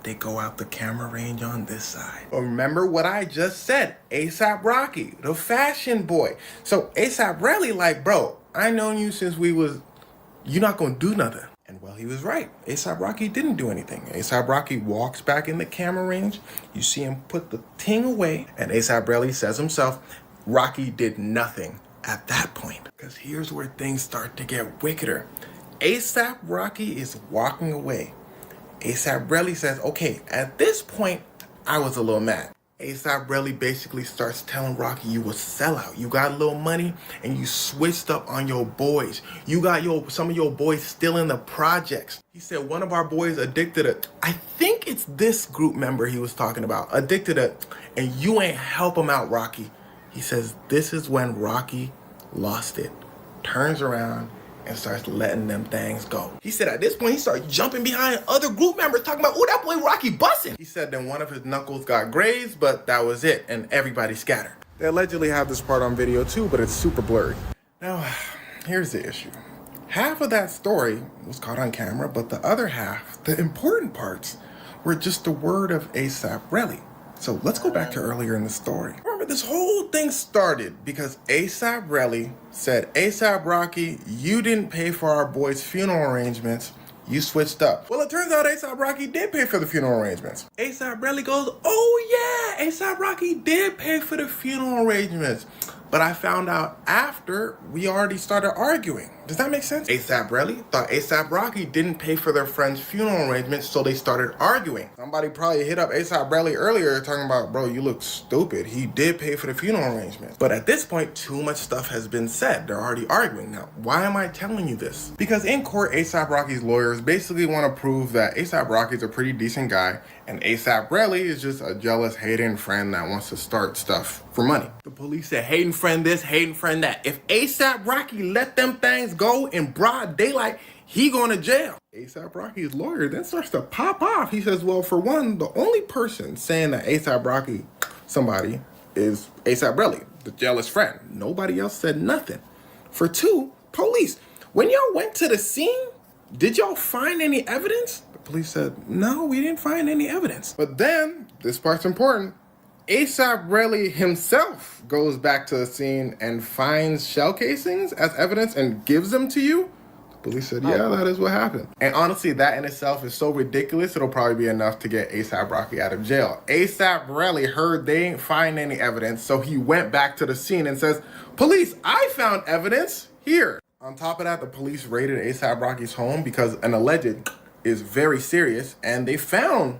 they go out the camera range on this side. Remember what I just said, A$AP Rocky, the fashion boy. So A$AP Relly like, bro, I known you since you're not gonna do nothing. And well, he was right. A$AP Rocky didn't do anything. A$AP Rocky walks back in the camera range. You see him put the ting away. And A$AP Relly says himself, Rocky did nothing at that point. Because here's where things start to get wickeder. A$AP Rocky is walking away. A$AP Relly says, okay, at this point, I was a little mad. A$AP Relly basically starts telling Rocky, you a sellout. You got a little money and you switched up on your boys. You got some of your boys still in the projects. He said one of our boys addicted to, I think it's this group member he was talking about, addicted to, and you ain't help him out, Rocky. He says this is when Rocky lost it, turns around and starts letting them things go. He said at this point, he started jumping behind other group members talking about, oh, that boy Rocky busting. He said then one of his knuckles got grazed, but that was it, and everybody scattered. They allegedly have this part on video too, but it's super blurry. Now, here's the issue. Half of that story was caught on camera, but the other half, the important parts, were just the word of A$AP Relly. So let's go back to earlier in the story. Remember, this whole thing started because A$AP Relly said, A$AP Rocky, you didn't pay for our boy's funeral arrangements. You switched up. Well, it turns out A$AP Rocky did pay for the funeral arrangements. A$AP Relly goes, oh yeah, A$AP Rocky did pay for the funeral arrangements. But I found out after we already started arguing. Does that make sense? A$AP Relly thought A$AP Rocky didn't pay for their friend's funeral arrangements, so they started arguing. Somebody probably hit up A$AP Relly earlier talking about, bro, you look stupid. He did pay for the funeral arrangements. But at this point, too much stuff has been said. They're already arguing. Now, why am I telling you this? Because in court, A$AP Rocky's lawyers basically want to prove that A$AP Rocky's a pretty decent guy, and A$AP Relly is just a jealous, hating friend that wants to start stuff for money. The police said, hating friend this, hating friend that. If A$AP Rocky let them things go in broad daylight, he going to jail. A$AP Rocky's lawyer then starts to pop off. He says, well, for one, the only person saying that A$AP Rocky somebody is A$AP Relly, the jealous friend. Nobody else said nothing. For two, police, when y'all went to the scene, did y'all find any evidence? The police said, no, we didn't find any evidence. But then, this part's important, ASAP Rocky himself goes back to the scene and finds shell casings as evidence and gives them to you. The police said, yeah, that is what happened. And honestly, that in itself is so ridiculous, it'll probably be enough to get ASAP Rocky out of jail. ASAP Rocky heard they didn't find any evidence, so he went back to the scene and says, police, I found evidence here. On top of that, the police raided ASAP Rocky's home because an alleged is very serious, and they found,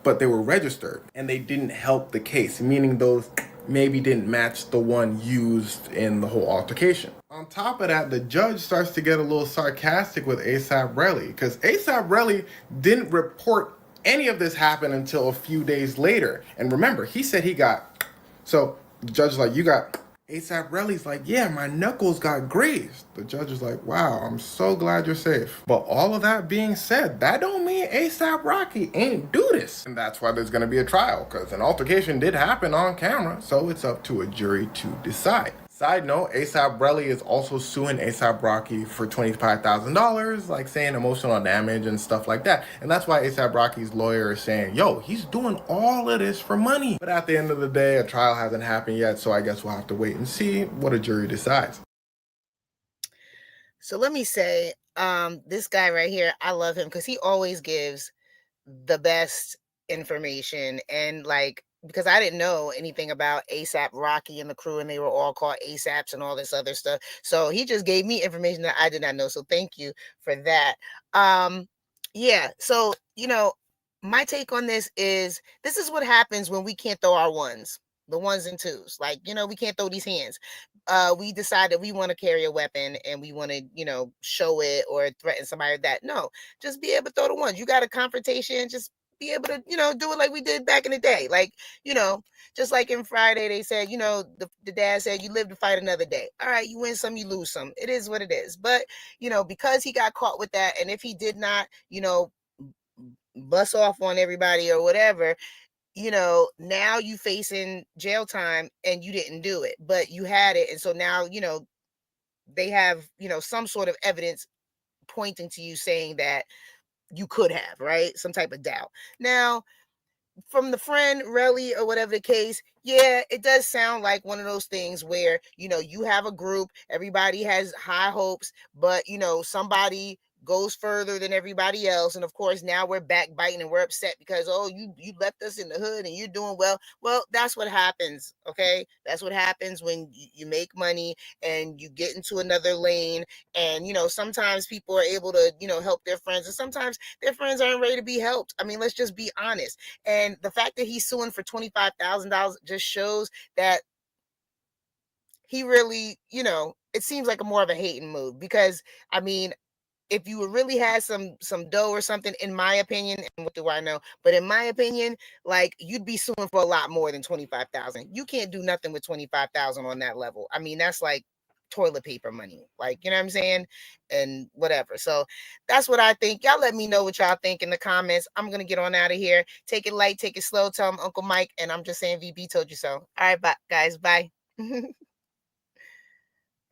but they were registered, and they didn't help the case, meaning those maybe didn't match the one used in the whole altercation. On top of that, the judge starts to get a little sarcastic with ASAP Rocky, because ASAP Rocky didn't report any of this happened until a few days later. And remember, he said he got, so the judge is like, you got, ASAP Rocky's like, yeah, my knuckles got grazed. The judge is like, wow, I'm so glad you're safe. But all of that being said, that don't mean ASAP Rocky ain't do this. And that's why there's gonna be a trial, because an altercation did happen on camera, so it's up to a jury to decide. Side note, ASAP Rocky is also suing ASAP Rocky for $25,000, like saying emotional damage and stuff like that. And that's why ASAP Rocky's lawyer is saying, yo, he's doing all of this for money. But at the end of the day, a trial hasn't happened yet, so I guess we'll have to wait and see what a jury decides. So let me say, this guy right here, I love him because he always gives the best information, and like, because I didn't know anything about ASAP Rocky and the crew, and they were all called ASAPs and all this other stuff. So he just gave me information that I did not know. So thank you for that. Yeah. So, my take on this is what happens when we can't throw our the ones and twos. Like, we can't throw these hands. We decide that we want to carry a weapon and we want to, show it or threaten somebody like that. No, just be able to throw the ones. You got a confrontation, just be able to, do it like we did back in the day. Like, just like in Friday, they said, the dad said, you live to fight another day. All right, you win some, you lose some. It is what it is. But, because he got caught with that, and if he did not, bust off on everybody or whatever, now you facing jail time and you didn't do it, but you had it. And so now, they have, some sort of evidence pointing to you saying that you could have, right? Some type of doubt. Now, from the friend, Relly, or whatever the case, yeah, it does sound like one of those things where, you have a group, everybody has high hopes, but, somebody goes further than everybody else. And of course, now we're backbiting and we're upset because, oh, you left us in the hood and you're doing well. Well, that's what happens. Okay. That's what happens when you make money and you get into another lane. And, sometimes people are able to, help their friends, and sometimes their friends aren't ready to be helped. I mean, let's just be honest. And the fact that he's suing for $25,000 just shows that he really, it seems like more of a hating move, because I mean, if you really had some dough or something, in my opinion, and what do I know? But in my opinion, like, you'd be suing for a lot more than 25,000. You can't do nothing with 25,000 on that level. I mean, that's like toilet paper money, like, you know what I'm saying? And whatever. So that's what I think. Y'all let me know what y'all think in the comments. I'm gonna get on out of here. Take it light, take it slow. Tell them Uncle Mike, and I'm just saying VB told you so. All right, bye, guys. Bye. All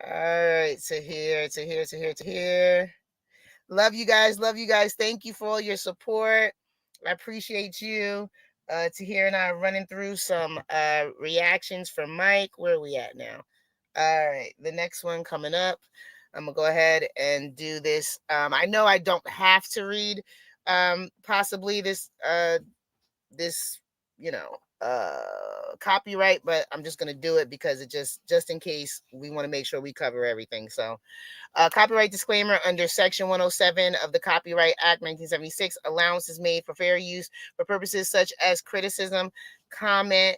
right, to here. Love you guys. Thank you for all your support. I appreciate you. Tahir and I are running through some reactions from Mike. Where are we at now? All right, the next one coming up. I'm gonna go ahead and do this. I know I don't have to read possibly this copyright, but I'm just going to do it because it just in case we want to make sure we cover everything. So copyright disclaimer: under section 107 of the Copyright Act 1976, allowance is made for fair use for purposes such as criticism, comment,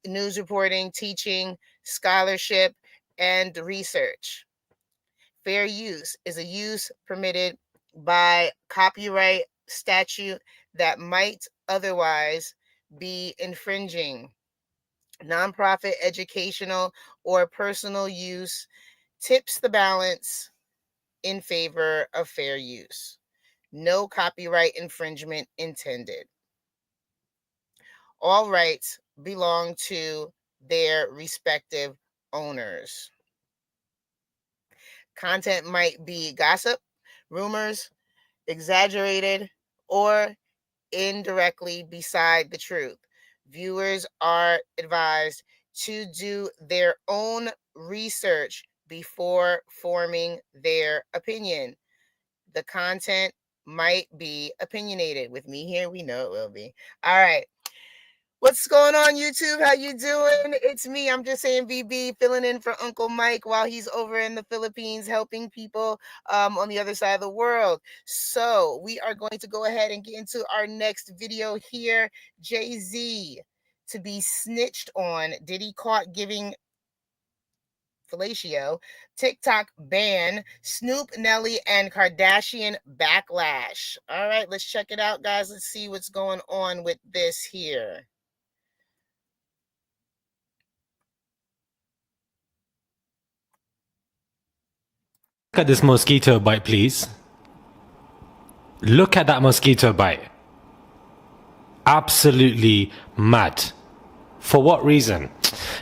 news reporting, teaching, scholarship, and research. Fair use is a use permitted by copyright statute that might otherwise be infringing. Nonprofit, educational, or personal use tips the balance in favor of fair use. No copyright infringement intended. All rights belong to their respective owners. Content might be gossip, rumors, exaggerated, or indirectly beside the truth. Viewers are advised to do their own research before forming their opinion. The content might be opinionated. With me here, we know it will be. All right. What's going on, YouTube? How you doing? It's me. I'm just saying VB, filling in for Uncle Mike while he's over in the Philippines helping people on the other side of the world. So we are going to go ahead and get into our next video here. Jay-Z to be snitched on. Diddy caught giving fellatio. TikTok ban. Snoop, Nelly, and Kardashian backlash. All right, let's check it out, guys. Let's see what's going on with this here. Look at this mosquito bite, please. Look at that mosquito bite. Absolutely mad. For what reason?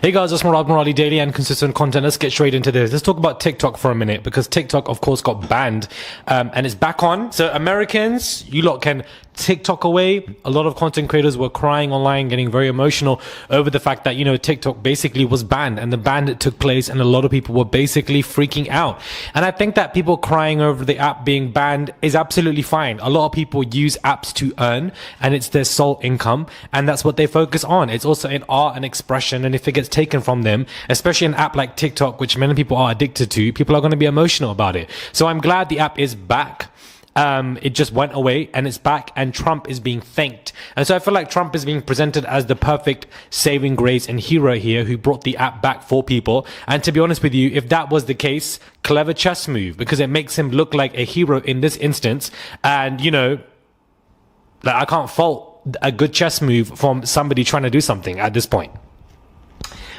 Hey guys, it's Murad Murali, daily and consistent content. Let's get straight into this. Let's talk about TikTok for a minute, because TikTok, of course, got banned and it's back on. So Americans, you lot can TikTok away. A lot of content creators were crying online, getting very emotional over the fact that, you know, TikTok basically was banned, and the ban took place, and a lot of people were basically freaking out. And I think that people crying over the app being banned is absolutely fine. A lot of people use apps to earn, and it's their sole income, and that's what they focus on. It's also an art and expression, and if it gets taken from them, especially an app like TikTok, which many people are addicted to, people are going to be emotional about it. So I'm glad the app is back. It just went away and it's back, and Trump is being thanked. And so I feel like Trump is being presented as the perfect saving grace and hero here, who brought the app back for people. And to be honest with you, if that was the case, clever chess move, because it makes him look like a hero in this instance. And, you know, like, I can't fault a good chess move from somebody trying to do something at this point.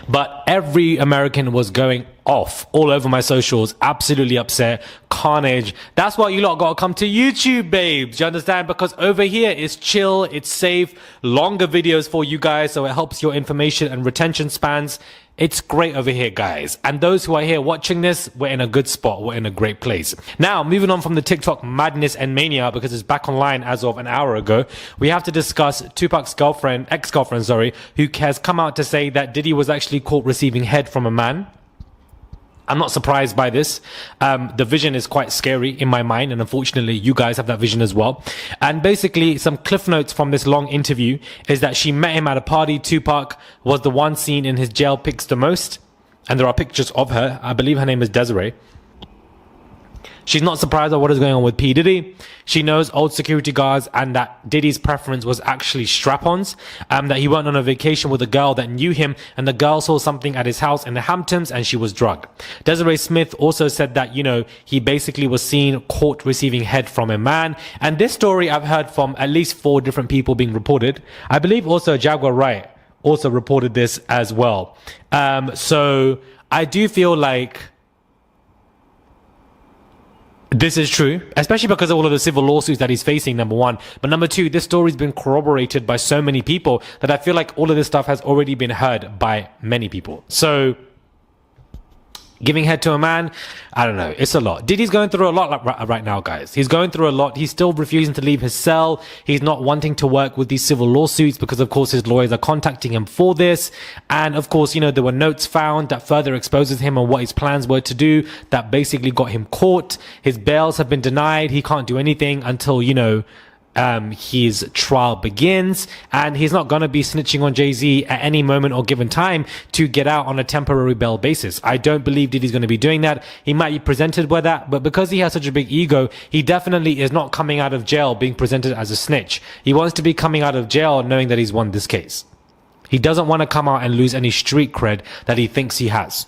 But every American was going off all over my socials, absolutely upset, carnage. That's why you lot got to come to YouTube, babes. You understand? Because over here it's chill, it's safe, longer videos for you guys, so it helps your information and retention spans. It's great over here, guys. And those who are here watching this, we're in a good spot. We're in a great place. Now, moving on from the TikTok madness and mania, because it's back online as of an hour ago, we have to discuss Tupac's ex-girlfriend, who has come out to say that Diddy was actually caught receiving head from a man. I'm not surprised by this. The vision is quite scary in my mind, and unfortunately you guys have that vision as well. And basically some cliff notes from this long interview is that she met him at a party. Tupac was the one seen in his jail pics the most, and there are pictures of her. I believe her name is Desiree. She's not surprised at what is going on with P. Diddy. She knows old security guards, and that Diddy's preference was actually strap-ons, that he went on a vacation with a girl that knew him, and the girl saw something at his house in the Hamptons, and she was drugged. Desiree Smith also said that, you know, he basically was seen caught receiving head from a man. And this story I've heard from at least 4 different people being reported. I believe also Jaguar Wright also reported this as well. So I do feel like this is true, especially because of all of the civil lawsuits that he's facing, number one. But number two, this story's been corroborated by so many people that I feel like all of this stuff has already been heard by many people. So giving head to a man, I don't know, it's a lot. Diddy's going through a lot right now, guys. He's going through a lot. He's still refusing to leave his cell. He's not wanting to work with these civil lawsuits because, of course, his lawyers are contacting him for this. And, of course, you know, there were notes found that further exposes him on what his plans were to do that basically got him caught. His bails have been denied. He can't do anything until, you know, his trial begins, and he's not going to be snitching on Jay-Z at any moment or given time to get out on a temporary bail basis. I don't believe Diddy's going to be doing that. He might be presented with that, but because he has such a big ego, he definitely is not coming out of jail being presented as a snitch. He wants to be coming out of jail knowing that he's won this case. He doesn't want to come out and lose any street cred that he thinks he has.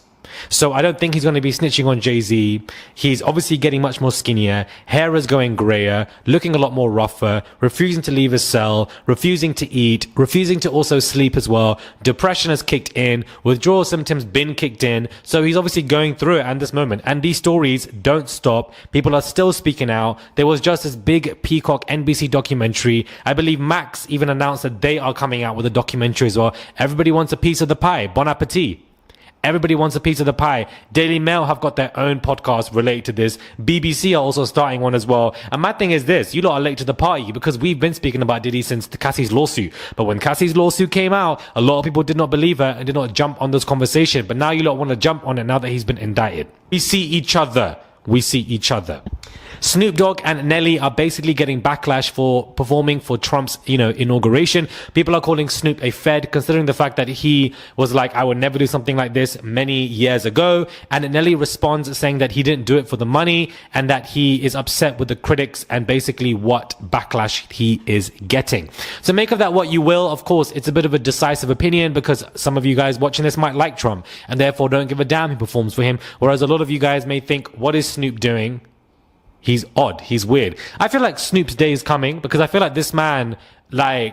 So I don't think he's going to be snitching on Jay-Z. He's obviously getting much more skinnier. Hair is going grayer, looking a lot more rougher, refusing to leave his cell, refusing to eat, refusing to also sleep as well. Depression has kicked in. Withdrawal symptoms been kicked in. So he's obviously going through it at this moment. And these stories don't stop. People are still speaking out. There was just this big Peacock NBC documentary. I believe Max even announced that they are coming out with a documentary as well. Everybody wants a piece of the pie. Bon appetit. Everybody wants a piece of the pie. Daily Mail have got their own podcast related to this. BBC are also starting one as well. And my thing is this, you lot are late to the party because we've been speaking about Diddy since Cassie's lawsuit. But when Cassie's lawsuit came out, a lot of people did not believe her and did not jump on this conversation. But now you lot want to jump on it now that he's been indicted. We see each other. We see each other. Snoop Dogg and Nelly are basically getting backlash for performing for Trump's, inauguration. People are calling Snoop a Fed, considering the fact that he was like, I would never do something like this many years ago. And Nelly responds saying that he didn't do it for the money and that he is upset with the critics and basically what backlash he is getting. So make of that what you will. Of course, it's a bit of a decisive opinion because some of you guys watching this might like Trump and therefore don't give a damn who performs for him. Whereas a lot of you guys may think, what is Snoop doing? He's odd. He's weird. I feel like Snoop's day is coming because I feel like this man, I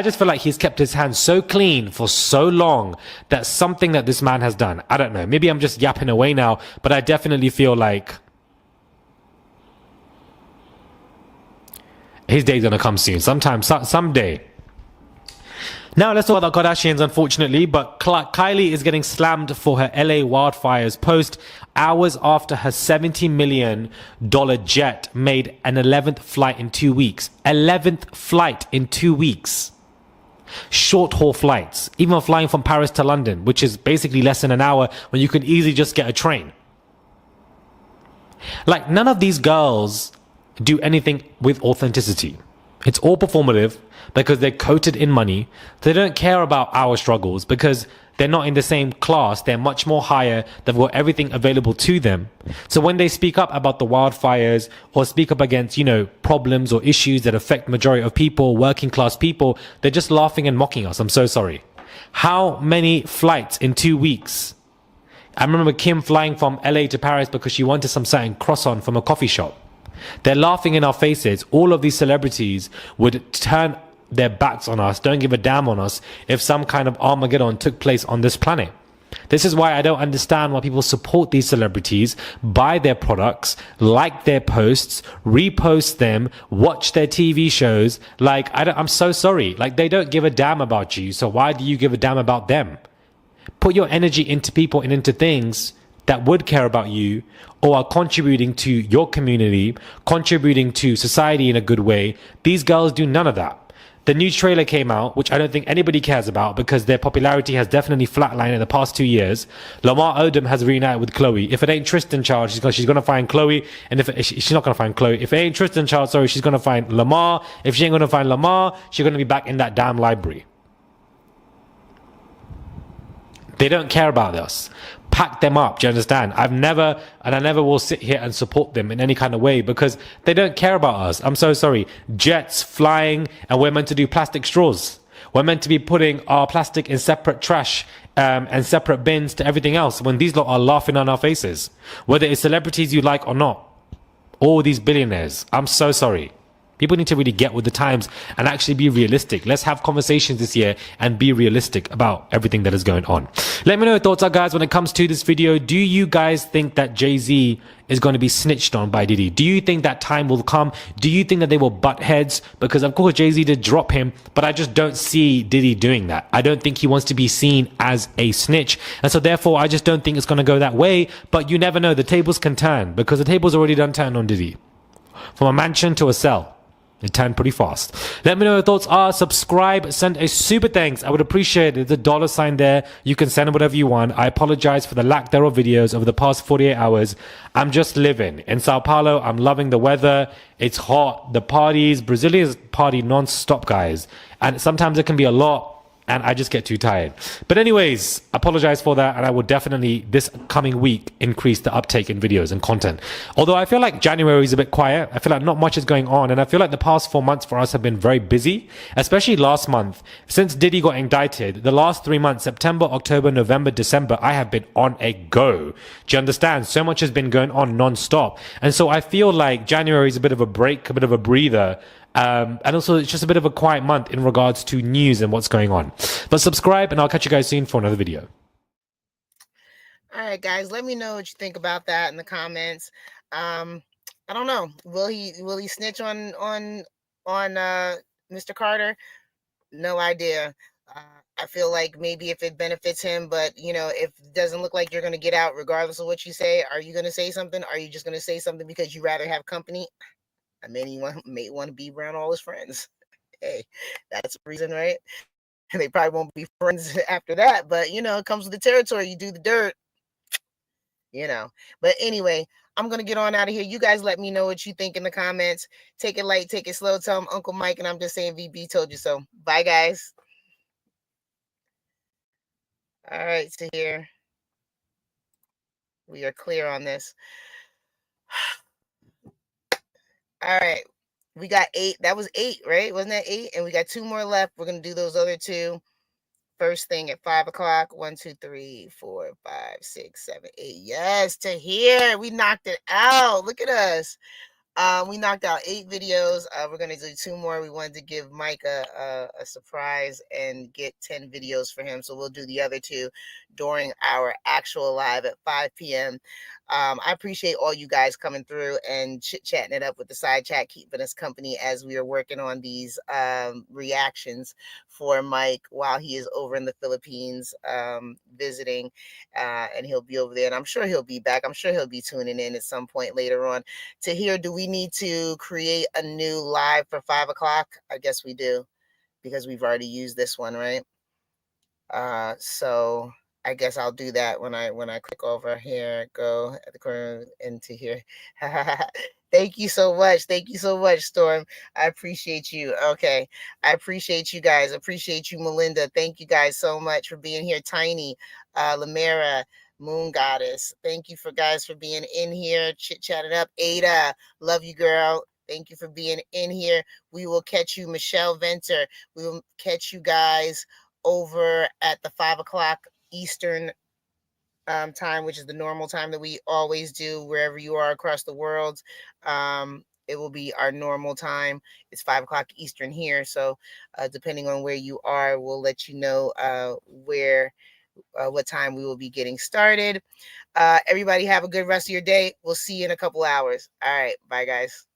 just feel like he's kept his hands so clean for so long that something that this man has done, I don't know, maybe I'm just yapping away now, but I definitely feel like his day's gonna come soon. Someday. Now let's talk about the Kardashians, unfortunately, but Kylie is getting slammed for her LA wildfires post hours after her $70 million jet made an 11th flight in 2 weeks. 11th flight in 2 weeks. Short haul flights, even flying from Paris to London, which is basically less than an hour when you can easily just get a train. Like, none of these girls do anything with authenticity. It's all performative because they're coated in money. They don't care about our struggles because they're not in the same class. They're much more higher. They've got everything available to them. So when they speak up about the wildfires or speak up against, problems or issues that affect majority of people, working class people, they're just laughing and mocking us. I'm so sorry. How many flights in 2 weeks? I remember Kim flying from LA to Paris because she wanted some certain croissant from a coffee shop. They're laughing in our faces. All of these celebrities would turn their backs on us, don't give a damn on us if some kind of Armageddon took place on this planet. This is why I don't understand why people support these celebrities, buy their products, like their posts, repost them, watch their TV shows. I'm so sorry. They don't give a damn about you. So why do you give a damn about them? Put your energy into people and into things that would care about you or are contributing to your community, contributing to society in a good way. These girls do none of that. The new trailer came out, which I don't think anybody cares about because their popularity has definitely flatlined in the past 2 years. Lamar Odom has reunited with Chloe. If it ain't Tristan Child, she's going to find Chloe. And if she's not going to find Chloe. If it ain't Tristan Child, she's going to find Lamar. If she ain't going to find Lamar, she's going to be back in that damn library. They don't care about us. Pack them up. Do you understand? I never will sit here and support them in any kind of way because they don't care about us. I'm so sorry. Jets flying and we're meant to do plastic straws. We're meant to be putting our plastic in separate trash and separate bins to everything else when these lot are laughing on our faces. Whether it's celebrities you like or not. All these billionaires. I'm so sorry. People need to really get with the times and actually be realistic. Let's have conversations this year and be realistic about everything that is going on. Let me know your thoughts are, guys, when it comes to this video. Do you guys think that Jay-Z is going to be snitched on by Diddy? Do you think that time will come? Do you think that they will butt heads? Because, of course, Jay-Z did drop him, but I just don't see Diddy doing that. I don't think he wants to be seen as a snitch. And so, therefore, I just don't think it's going to go that way. But you never know. The tables can turn because the tables already done turned on Diddy. From a mansion to a cell. It turned pretty fast. Let me know what your thoughts are. Subscribe. Send a super thanks. I would appreciate it. There's a $sign there. You can send whatever you want. I apologize for the lack thereof videos over the past 48 hours. I'm just living. In Sao Paulo, I'm loving the weather. It's hot. The parties. Brazilians party non-stop, guys. And sometimes it can be a lot. And I just get too tired. But anyways, apologize for that. And I will definitely, this coming week, increase the uptake in videos and content. Although I feel like January is a bit quiet. I feel like not much is going on. And I feel like the past 4 months for us have been very busy. Especially last month. Since Diddy got indicted, the last 3 months, September, October, November, December, I have been on a go. Do you understand? So much has been going on non-stop. And so I feel like January is a bit of a break, a bit of a breather. And also it's just a bit of a quiet month in regards to news and what's going on. But subscribe and I'll catch you guys soon for another video. All right, guys, let me know what you think about that in the comments. I don't know. Will he snitch on Mr. Carter? No idea. I feel like maybe if it benefits him, but if it doesn't look like you're going to get out regardless of what you say, are you going to say something? Are you just going to say something because you rather have company? I mean, he may want to be around all his friends. Hey, that's a reason, right? And they probably won't be friends after that, but it comes with the territory. You do the dirt, But anyway, I'm going to get on out of here. You guys let me know what you think in the comments. Take it light, take it slow. Tell them Uncle Mike and I'm just saying VB told you so. Bye, guys. All right, so here we are clear on this. All right, we got 8. That was 8, right? Wasn't that 8? And we got 2 more left. We're going to do those other 2 first thing at 5 o'clock. 1, 2, 3, 4, 5, 6, 7, 8. Yes, to here. We knocked it out. Look at us. We knocked out 8 videos. We're going to do 2 more. We wanted to give Mike a surprise and get 10 videos for him. So we'll do the other 2 during our actual live at 5 p.m. I appreciate all you guys coming through and chit-chatting it up with the side chat, keeping us company as we are working on these reactions for Mike while he is over in the Philippines visiting. And he'll be over there. And I'm sure he'll be back. I'm sure he'll be tuning in at some point later on to hear. Do we need to create a new live for 5 o'clock? I guess we do, because we've already used this one, right? So I guess I'll do that when I click over here, go at the corner into here. Thank you so much. Thank you so much, Storm. I appreciate you. Okay. I appreciate you guys. Appreciate you, Melinda. Thank you guys so much for being here. Tiny, Lamera, Moon Goddess. Thank you for being in here, chit-chatting up. Ada, love you, girl. Thank you for being in here. We will catch you, Michelle Venter. We will catch you guys over at the 5 o'clock Eastern time, which is the normal time that we always do wherever you are across the world. It will be our normal time. It's 5 o'clock Eastern here. So depending on where you are, we'll let you know what time we will be getting started. Everybody have a good rest of your day. We'll see you in a couple hours. All right. Bye, guys.